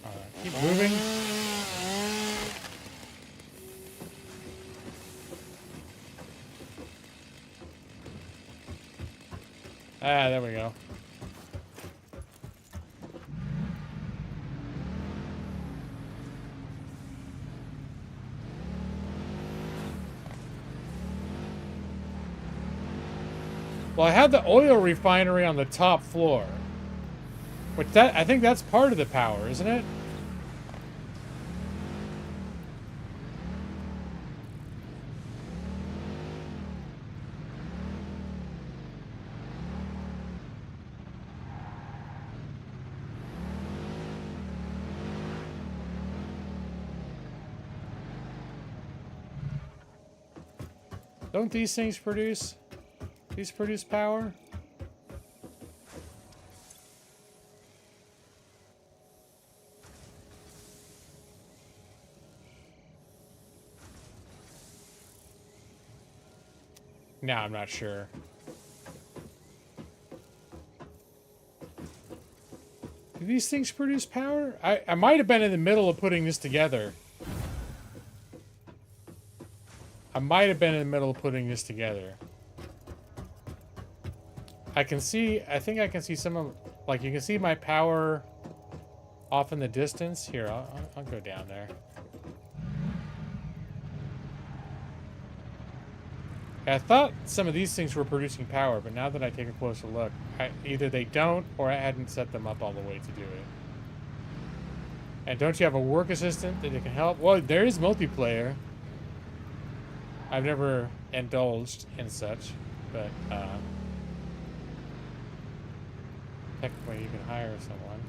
Alright, keep moving. Ah, there we go. Well, I had the oil refinery on the top floor. Which I think that's part of the power, isn't it? Don't these things produce? These produce power? No, I'm not sure. Do these things produce power? I might have been in the middle of putting this together. I might have been in the middle of putting this together. I think I can see some of, like, you can see my power off in the distance. Here, I'll go down there. I thought some of these things were producing power, but now that I take a closer look, either they don't, or I hadn't set them up all the way to do it. And don't you have a work assistant that can help? Well, there is multiplayer. I've never indulged in such, but, technically, you can hire someone.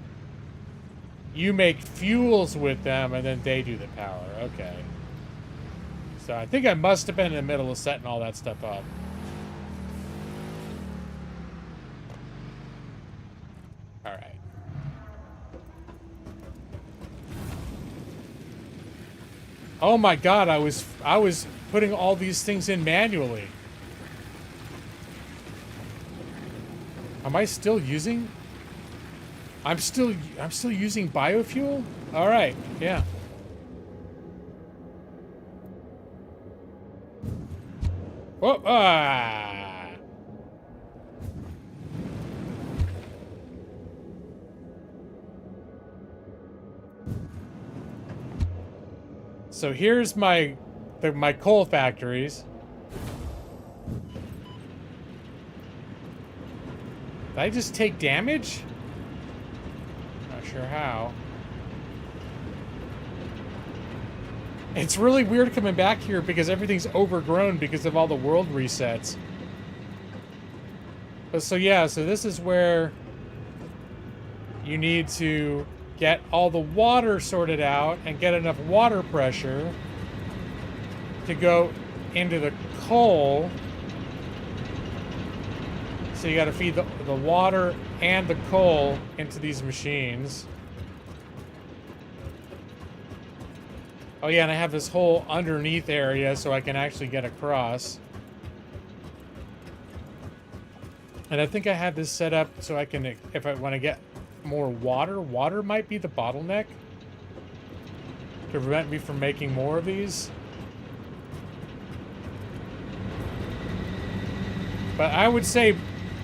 You make fuels with them, and then they do the power. Okay. So I think I must have been in the middle of setting all that stuff up. All right. Oh my God! I was putting all these things in manually. Am I still using? I'm still using biofuel? All right, yeah. Whoa, ah. So here's my coal factories. Did I just take damage? Not sure how. It's really weird coming back here because everything's overgrown because of all the world resets. But so yeah, so this is where you need to get all the water sorted out and get enough water pressure to go into the coal. So you got to feed the water and the coal into these machines. Oh yeah, and I have this whole underneath area so I can actually get across. And I think I have this set up so I can, if I want to get more water, water might be the bottleneck to prevent me from making more of these. But I would say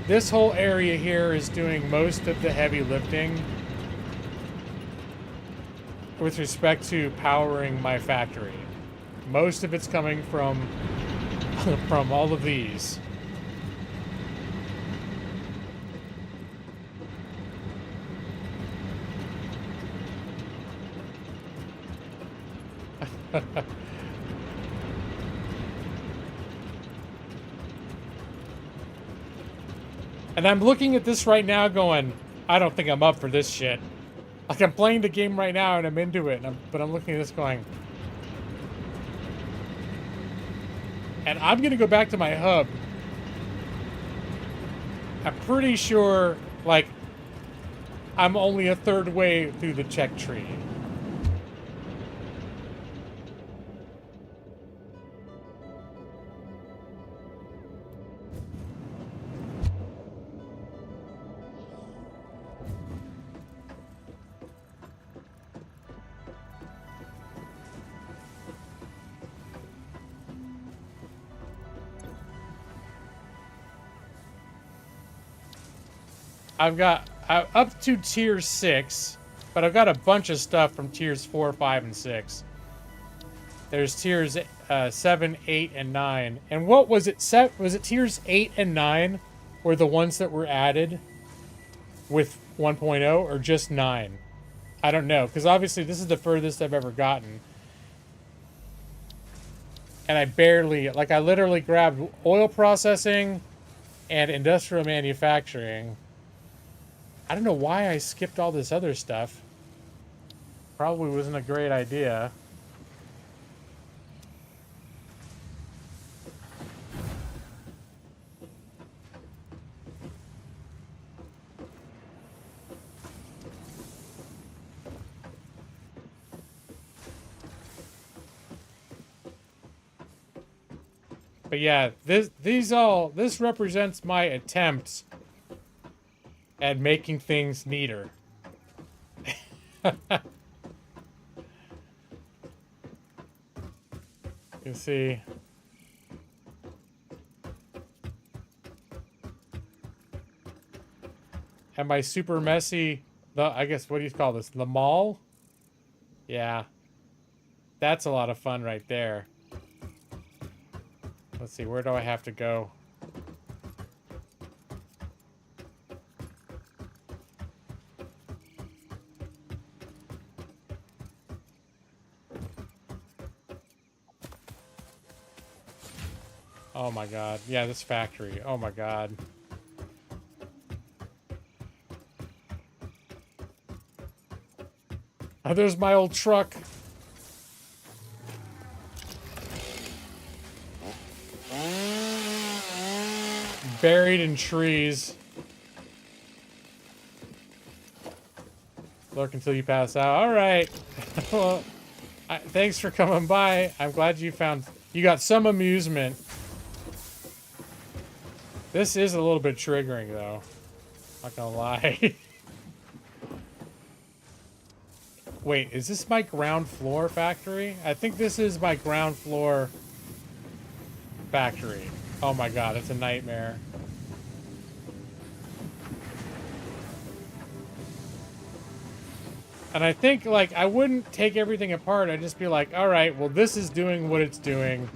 this whole area here is doing most of the heavy lifting with respect to powering my factory. Most of it's coming from from all of these. And I'm looking at this right now going, I don't think I'm up for this shit. Like, I'm playing the game right now and I'm into it, but I'm looking at this going... And I'm going to go back to my hub. I'm pretty sure, like, I'm only a third way through the check tree. I've got up to tier 6, but I've got a bunch of stuff from tiers 4, 5, and 6. There's tiers 7, 8, and 9. And what was it? Was it tiers 8 and 9 were the ones that were added with 1.0, or just 9? I don't know, because obviously this is the furthest I've ever gotten. And I barely, like, I literally grabbed oil processing and industrial manufacturing. I don't know why I skipped all this other stuff. Probably wasn't a great idea. But yeah, this represents my attempts at making things neater. You see. And my super messy, I guess, what do you call this? The mall? Yeah. That's a lot of fun right there. Let's see, where do I have to go? Oh my god. Yeah, this factory. Oh my god. Oh, there's my old truck. Buried in trees. Look until you pass out. All right. Well, thanks for coming by. I'm glad you got some amusement. This is a little bit triggering, though. Not gonna lie. Wait, is this my ground floor factory? I think this is my ground floor factory. Oh my god, it's a nightmare. And I think, like, I wouldn't take everything apart. I'd just be like, alright, well, this is doing what it's doing.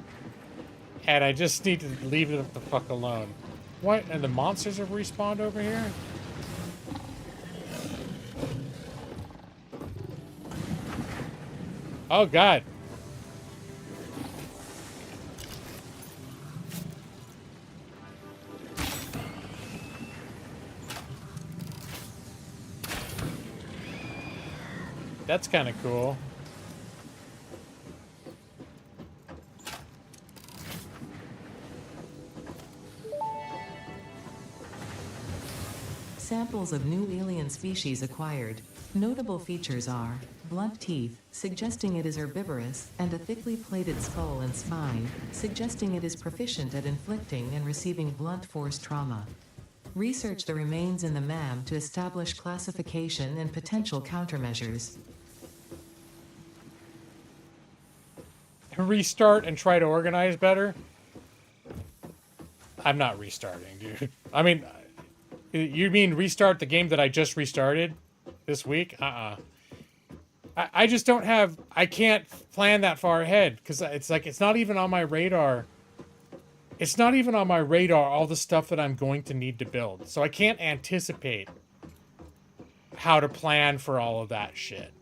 And I just need to leave it the fuck alone. What? And the monsters have respawned over here? Oh, God. That's kind of cool. Samples of new alien species acquired. Notable features are blunt teeth, suggesting it is herbivorous, and a thickly plated skull and spine, suggesting it is proficient at inflicting and receiving blunt force trauma. Research the remains in the MAM to establish classification and potential countermeasures. Restart and try to organize better? I'm not restarting, dude. I mean, you mean restart the game that I just restarted this week? I just don't have... I can't plan that far ahead, because it's like, it's not even on my radar. It's not even on my radar, all the stuff that I'm going to need to build. So I can't anticipate how to plan for all of that shit.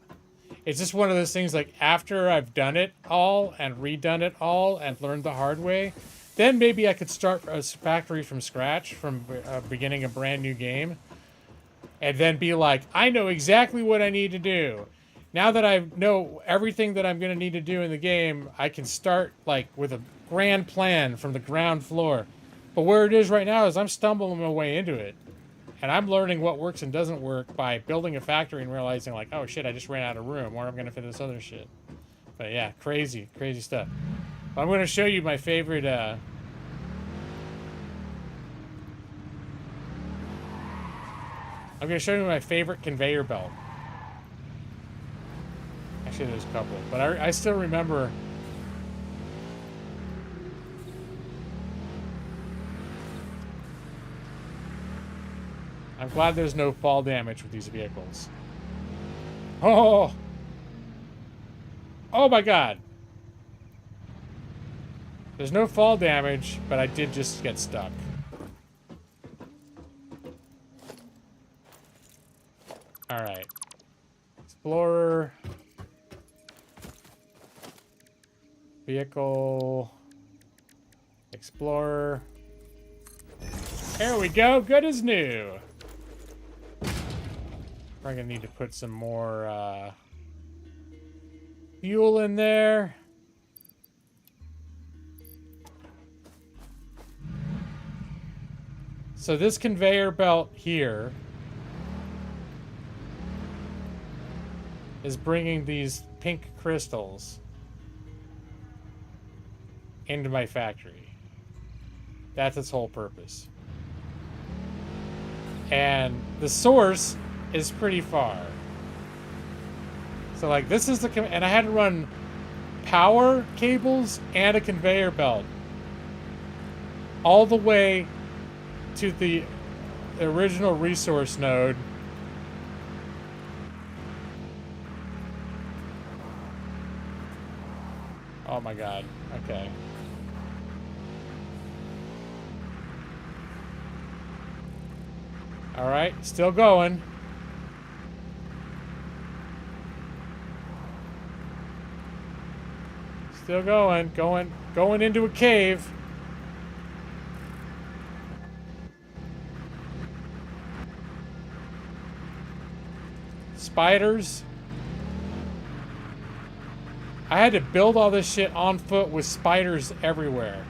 It's just one of those things, like, after I've done it all and redone it all and learned the hard way, then maybe I could start a factory from scratch, from beginning a brand new game, and then be like, I know exactly what I need to do. Now that I know everything that I'm going to need to do in the game, I can start, like, with a grand plan from the ground floor. But where it is right now is I'm stumbling my way into it. And I'm learning what works and doesn't work by building a factory and realizing, like, oh shit, I just ran out of room. Where am I going to fit this other shit? But yeah, crazy, crazy stuff. I'm going to show you my favorite, I'm going to show you my favorite conveyor belt. Actually, there's a couple, but I still remember. I'm glad there's no fall damage with these vehicles. Oh! Oh my god! There's no fall damage, but I did just get stuck. Alright. Explorer. Vehicle. Explorer. There we go, good as new. Probably gonna need to put some more fuel in there. So this conveyor belt here is bringing these pink crystals into my factory. That's its whole purpose. And the source is pretty far. So like this is the, and I had to run power cables and a conveyor belt all the way to the original resource node. Oh my god, okay. All right, still going. Still going, going into a cave. Spiders. I had to build all this shit on foot with spiders everywhere.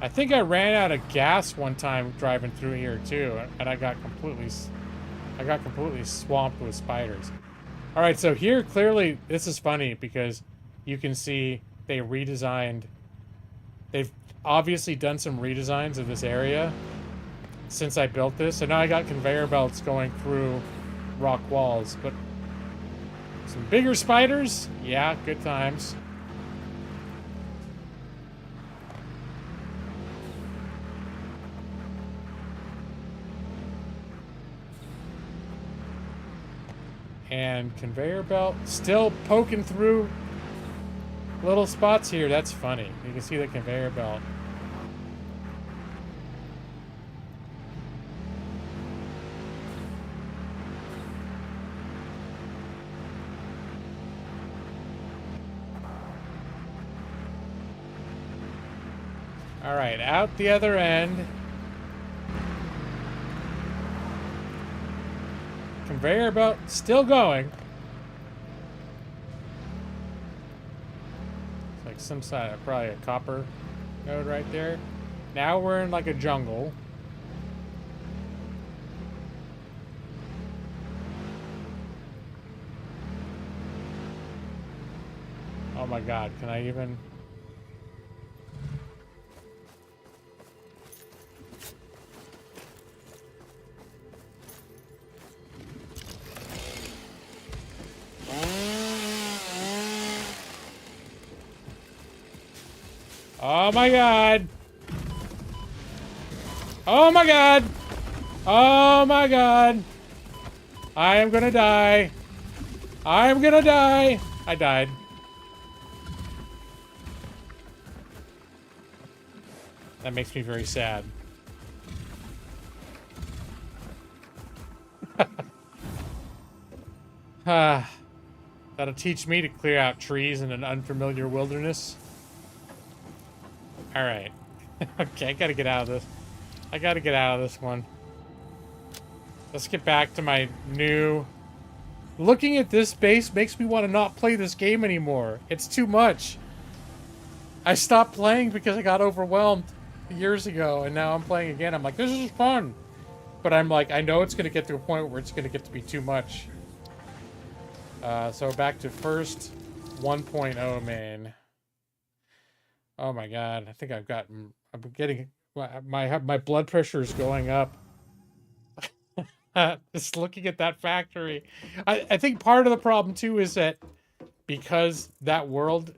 I think I ran out of gas one time driving through here too, and I got completely swamped with spiders. All right, so here clearly this is funny because you can see they redesigned. They've obviously done some redesigns of this area since I built this. So now I got conveyor belts going through rock walls, but some bigger spiders, yeah, good times. And conveyor belt still poking through little spots here. That's funny. You can see the conveyor belt. All right, out the other end. Conveyor belt still going. It's like some side of probably a copper node right there. Now we're in like a jungle. Oh my god, can I even? Oh my god! Oh my god! Oh my god! I am gonna die! I am gonna die! I died. That makes me very sad. That'll teach me to clear out trees in an unfamiliar wilderness. Alright. Okay, I gotta get out of this. I gotta get out of this one. Let's get back to my new... Looking at this base makes me want to not play this game anymore. It's too much. I stopped playing because I got overwhelmed years ago, and now I'm playing again. I'm like, this is fun. But I'm like, I know it's going to get to a point where it's going to get to be too much. So back to first 1.0 main. Oh my god, I think I'm getting, my blood pressure is going up. Just looking at that factory. I think part of the problem too is that because the world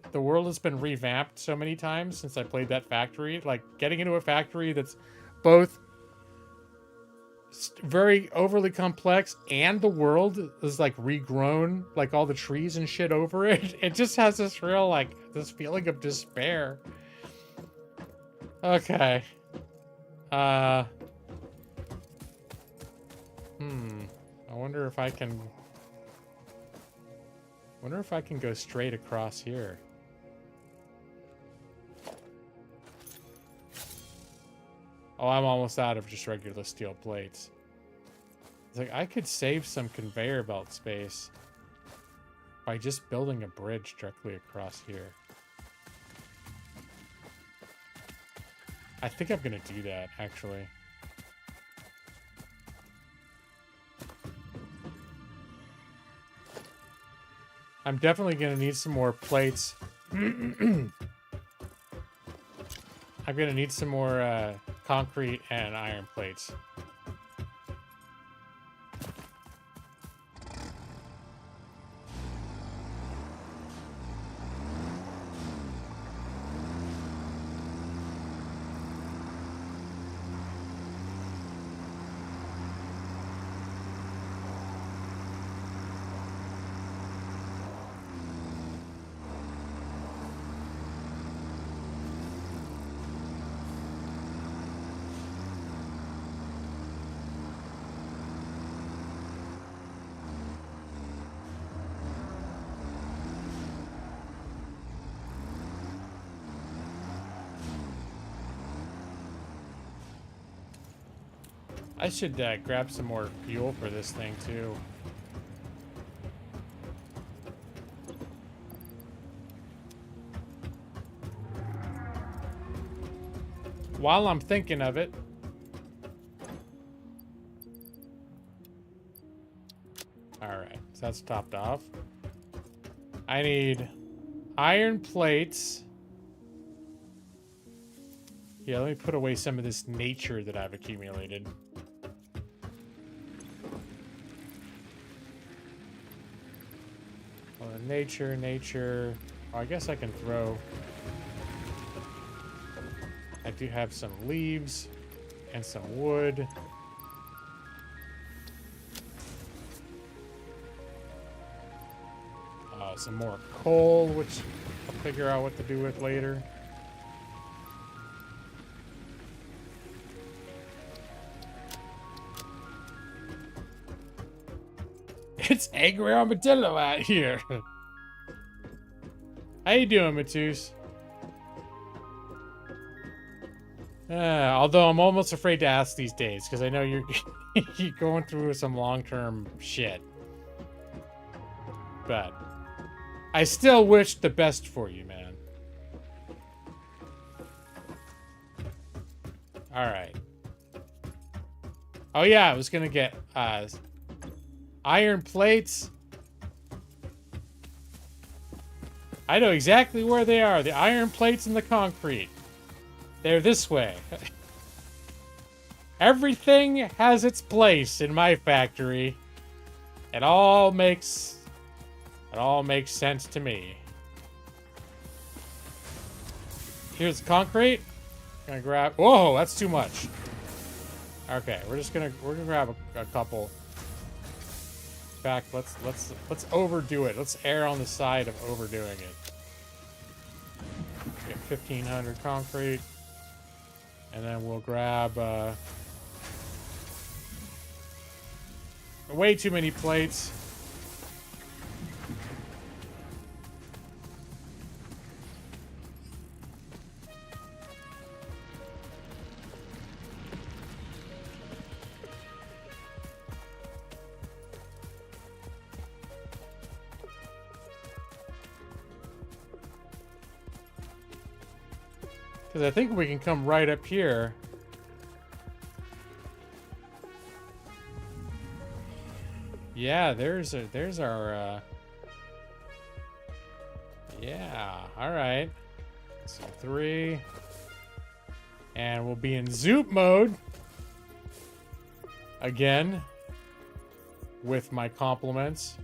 has been revamped so many times since I played that factory, like getting into a factory that's both very overly complex and the world is like regrown, like all the trees and shit over it. It just has this real, like, this feeling of despair. Okay. I wonder if I can... go straight across here. Oh, I'm almost out of just regular steel plates. It's like, I could save some conveyor belt space by just building a bridge directly across here. I think I'm gonna do that, actually. I'm definitely gonna need some more plates. I'm gonna need some more concrete and iron plates. I should grab some more fuel for this thing, too. While I'm thinking of it... Alright, so that's topped off. I need iron plates. Yeah, let me put away some of this nature that I've accumulated. Nature. Oh, I guess I can throw... I do have some leaves and some wood. Some more coal, which I'll figure out what to do with later. It's Angry Armadillo out here. How you doing, Matus? Although I'm almost afraid to ask these days, because I know you're going through some long-term shit. But I still wish the best for you, man. Alright. Oh yeah, I was gonna get iron plates. I know exactly where they are. The iron plates and the concrete. They're this way. Everything has its place in my factory. It all makes sense to me. Here's the concrete. Gonna grab. Whoa, that's too much. Okay, we're gonna grab a couple. In fact, let's overdo it. Let's err on the side of overdoing it. Get 1,500 concrete. And then we'll grab way too many plates. Because I think we can come right up here. Yeah, there's our yeah, all right. So 3. And we'll be in Zoop mode again with my compliments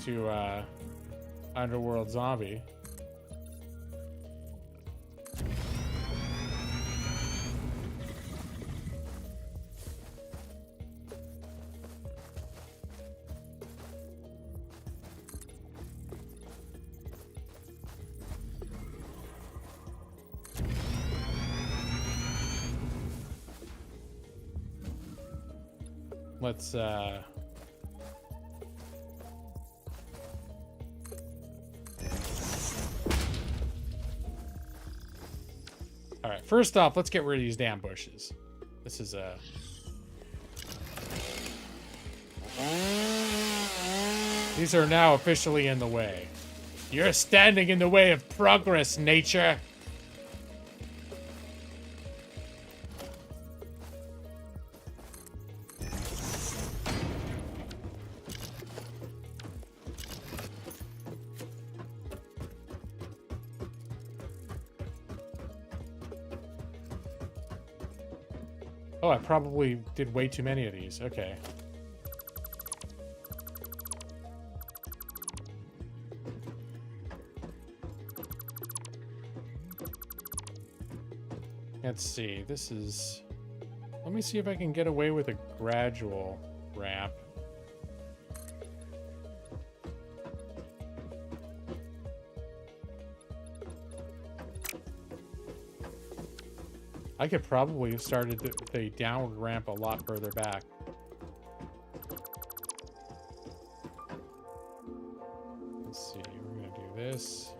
to Underworld Zombie. Let's all right, first off, let's get rid of these damn bushes. This is these are now officially in the way. You're standing in the way of progress, nature. Oh, I probably did way too many of these. Okay. Let's see. This is... Let me see if I can get away with a gradual ramp. I could probably have started the downward ramp a lot further back. Let's see, we're gonna do this.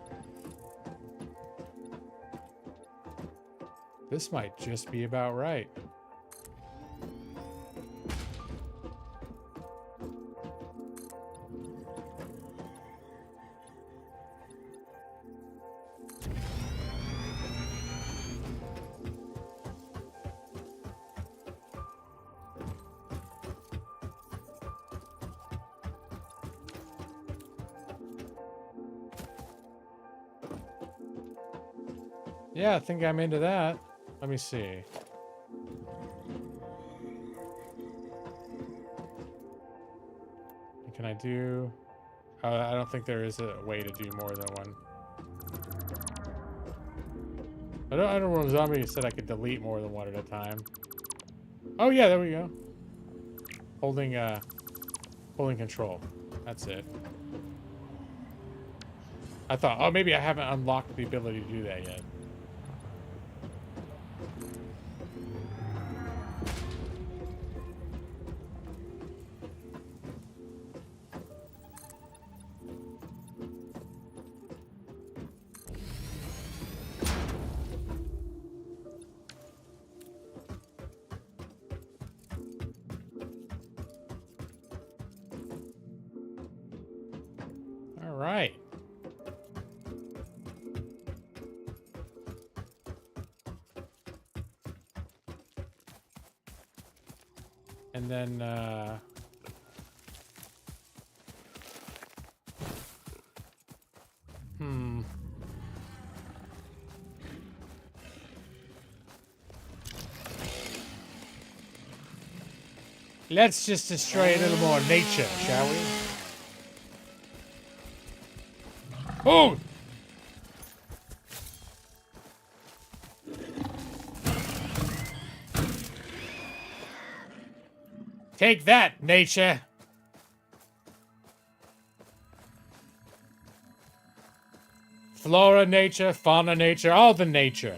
This might just be about right. Yeah, I think I'm into that. Let me see. Can I do... I don't think there is a way to do more than one. I don't know, Zombie said I could delete more than one at a time. Oh yeah, there we go. Holding control. That's it. I thought, oh, maybe I haven't unlocked the ability to do that yet. All right. And then, let's just destroy a little more nature, shall we? Oh! Take that, nature! Flora nature, fauna nature, all the nature.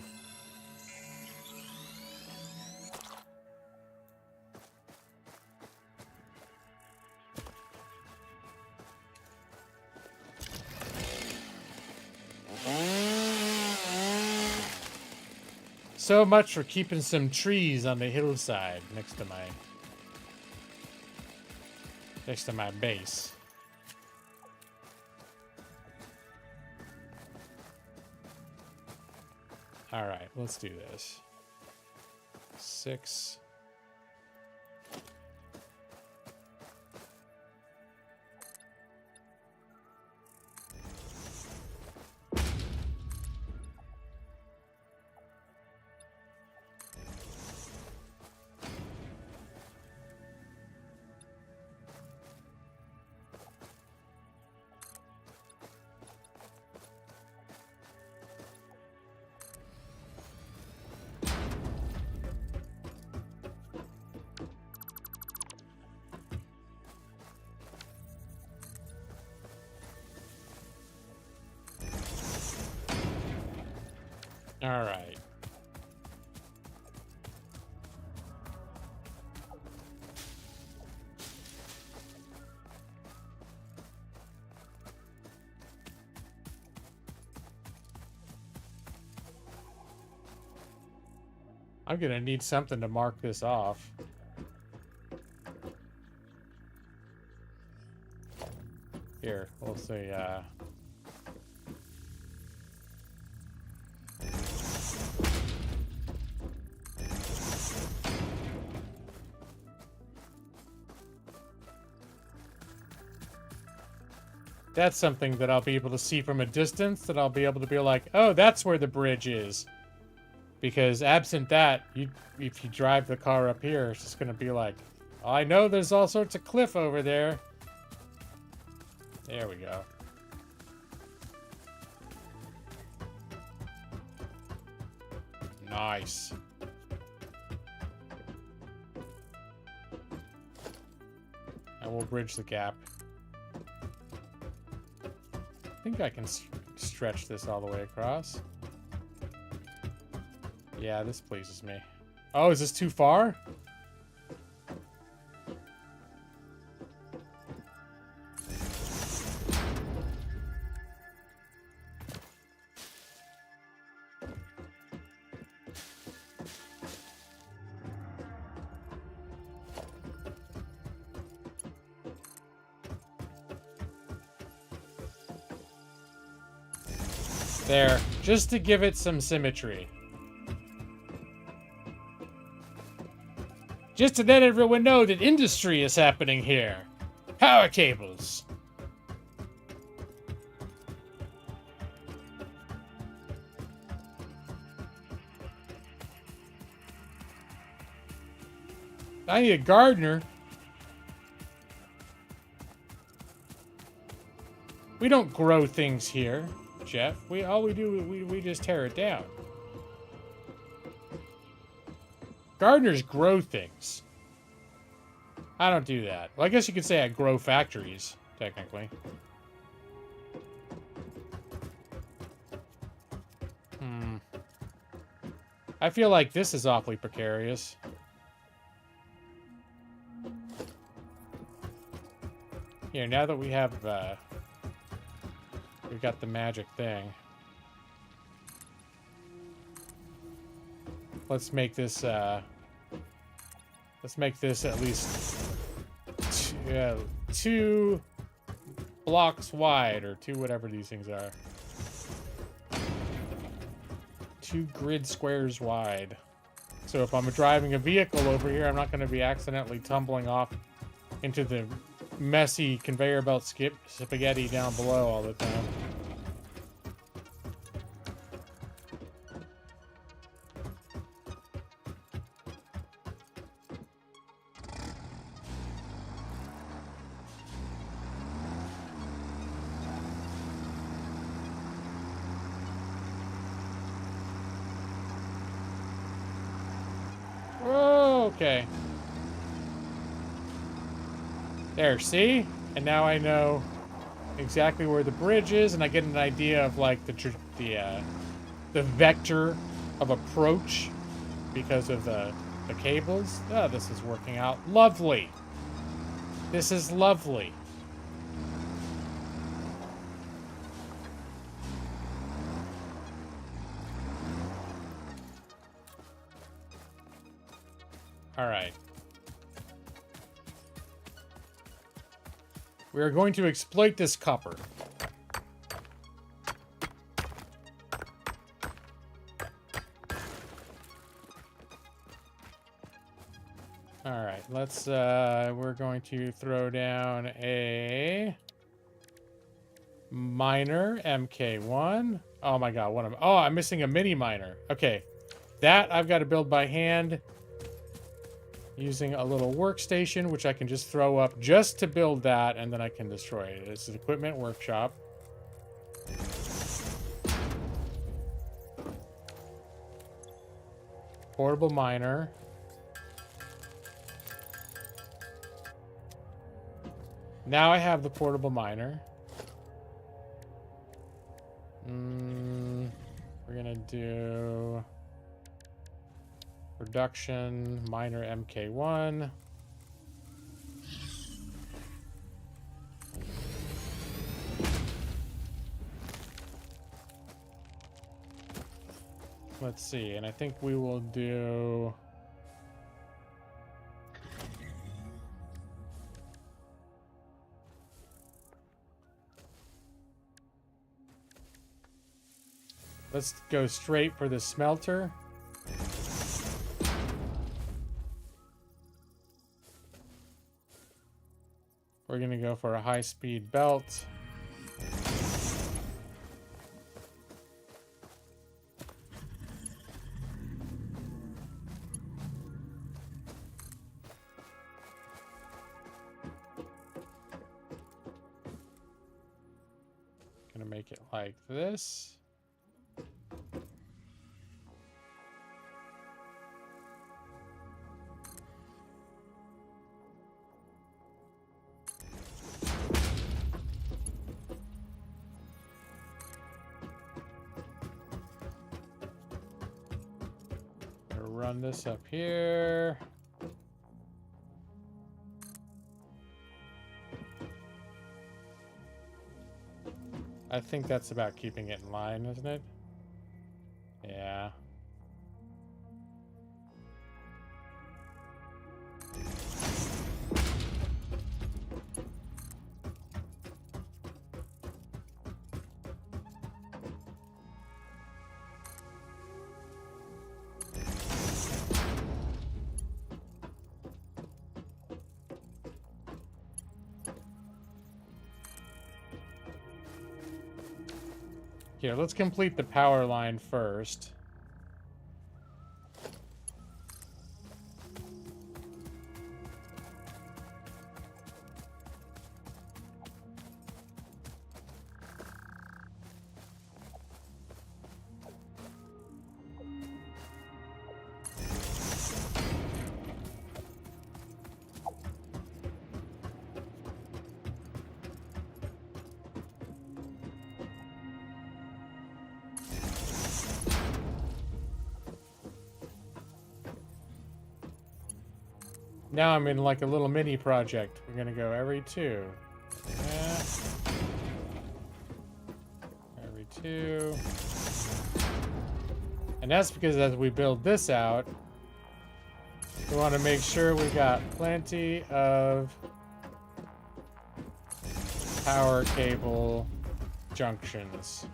So much for keeping some trees on the hillside next to my base. All right, let's do this. 6. All right. I'm gonna need something to mark this off. Here, we'll say, that's something that I'll be able to see from a distance, that I'll be able to be like, oh, that's where the bridge is. Because absent that, if you drive the car up here, it's just going to be like, oh, I know there's all sorts of cliff over there. There we go. Nice. I will bridge the gap. I think I can stretch this all the way across. Yeah, this pleases me. Oh, is this too far? There, just to give it some symmetry. Just to let everyone know that industry is happening here. Power cables. I need a gardener. We don't grow things here, Jeff. All we do, we just tear it down. Gardeners grow things. I don't do that. Well, I guess you could say I grow factories, technically. I feel like this is awfully precarious. Here, now that we have, we've got the magic thing. Let's make this at least 2 blocks wide, or 2 whatever these things are. 2 grid squares wide. So if I'm driving a vehicle over here, I'm not going to be accidentally tumbling off into the messy conveyor belt spaghetti down below all the time. Okay. There, see? And now I know exactly where the bridge is, and I get an idea of like the vector of approach because of the cables. Oh, this is working out lovely. This is lovely. All right. We are going to exploit this copper. All right, let's, we're going to throw down a miner MK1. Oh my God, what am, oh, I'm missing a mini miner. Okay, that I've got to build by hand using a little workstation, which I can just throw up just to build that, and then I can destroy it. It's an equipment workshop. Portable miner. Now I have the portable miner. We're gonna do production miner MK1. Let's see, and I think we will do let's go straight for the smelter. We're gonna go for a high-speed belt. Gonna make it like this. Run this up here. I think that's about keeping it in line, isn't it? Yeah. Here, let's complete the power line first. Now I'm in like a little mini project. We're gonna go every two. Yeah. Every two. And that's because as we build this out, we want to make sure we've got plenty of power cable junctions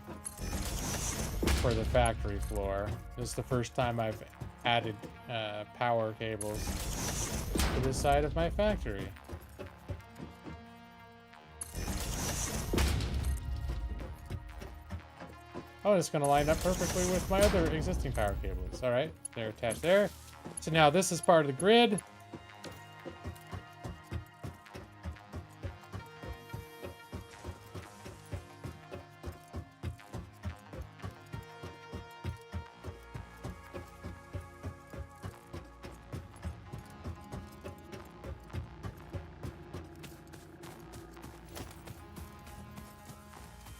for the factory floor. This is the first time I've added power cables to the side of my factory. Oh, it's going to line up perfectly with my other existing power cables. All right, they're attached there. So now this is part of the grid.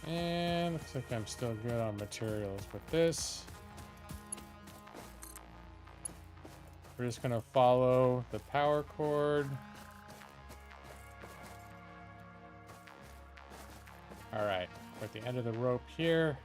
And looks like I'm still good on materials with this. We're just going to follow the power cord. All right, we're at the end of the rope here.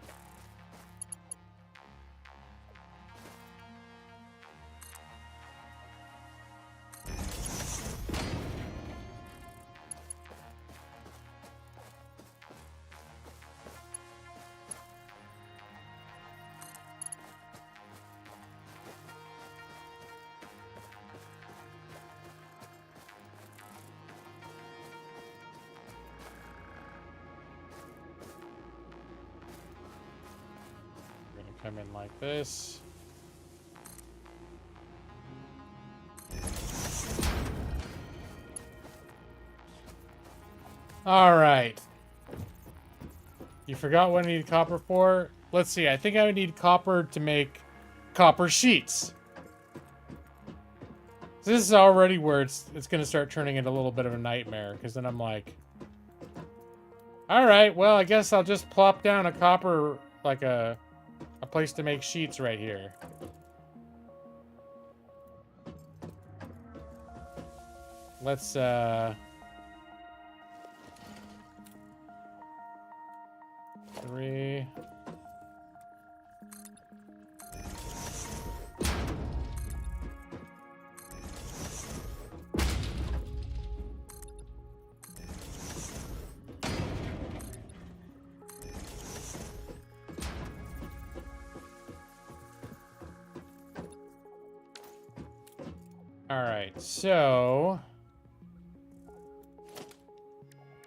come in like this. All right. You forgot what I need copper for? Let's see. I think I would need copper to make copper sheets. So this is already where it's going to start turning into a little bit of a nightmare, because then I'm like, all right, well, I guess I'll just plop down a copper, like a place to make sheets right here. Let's, three. All right, so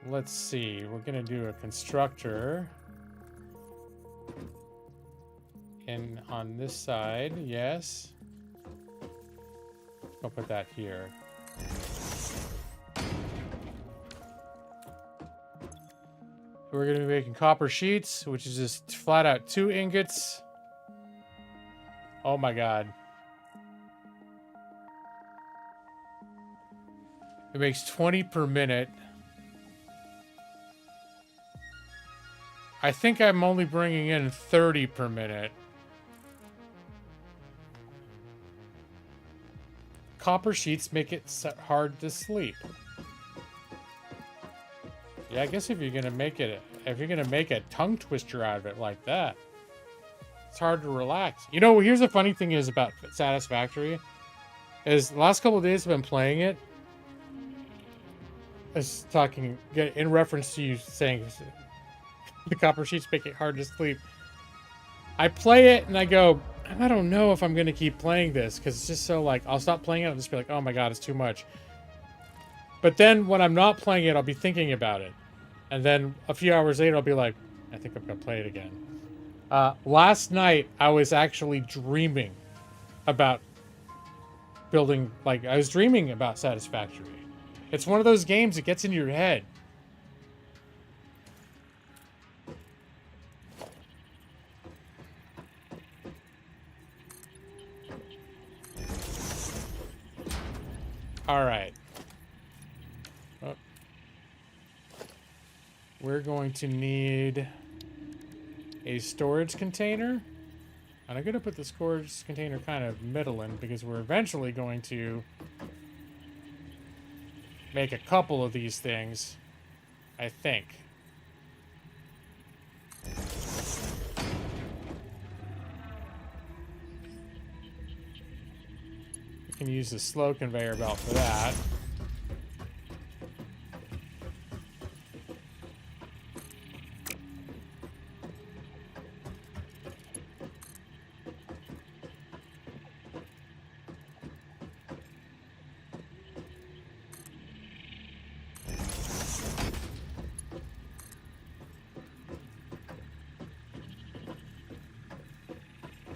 let's see. We're gonna do a constructor. And on this side, yes. I'll put that here. We're gonna be making copper sheets, which is just flat out 2 ingots. Oh my god. It makes 20 per minute. I think I'm only bringing in 30 per minute. Copper sheets make it hard to sleep. Yeah, I guess if you're gonna make a tongue twister out of it like that, it's hard to relax. You know, here's the funny thing is about Satisfactory, is the last couple of days I've been playing it. I was talking in reference to you saying the copper sheets make it hard to sleep. I play it and I go, I don't know if I'm gonna keep playing this, because it's just so like, I'll stop playing it and just be like, oh my god, it's too much. But then when I'm not playing it, I'll be thinking about it. And then a few hours later, I'll be like, I think I'm gonna play it again. Last night, I was actually dreaming about building, like, I was dreaming about Satisfactory. It's one of those games that gets into your head. All right. Oh. We're going to need a storage container. And I'm going to put the storage container kind of middling, because we're eventually going to make a couple of these things, I think. We can use the slow conveyor belt for that.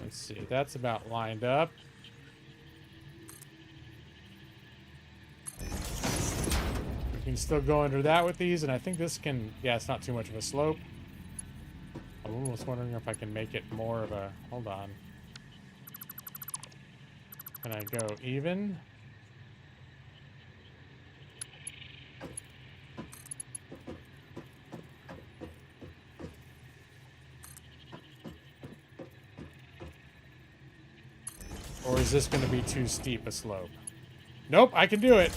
Let's see, that's about lined up. We can still go under that with these, and I think this can, yeah, it's not too much of a slope. I'm almost wondering if I can make it more of a, hold on. Can I go even? Or is this going to be too steep a slope? Nope, I can do it.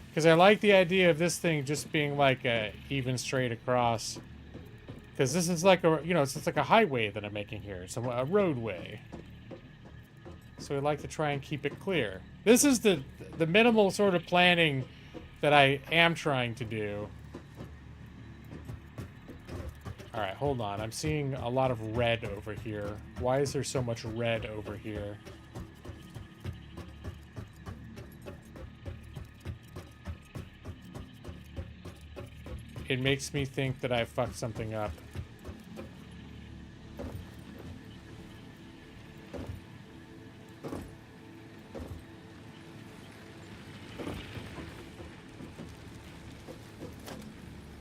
Because I like the idea of this thing just being like a even straight across. Because this is like a, you know, it's like a highway that I'm making here. So a roadway. So I like to try and keep it clear. This is the minimal sort of planning that I am trying to do. Alright, hold on. I'm seeing a lot of red over here. Why is there so much red over here? It makes me think that I fucked something up.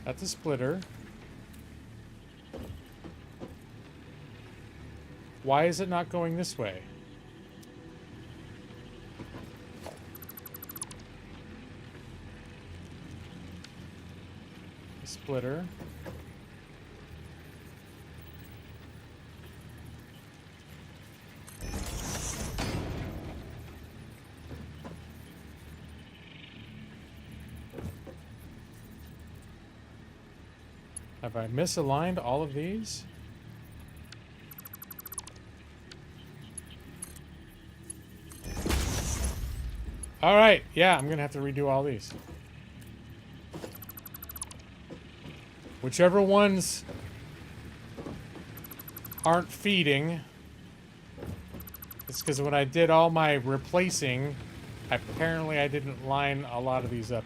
That's a splitter. Why is it not going this way? A splitter. Have I misaligned all of these? All right, yeah, I'm gonna have to redo all these. Whichever ones aren't feeding, it's because when I did all my replacing, apparently I didn't line a lot of these up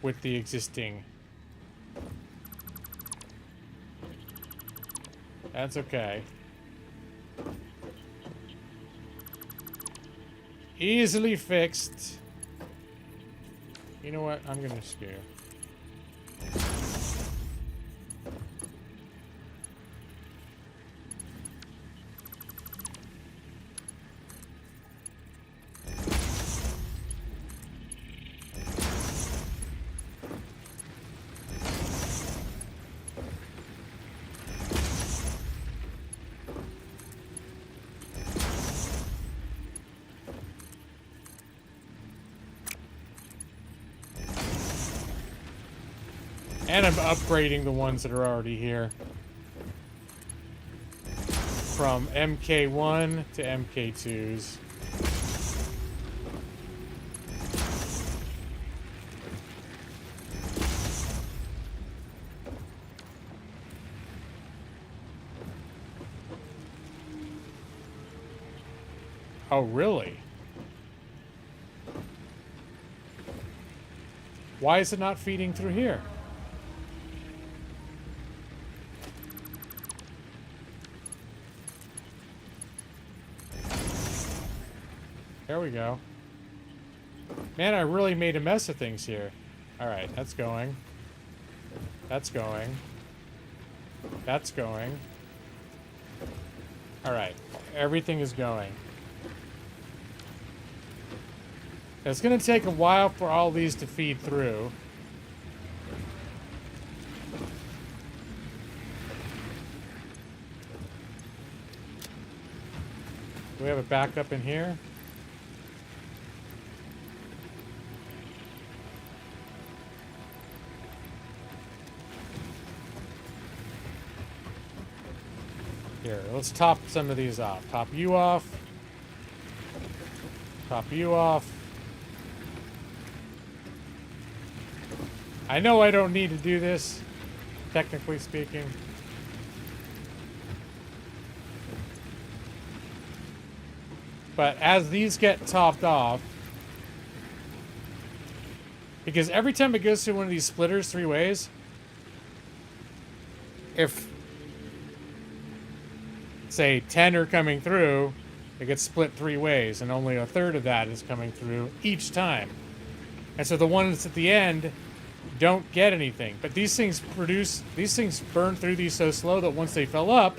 with the existing. That's okay. Easily fixed. You know what? I'm gonna screw. And I'm upgrading the ones that are already here. From MK1 to MK2s. Oh, really? Why is it not feeding through here? There we go. Man, I really made a mess of things here. Alright, that's going. That's going. That's going. Alright, everything is going. It's going to take a while for all these to feed through. Do we have a backup in here? Here, let's top some of these off. Top you off. Top you off. I know I don't need to do this, technically speaking. But as these get topped off, because every time it goes through one of these splitters 3 ways, if, say, 10 are coming through, it gets split 3 ways, and only a third of that is coming through each time. And so the ones at the end don't get anything. But these things burn through these so slow that once they fill up,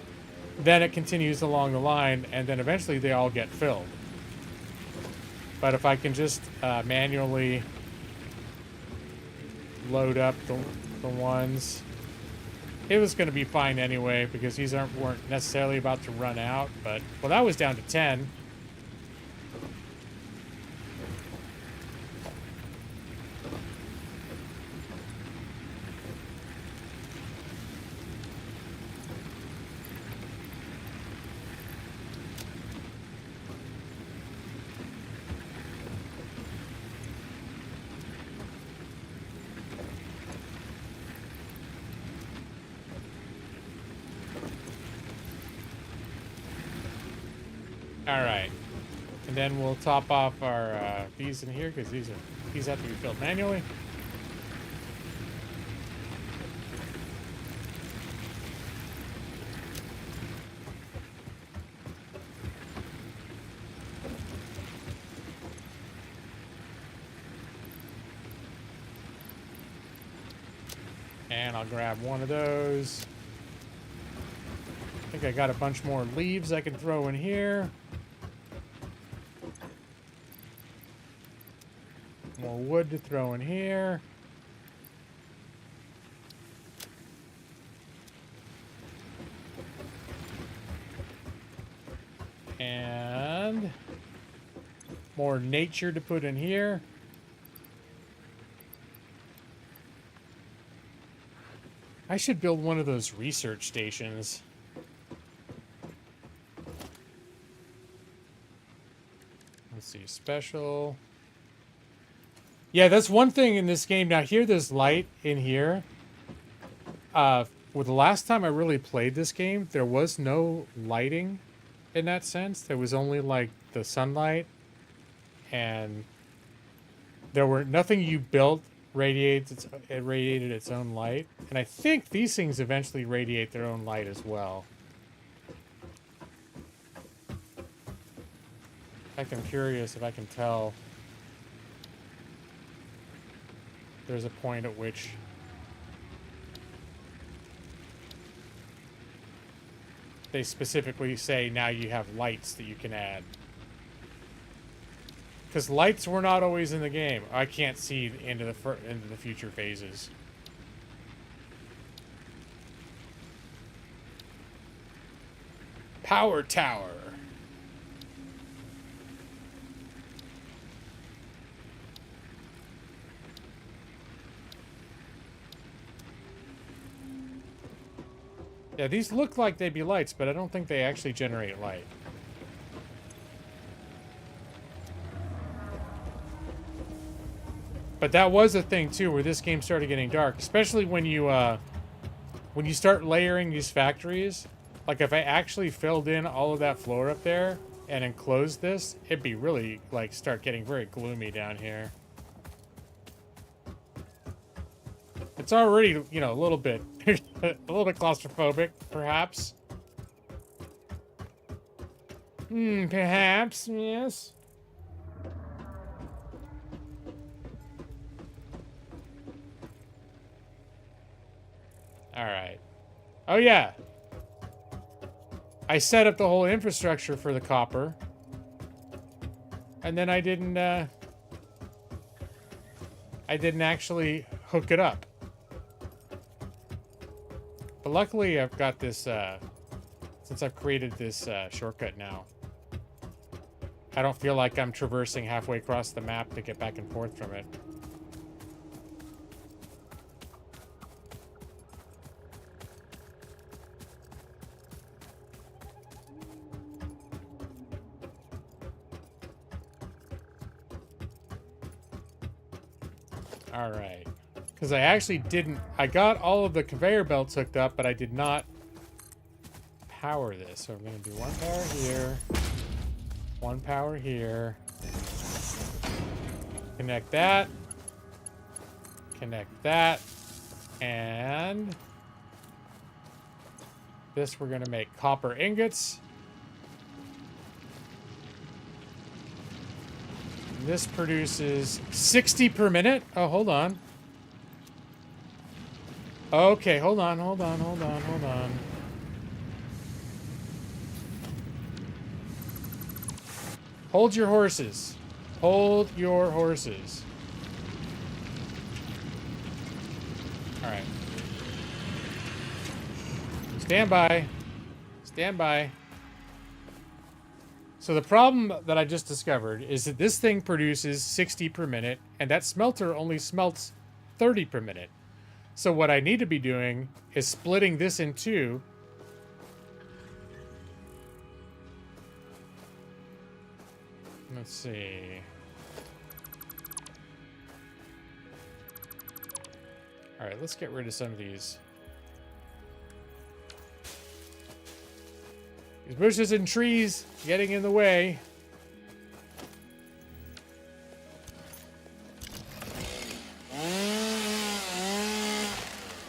then it continues along the line, and then eventually they all get filled. But if I can just manually load up the ones, it was going to be fine anyway, because these weren't necessarily about to run out. But, well, that was down to 10. Alright, and then we'll top off our these in here, because these have to be filled manually. And I'll grab one of those. I think I got a bunch more leaves I can throw in here. More wood to throw in here. And more nature to put in here. I should build one of those research stations. Let's see, special. Yeah, that's one thing in this game. Now, here, there's light in here. Well, the last time I really played this game, there was no lighting in that sense. There was only, like, the sunlight. And there were nothing you built radiated its own light. And I think these things eventually radiate their own light as well. In fact, I'm curious if I can tell. There's a point at which they specifically say now you have lights that you can add. Because lights were not always in the game. I can't see into the future phases. Power tower. Yeah, these look like they'd be lights, but I don't think they actually generate light. But that was a thing too, where this game started getting dark, especially when you start layering these factories. Like if I actually filled in all of that floor up there and enclosed this, it'd be really like start getting very gloomy down here. It's already, you know, a little bit claustrophobic, perhaps. Perhaps, yes. All right. Oh, yeah. I set up the whole infrastructure for the copper. And then I didn't actually hook it up. But luckily, I've got this, since I've created this shortcut now. I don't feel like I'm traversing halfway across the map to get back and forth from it. All right. Because I actually didn't... I got all of the conveyor belts hooked up, but I did not power this. So I'm going to do one power here. One power here. Connect that. Connect that. And... this we're going to make copper ingots. And this produces 60 per minute. Oh, hold on. Okay, hold on. Hold your horses. Hold your horses. All right. Stand by. Stand by. So the problem that I just discovered is that this thing produces 60 per minute, and that smelter only smelts 30 per minute. So what I need to be doing is splitting this in two. Let's see. All right, let's get rid of some of these. These bushes and trees getting in the way.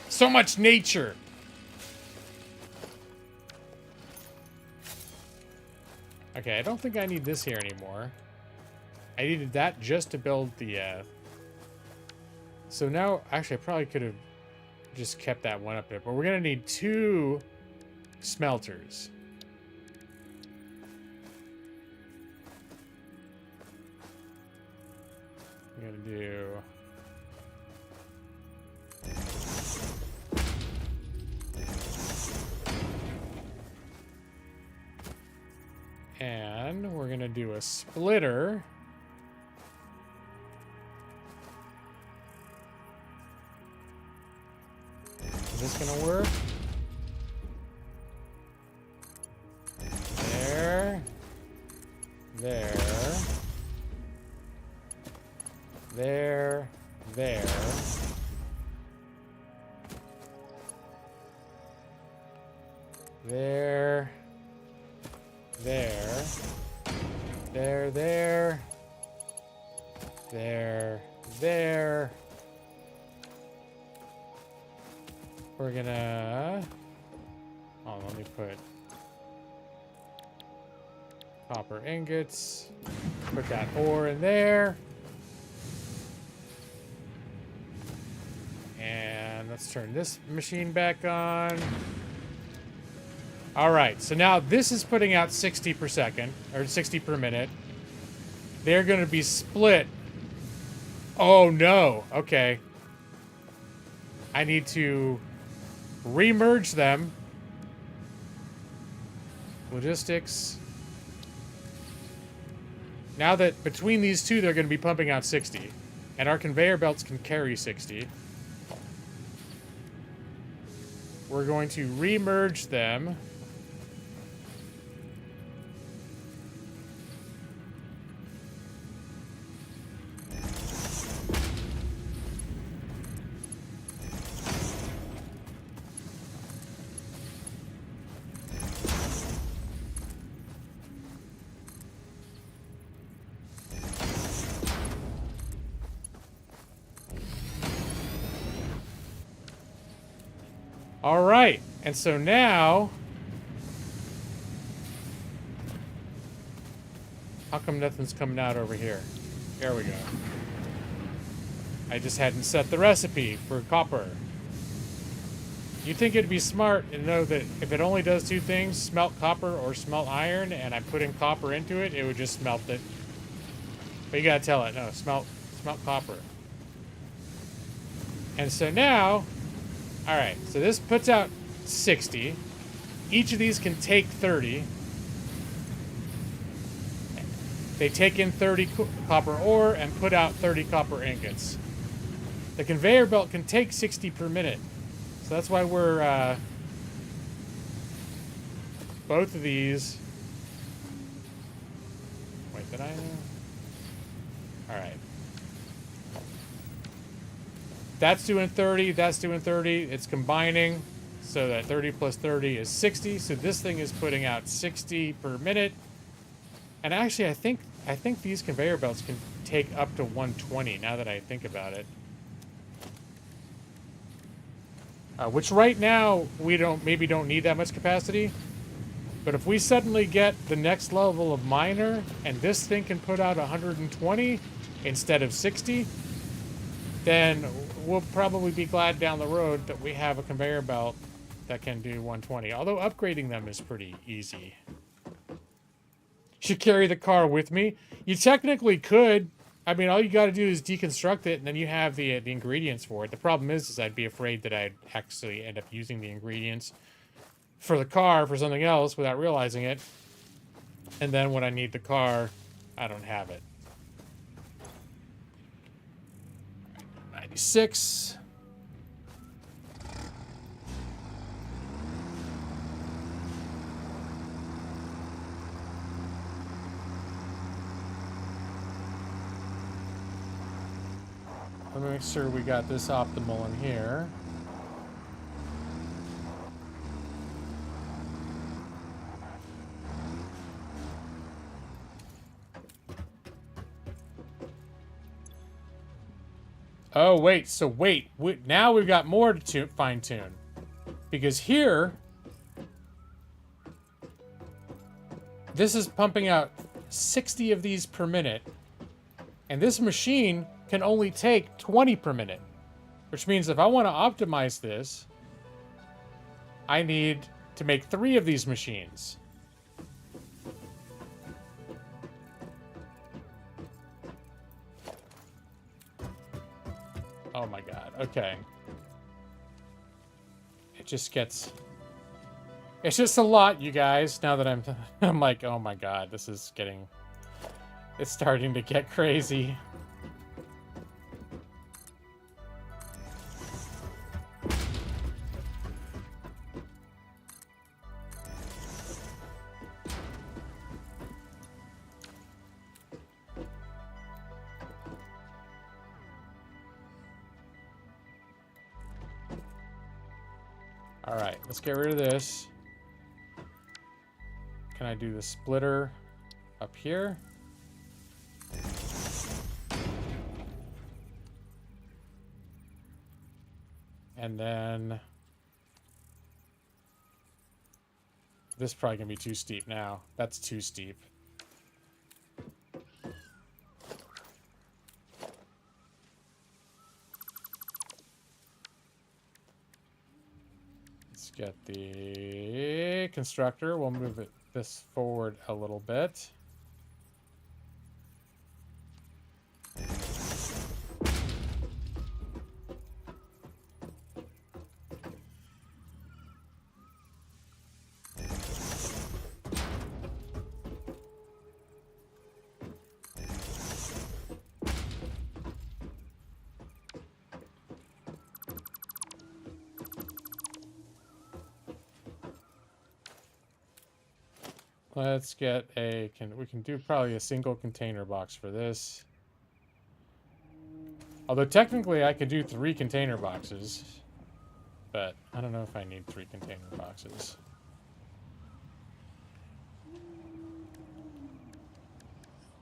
So much nature. Okay, I don't think I need this here anymore. I needed that just to build the... So now, actually, I probably could have just kept that one up there. But we're going to need 2 smelters. We're going to do... And we're going to do a splitter. Is this going to work? There. There. There. There. There. There. There, there. There, there. We're gonna... Oh, let me put copper ingots. Put that ore in there. And let's turn this machine back on. All right, so now this is putting out 60 per second, or 60 per minute. They're going to be split. Oh, no. Okay. I need to remerge them. Logistics. Now that between these two, they're going to be pumping out 60. And our conveyor belts can carry 60. We're going to remerge them. All right, and so now, how come nothing's coming out over here? There we go. I just hadn't set the recipe for copper. You'd think it'd be smart to know that if it only does 2 things, smelt copper or smelt iron, and I put in copper into it, it would just smelt it. But you gotta tell it, no, smelt copper. And so now, all right, so this puts out 60. Each of these can take 30. They take in 30 copper ore and put out 30 copper ingots. The conveyor belt can take 60 per minute. So that's why we're, both of these. Wait, did I? All right. That's doing 30, that's doing 30. It's combining so that 30 plus 30 is 60. So this thing is putting out 60 per minute. And actually, I think these conveyor belts can take up to 120 now that I think about it. Which right now, we maybe don't need that much capacity. But if we suddenly get the next level of miner and this thing can put out 120 instead of 60, then we'll probably be glad down the road that we have a conveyor belt that can do 120. Although upgrading them is pretty easy. Should carry the car with me? You technically could. I mean, all you got to do is deconstruct it, and then you have the ingredients for it. The problem is I'd be afraid that I'd actually end up using the ingredients for the car for something else without realizing it. And then when I need the car, I don't have it. 96. Let me make sure we got this optimal in here. Oh, wait. So wait. Now we've got more to fine-tune. Because here, this is pumping out 60 of these per minute. And this machine can only take 20 per minute. Which means if I want to optimize this, I need to make 3 of these machines. Oh my god, okay. It just gets... It's just a lot, you guys, now that I'm like, oh my god, this is getting... It's starting to get crazy. Alright, let's get rid of this. Can I do the splitter up here? And then... This is probably going to be too steep now. That's too steep. Let's get the constructor. We'll move this forward a little bit. Let's get a... we can do probably a single container box for this. Although technically I could do 3 container boxes. But I don't know if I need 3 container boxes.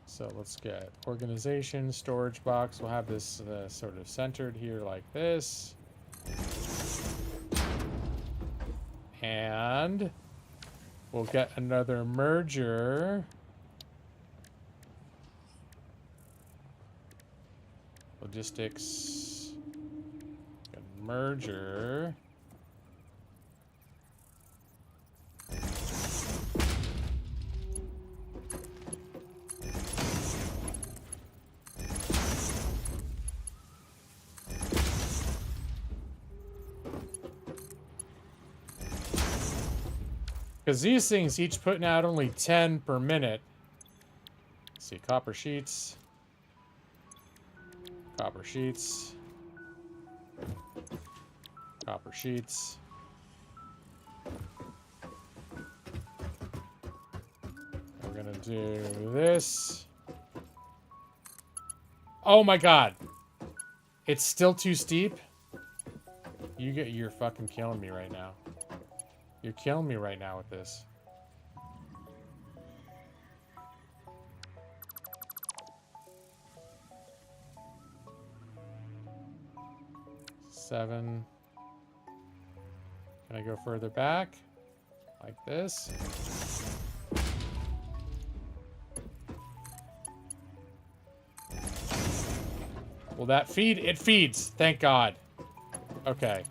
So let's get organization, storage box. We'll have this sort of centered here like this. And... we'll get another merger. Logistics. Merger. Because these things each putting out only 10 per minute. Let's see, copper sheets. Copper sheets. Copper sheets. We're gonna do this. Oh my god. It's still too steep? You're fucking killing me right now. You're killing me right now with this. Seven. Can I go further back? Like this? Will that feed? It feeds. Thank God. Okay.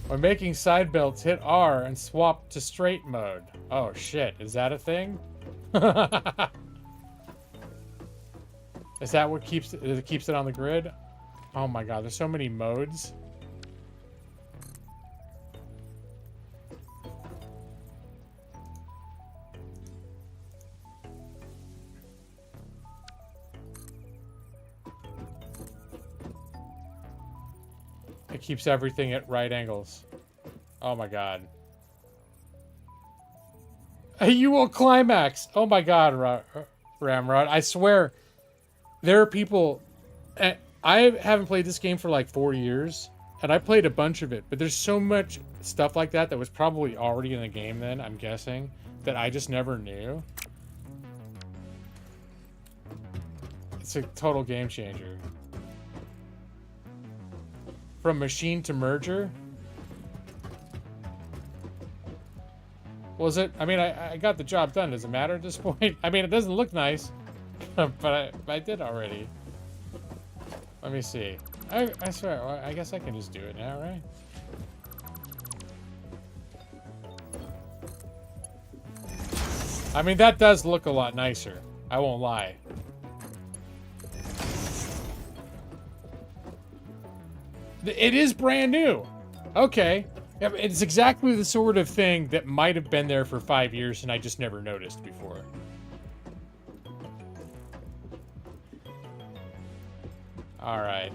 When making side belts, hit R and swap to straight mode. Oh shit, is that a thing? Is that what keeps it on the grid? Oh my god, there's so many modes. It keeps everything at right angles. Oh my god. You will climax! Oh my god, Ramrod. I swear, there are people... I haven't played this game for like 4 years, and I played a bunch of it, but there's so much stuff like that that was probably already in the game then, I'm guessing, that I just never knew. It's a total game changer. From machine to merger? Was it? I mean, I got the job done. Does it matter at this point? I mean, it doesn't look nice. but I did already. Let me see. I swear, I guess I can just do it now, right? I mean, that does look a lot nicer. I won't lie. It is brand new. Okay. It's exactly the sort of thing that might have been there for 5 years and I just never noticed before. Alright.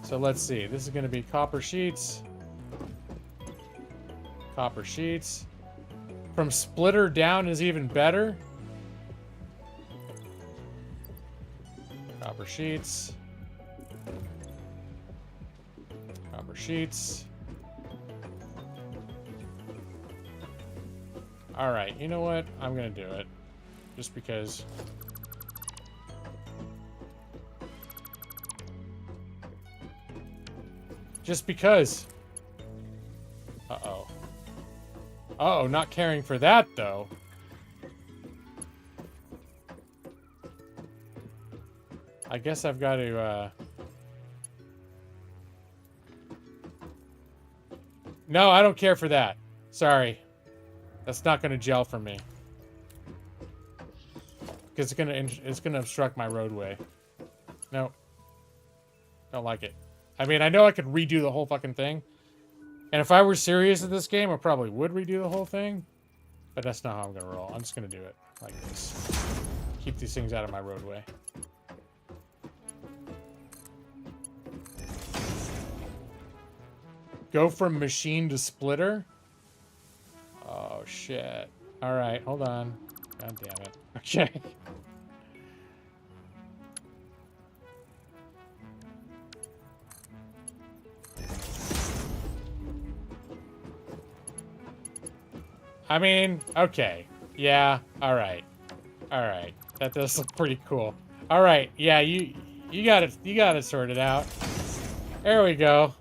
So let's see. This is going to be copper sheets. Copper sheets. From splitter down is even better. Copper sheets. Copper sheets. Alright, you know what? I'm gonna do it. Just because. Just because. Uh-oh. Uh-oh, not caring for that, though. I guess I've got to, No, I don't care for that. Sorry. That's not going to gel for me. Because it's gonna obstruct my roadway. No. Don't like it. I mean, I know I could redo the whole fucking thing. And if I were serious at this game, I probably would redo the whole thing. But that's not how I'm gonna roll. I'm just gonna do it like this. Keep these things out of my roadway. Go from machine to splitter? Oh, shit. Alright, hold on. God damn it. Okay. I mean, okay. Yeah, alright. Alright. That does look pretty cool. Alright, yeah, you got it sorted out. There we go.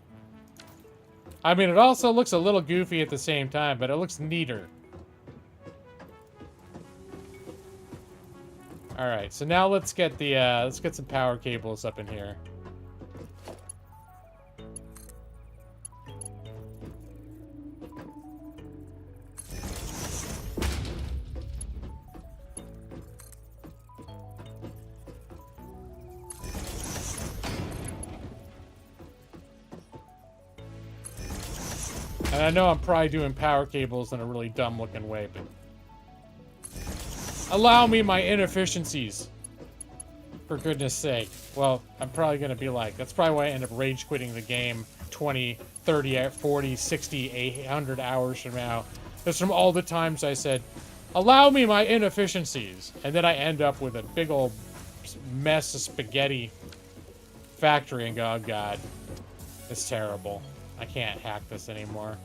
I mean, it also looks a little goofy at the same time, but it looks neater. Alright, so now let's get the let's get some power cables up in here. And I know I'm probably doing power cables in a really dumb looking way, but allow me my inefficiencies. For goodness sake. Well, I'm probably going to be like, that's probably why I end up rage quitting the game 20, 30, 40, 60, 100 hours from now. That's from all the times I said, allow me my inefficiencies. And then I end up with a big old mess of spaghetti factory and go, oh god, it's terrible. I can't hack this anymore.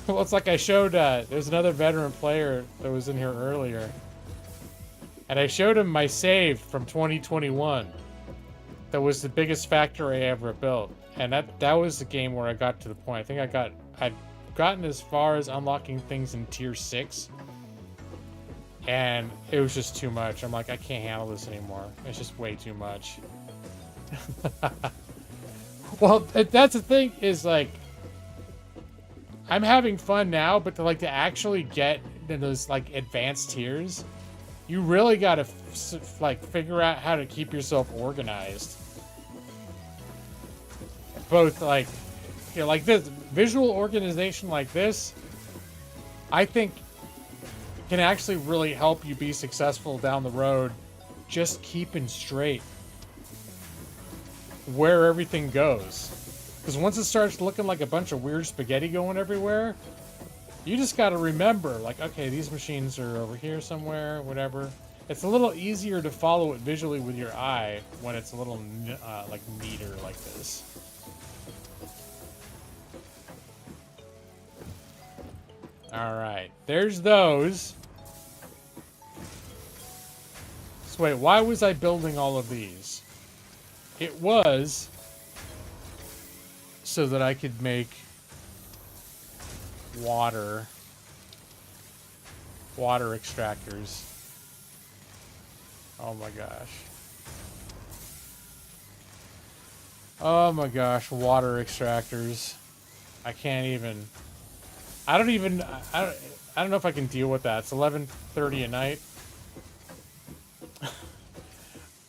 Well, it's like I showed, there's another veteran player that was in here earlier. And I showed him my save from 2021. That was the biggest factory I ever built. And that was the game where I got to the point. I think I'd gotten as far as unlocking things in tier 6. And it was just too much. I'm like, I can't handle this anymore. It's just way too much. Well, that's the thing, is like, I'm having fun now, but to actually get in those like advanced tiers, you really gotta figure out how to keep yourself organized. Both like, you know, like this visual organization like this, I think can actually really help you be successful down the road. Just keeping straight where everything goes. Because once it starts looking like a bunch of weird spaghetti going everywhere, you just got to remember, like, okay, these machines are over here somewhere, whatever. It's a little easier to follow it visually with your eye when it's a little, like, neater like this. Alright, there's those. So wait, why was I building all of these? It was so that I could make water Water extractors. Oh my gosh. Oh my gosh, water extractors. I can't even. I don't know if I can deal with that. It's 11:30 at night.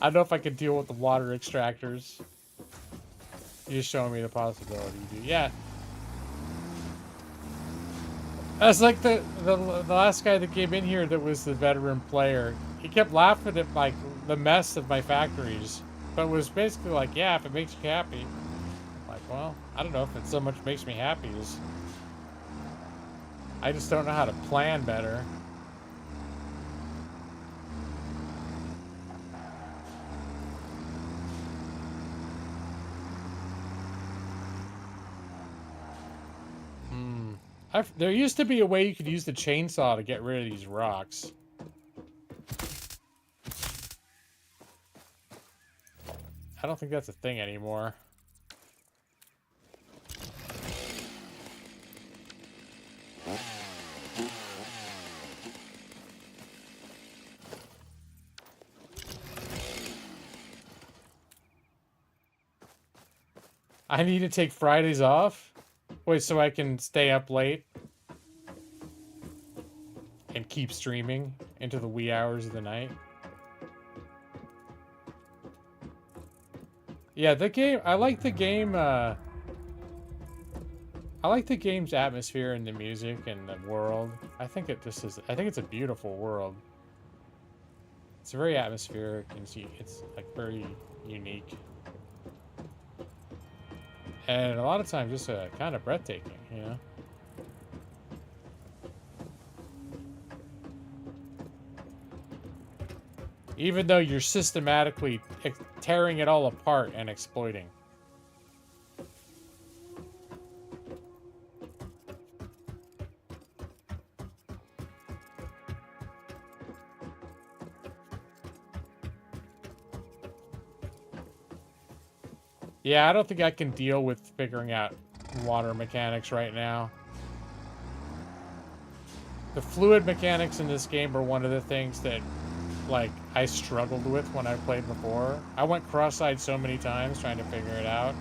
I don't know if I can deal with the water extractors. You're just showing me the possibility, dude. Yeah. That's like the last guy that came in here that was the veteran player. He kept laughing at like the mess of my factories, but was basically like, yeah, if it makes you happy. I'm like, well, I don't know if it so much makes me happy as I just don't know how to plan better. There used to be a way you could use the chainsaw to get rid of these rocks. I don't think that's a thing anymore. I need to take Fridays off? Wait, so I can stay up late and keep streaming into the wee hours of the night? Yeah, the game, I like the game, I like the game's atmosphere and the music and the world. I think it just is, I think it's a beautiful world. It's very atmospheric and it's like very unique. And a lot of times just kind of breathtaking, you know? Even though you're systematically tearing it all apart and exploiting. Yeah, I don't think I can deal with figuring out water mechanics right now. The fluid mechanics in this game are one of the things that, like, I struggled with when I played before. I went cross-eyed so many times trying to figure it out.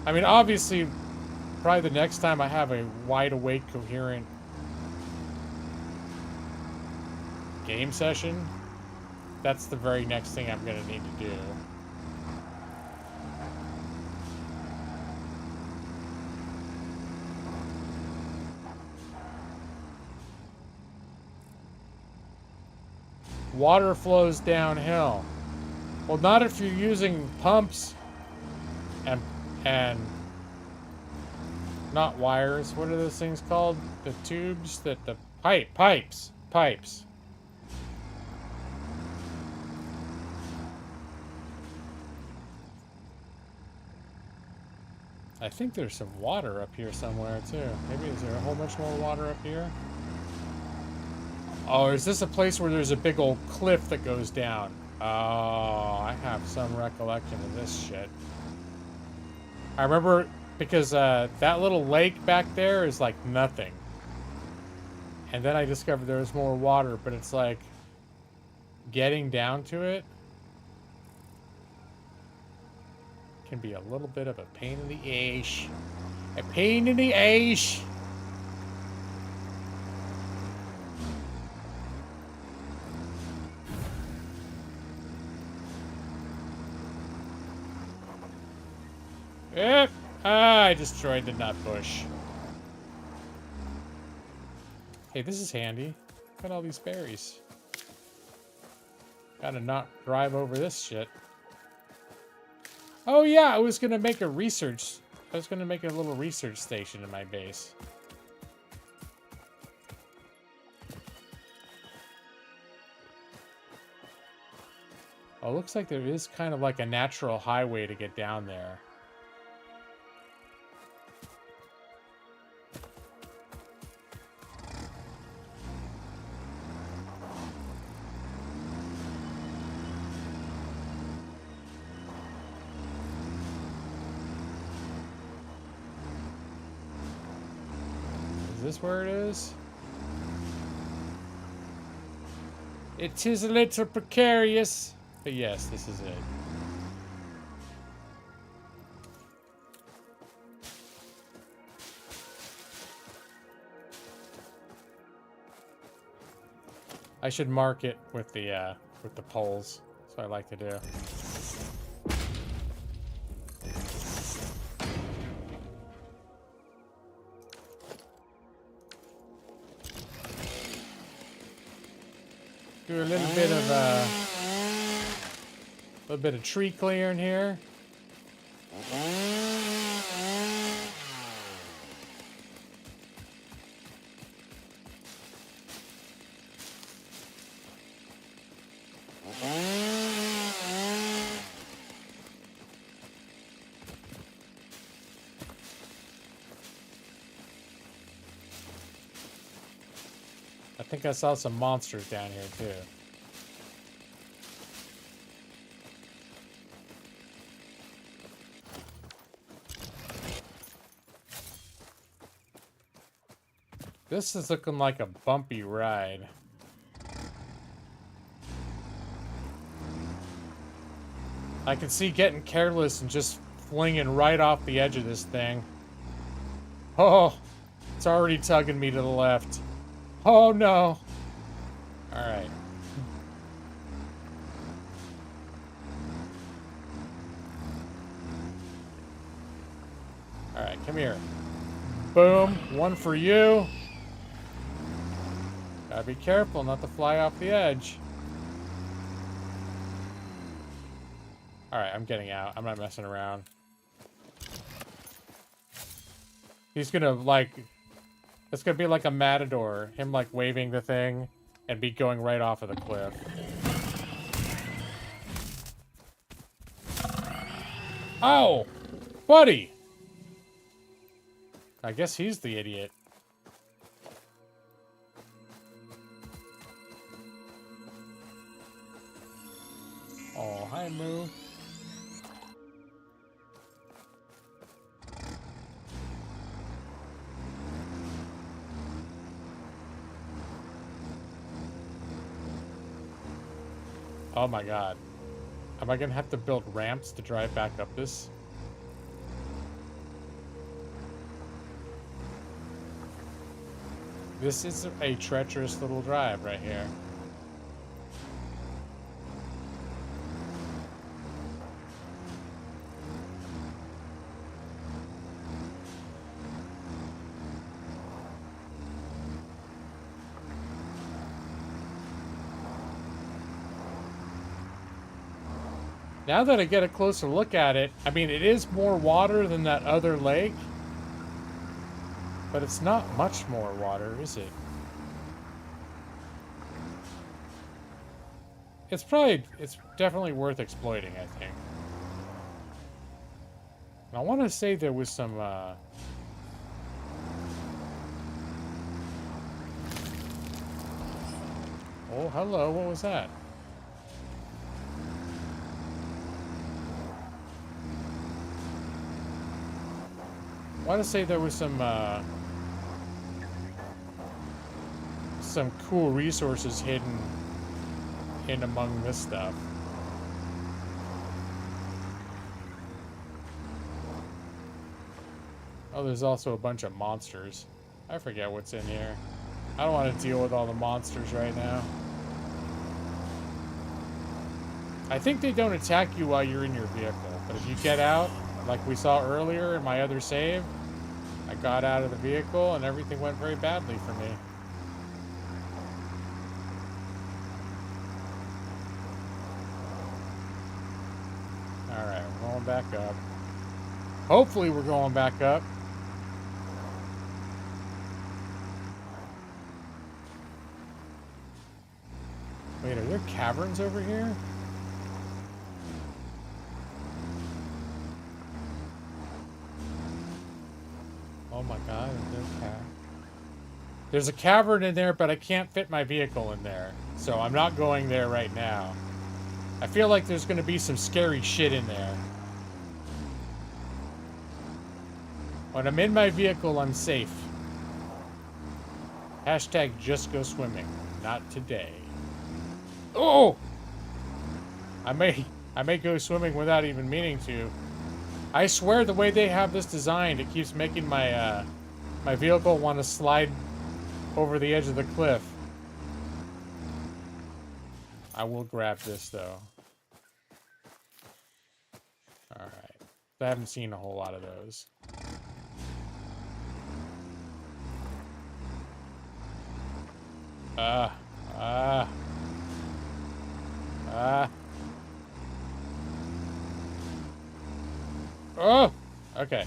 I mean, obviously, probably the next time I have a wide-awake, coherent game session, that's the very next thing I'm going to need to do. Water flows downhill. Well, not if you're using pumps and not wires. What are those things called? The tubes that the pipes. I think there's some water up here somewhere too. Maybe is there a whole bunch more water up here? Oh, is this a place where there's a big old cliff that goes down? Oh, I have some recollection of this shit. I remember because that little lake back there is like nothing. And then I discovered there was more water, but it's like getting down to it can be a little bit of a pain in the ass. A pain in the ass. Yep. I destroyed the nut bush. Hey, this is handy. Look at all these berries. Gotta not drive over this shit. Oh yeah, I was gonna make a research. I was gonna make a little research station in my base. Oh, it looks like there is kind of like a natural highway to get down there. this where it is? It is a little precarious. But yes, this is it. I should mark it with the poles. That's what I like to do. Do a little bit of tree clearing here. I think I saw some monsters down here too. This is looking like a bumpy ride. I can see getting careless and just flinging right off the edge of this thing. Oh, it's already tugging me to the left. Oh no. Alright. Alright, come here. Boom. One for you. Gotta be careful not to fly off the edge. Alright, I'm getting out. I'm not messing around. He's gonna, like... It's gonna be like a matador. Him, like, waving the thing and be going right off of the cliff. Oh! Buddy! I guess he's the idiot. Oh, hi, Moo. Oh my god. Am I gonna have to build ramps to drive back up this? This is a treacherous little drive right here. Now that I get a closer look at it, I mean, it is more water than that other lake. But it's not much more water, is it? It's definitely worth exploiting, I think. And I want to say there was some, oh, hello, what was that? I want to say there was some cool resources hidden in among this stuff. Oh, there's also a bunch of monsters. I forget what's in here. I don't want to deal with all the monsters right now. I think they don't attack you while you're in your vehicle, but if you get out, like we saw earlier in my other save, I got out of the vehicle and everything went very badly for me. Alright, we're going back up. Hopefully we're going back up. Wait, are there caverns over here? Oh my god, there's a cavern in there, but I can't fit my vehicle in there. So I'm not going there right now. I feel like there's going to be some scary shit in there. When I'm in my vehicle, I'm safe. Hashtag just go swimming. Not today. Oh! I may go swimming without even meaning to. I swear the way they have this designed, it keeps making my my vehicle want to slide over the edge of the cliff. I will grab this though. Alright. I haven't seen a whole lot of those. Oh! Okay.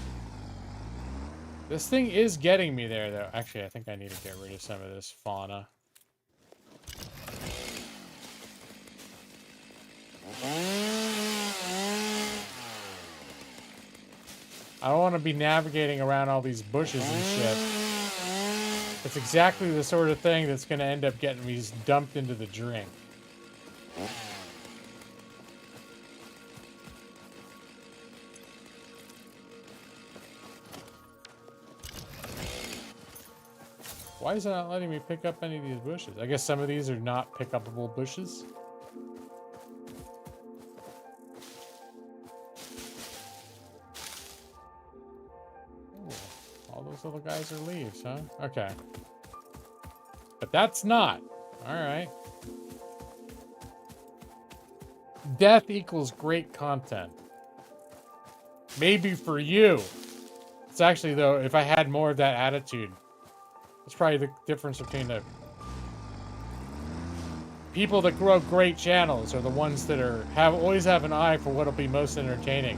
This thing is getting me there, though. Actually, I think I need to get rid of some of this fauna. I don't want to be navigating around all these bushes and shit. It's exactly the sort of thing that's going to end up getting me dumped into the drink. Why is it not letting me pick up any of these bushes? I guess some of these are not pick-upable bushes. Ooh, all those little guys are leaves, huh? Okay. But that's not. Alright. Death equals great content. Maybe for you. It's actually, though, if I had more of that attitude, it's probably the difference between the people that grow great channels are the ones that always have an eye for what'll be most entertaining.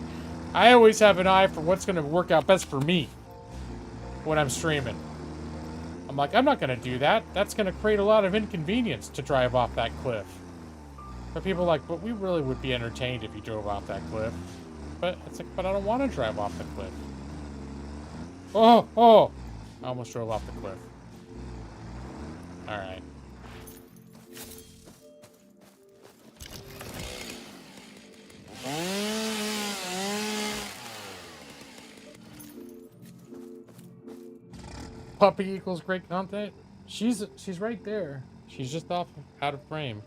I always have an eye for what's going to work out best for me when I'm streaming. I'm like, I'm not going to do that. That's going to create a lot of inconvenience to drive off that cliff. But people are like, but we really would be entertained if you drove off that cliff. But it's like, but I don't want to drive off the cliff. Oh! I almost drove off the cliff. Alright. Puppy equals great content? She's right there. She's just out of frame.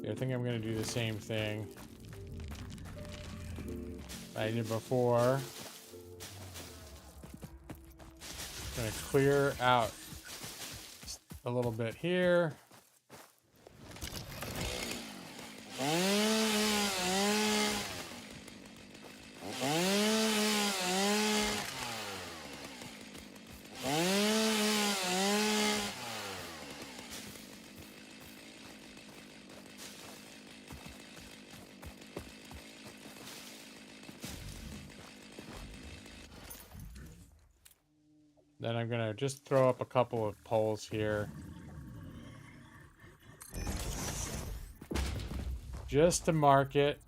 I think I'm going to do the same thing I did before. I'm going to clear out a little bit here. Then I'm gonna just throw up a couple of poles here. Just to mark it.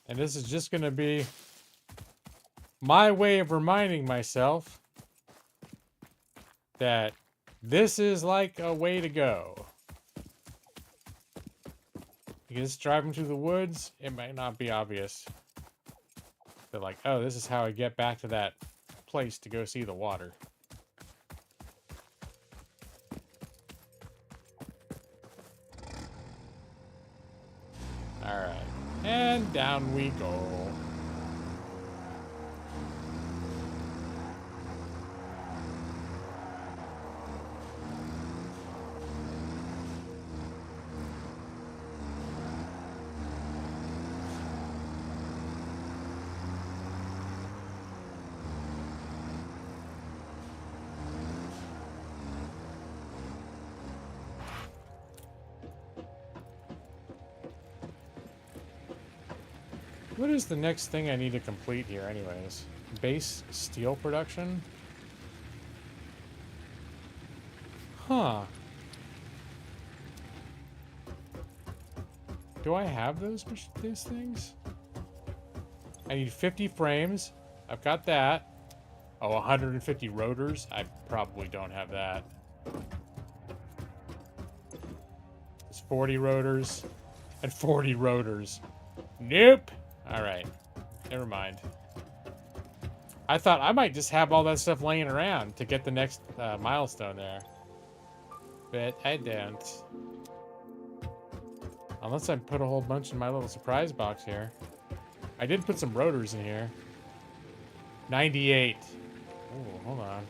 And this is just going to be my way of reminding myself that this is like a way to go. Because driving through the woods, it might not be obvious. They're like, oh, this is how I get back to that place to go see the water. Alright. And down we go. What is the next thing I need to complete here anyways? Base steel production? Huh. Do I have those things? I need 50 frames. I've got that. Oh, 150 rotors. I probably don't have that. There's 40 rotors and 40 rotors. Nope. All right. Never mind. I thought I might just have all that stuff laying around to get the next milestone there. But I don't. Unless I put a whole bunch in my little surprise box here. I did put some rotors in here. 98. Ooh, hold on.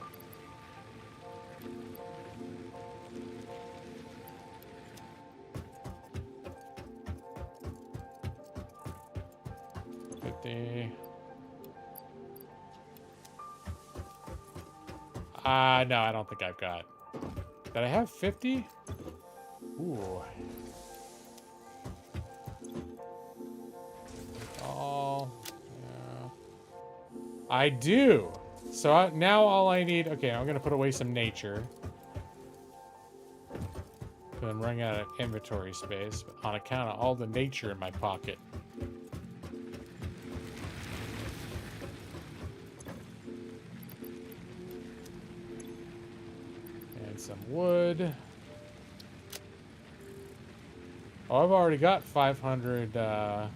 No, I don't think I've got. Did I have 50? Ooh. All. Yeah. I do. So now all I need. Okay, I'm gonna put away some nature. So I'm running out of inventory space on account of all the nature in my pocket. Some wood. Oh, I've already got 500. I'm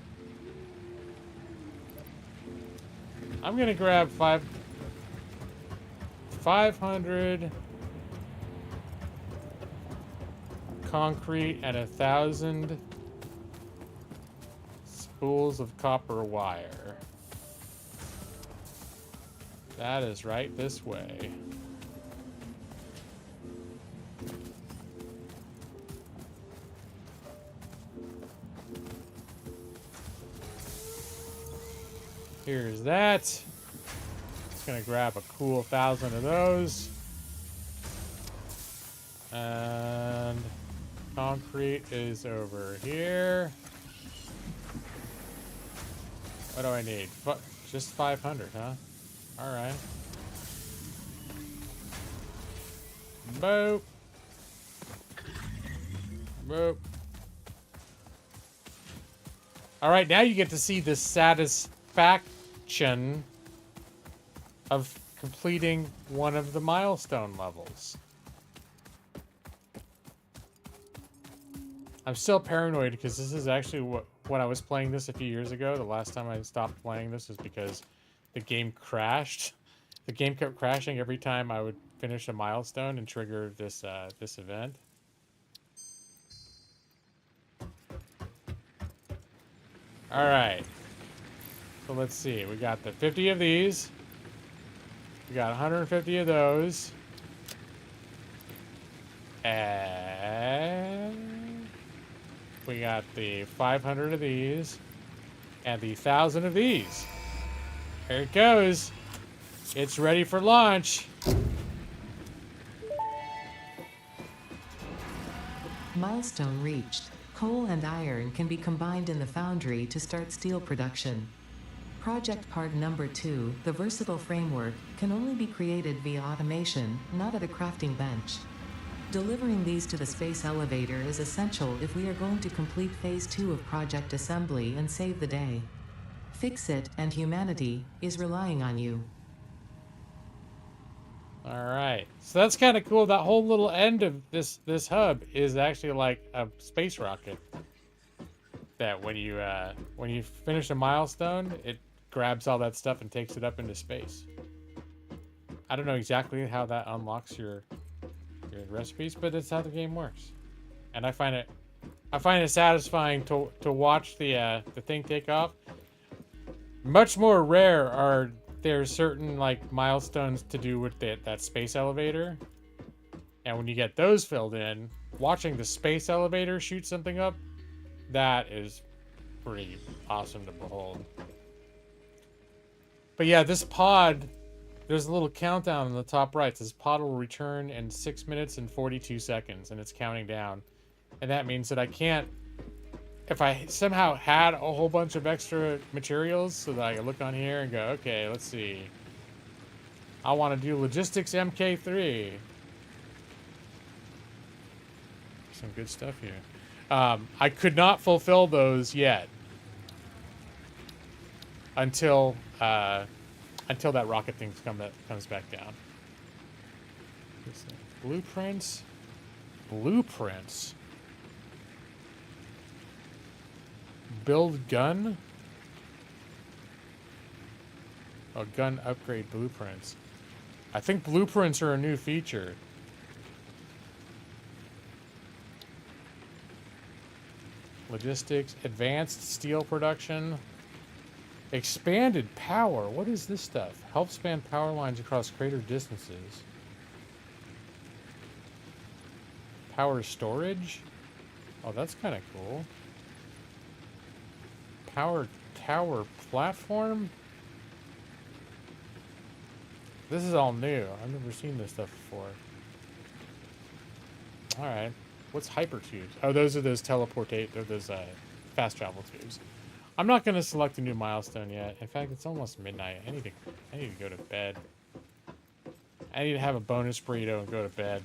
gonna grab 500 concrete and 1,000 spools of copper wire. That is right this way. Here's that. Just gonna grab a cool 1,000 of those. And concrete is over here. What do I need? Just 500, huh? Alright. Boop. Boop. Alright, now you get to see the satisfaction of completing one of the milestone levels. I'm still paranoid because this is actually when I was playing this a few years ago. The last time I stopped playing this was because the game crashed. The game kept crashing every time I would finish a milestone and trigger this this event. All right. So let's see. We got the 50 of these. We got 150 of those. And we got the 500 of these. And the 1,000 of these. Here it goes. It's ready for launch. Milestone reached. Coal and iron can be combined in the foundry to start steel production. Project part number 2, the versatile framework, can only be created via automation, not at a crafting bench. Delivering these to the space elevator is essential if we are going to complete phase 2 of project assembly and save the day. Fixate and humanity is relying on you. All right, so that's kind of cool. That whole little end of this hub is actually like a space rocket. That when you finish a milestone, it grabs all that stuff and takes it up into space. I don't know exactly how that unlocks your recipes, but that's how the game works. And I find it satisfying to watch the thing take off. Much more rare are there certain like milestones to do with that space elevator, and when you get those filled in, watching the space elevator shoot something up, that is pretty awesome to behold. But yeah, this pod, there's a little countdown on the top right. It says pod will return in 6 minutes and 42 seconds, and it's counting down. And that means that I can't if I somehow had a whole bunch of extra materials so that I could look on here and go, okay, let's see. I want to do logistics MK3. Some good stuff here. I could not fulfill those yet until that rocket thing comes back down. Blueprints. Blueprints. Build gun. Oh, gun upgrade blueprints. I think blueprints are a new feature. Logistics, advanced steel production, expanded power. What is this stuff? Help span power lines across greater distances. Power storage. Oh, that's kind of cool. Power tower platform. This is all new. I've never seen this stuff before. All right. What's hyper tubes? Oh, those are those fast travel tubes. I'm not going to select a new milestone yet. In fact, it's almost midnight. I need to go to bed. I need to have a bonus burrito and go to bed.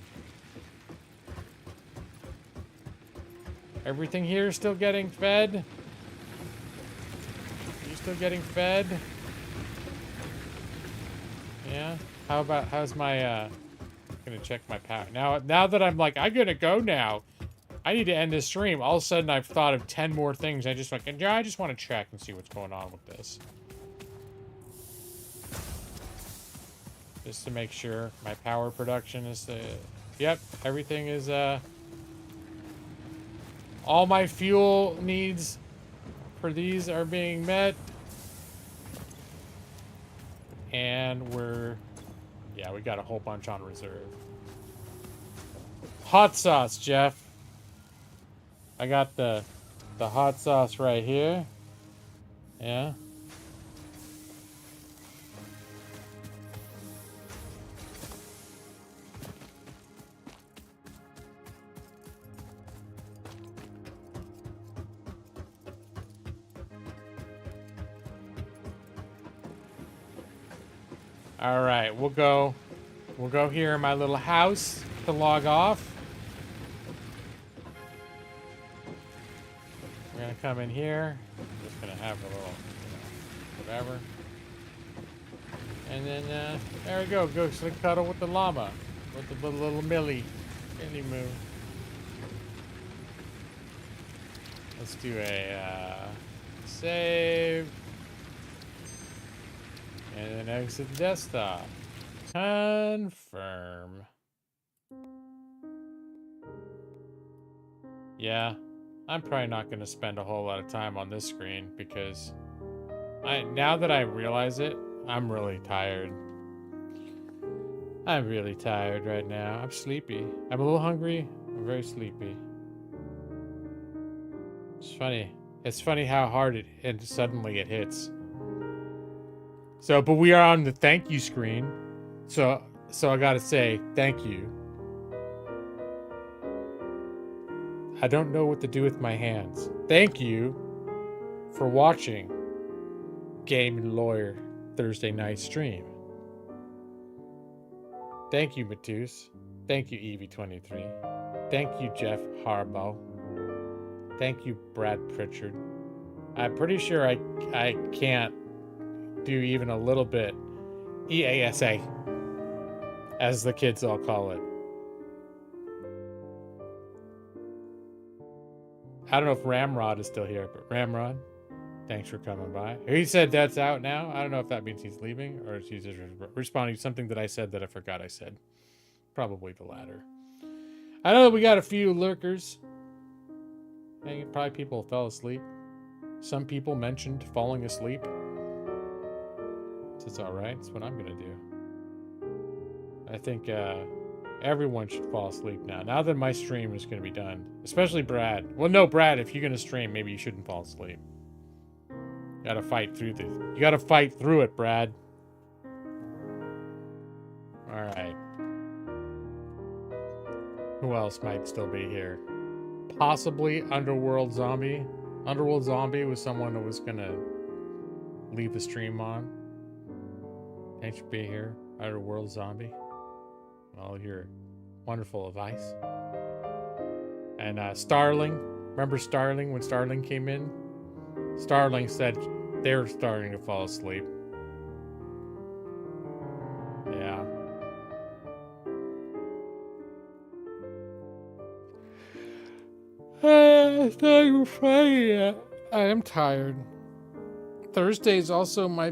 Everything here is still getting fed? Are you still getting fed? Yeah? How's my, gonna check my power. Now that I'm like, I'm gonna go now. I need to end this stream. All of a sudden, I've thought of 10 more things. I just want to check and see what's going on with this. Just to make sure my power production is yep, everything is, all my fuel needs for these are being met. And yeah, we got a whole bunch on reserve. Hot sauce, Jeff. I got the hot sauce right here. Yeah. All right, we'll go here in my little house to log off. We're gonna come in here. Just gonna have a little, whatever. And then there we go. Go cuddle with the llama, with the little Millie moo. Let's do a save. And then exit the desktop. Confirm. Yeah, I'm probably not going to spend a whole lot of time on this screen because now that I realize it, I'm really tired. I'm really tired right now. I'm sleepy. I'm a little hungry. I'm very sleepy. It's funny. It's funny how hard and suddenly it hits. So, but we are on the thank you screen. So I gotta say, thank you. I don't know what to do with my hands. Thank you for watching Game Lawyer Thursday night stream. Thank you, Matus. Thank you, Evie23. Thank you, Jeff Harbaugh. Thank you, Brad Pritchard. I'm pretty sure I can't do even a little bit EASA, as the kids all call it. I don't know if Ramrod is still here, but Ramrod, thanks for coming by. He said that's out now. I don't know if that means he's leaving or if he's just responding to something that I said that I forgot I said. Probably the latter. I know that we got a few lurkers. I think probably people fell asleep. Some people mentioned falling asleep. It's all right. It's what I'm gonna do. I think everyone should fall asleep now that my stream is gonna be done, especially Brad. Well, no, Brad, if you're gonna stream, maybe you shouldn't fall asleep. You gotta fight through you gotta fight through it, Brad. All right. Who else might still be here? Possibly Underworld Zombie. Underworld Zombie was someone who was gonna leave the stream on. Thanks for being here, Underworld Zombie. All your wonderful advice. And Starling, remember Starling when Starling came in? Starling said they're starting to fall asleep. Yeah. It's not even Friday yet. I am tired. Thursday's my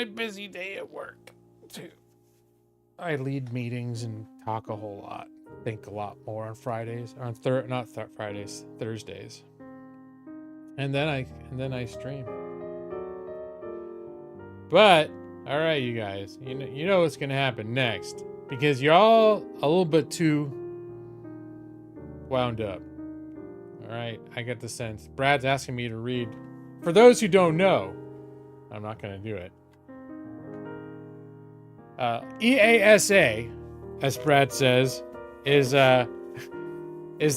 busy day at work too. I lead meetings and talk a whole lot. Think a lot more on Fridays. Fridays, Thursdays. And then I stream. But all right, you guys, you know what's gonna happen next because you're all a little bit too wound up. All right, I get the sense. Brad's asking me to read. For those who don't know, I'm not gonna do it. EASA, as Brad says, is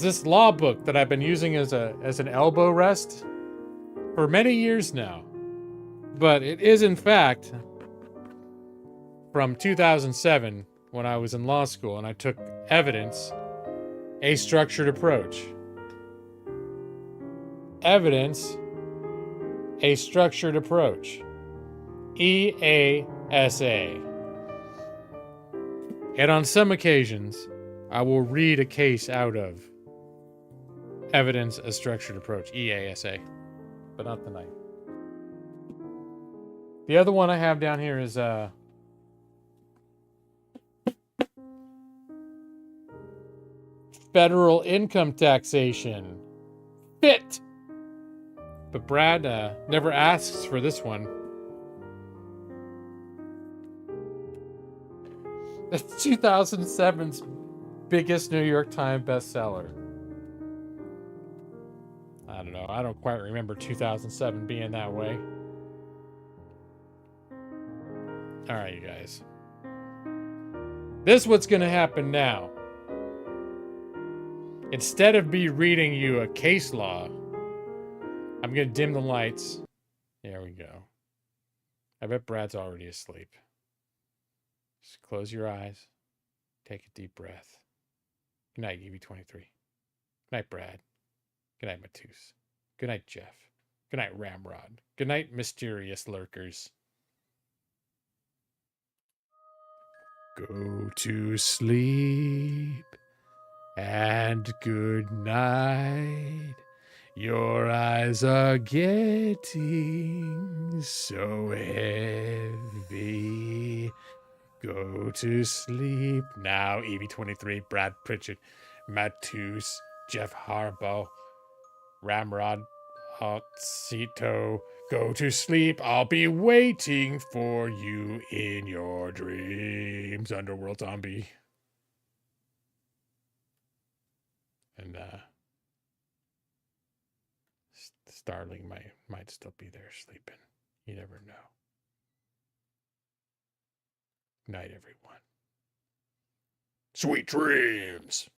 this law book that I've been using as an elbow rest for many years now. But it is in fact from 2007 when I was in law school and I took evidence, a structured approach. Evidence, a structured approach. EASA. And on some occasions, I will read a case out of Evidence, a Structured Approach, EASA, but not tonight. The other one I have down here is federal income taxation. FIT! But Brad never asks for this one. It's 2007's biggest New York Times bestseller. I don't know. I don't quite remember 2007 being that way. All right, you guys. This is what's going to happen now. Instead of me reading you a case law, I'm going to dim the lights. There we go. I bet Brad's already asleep. Just close your eyes. Take a deep breath. Good night, EV23. Good night, Brad. Good night, Matus. Good night, Jeff. Good night, Ramrod. Good night, mysterious lurkers. Go to sleep and good night. Your eyes are getting so heavy. Go to sleep now, EV23, Brad Pritchard, Matus, Jeff Harbaugh, Ramrod, Hotsito. Go to sleep. I'll be waiting for you in your dreams, Underworld Zombie. And Starling might still be there sleeping. You never know. Night, everyone. Sweet dreams.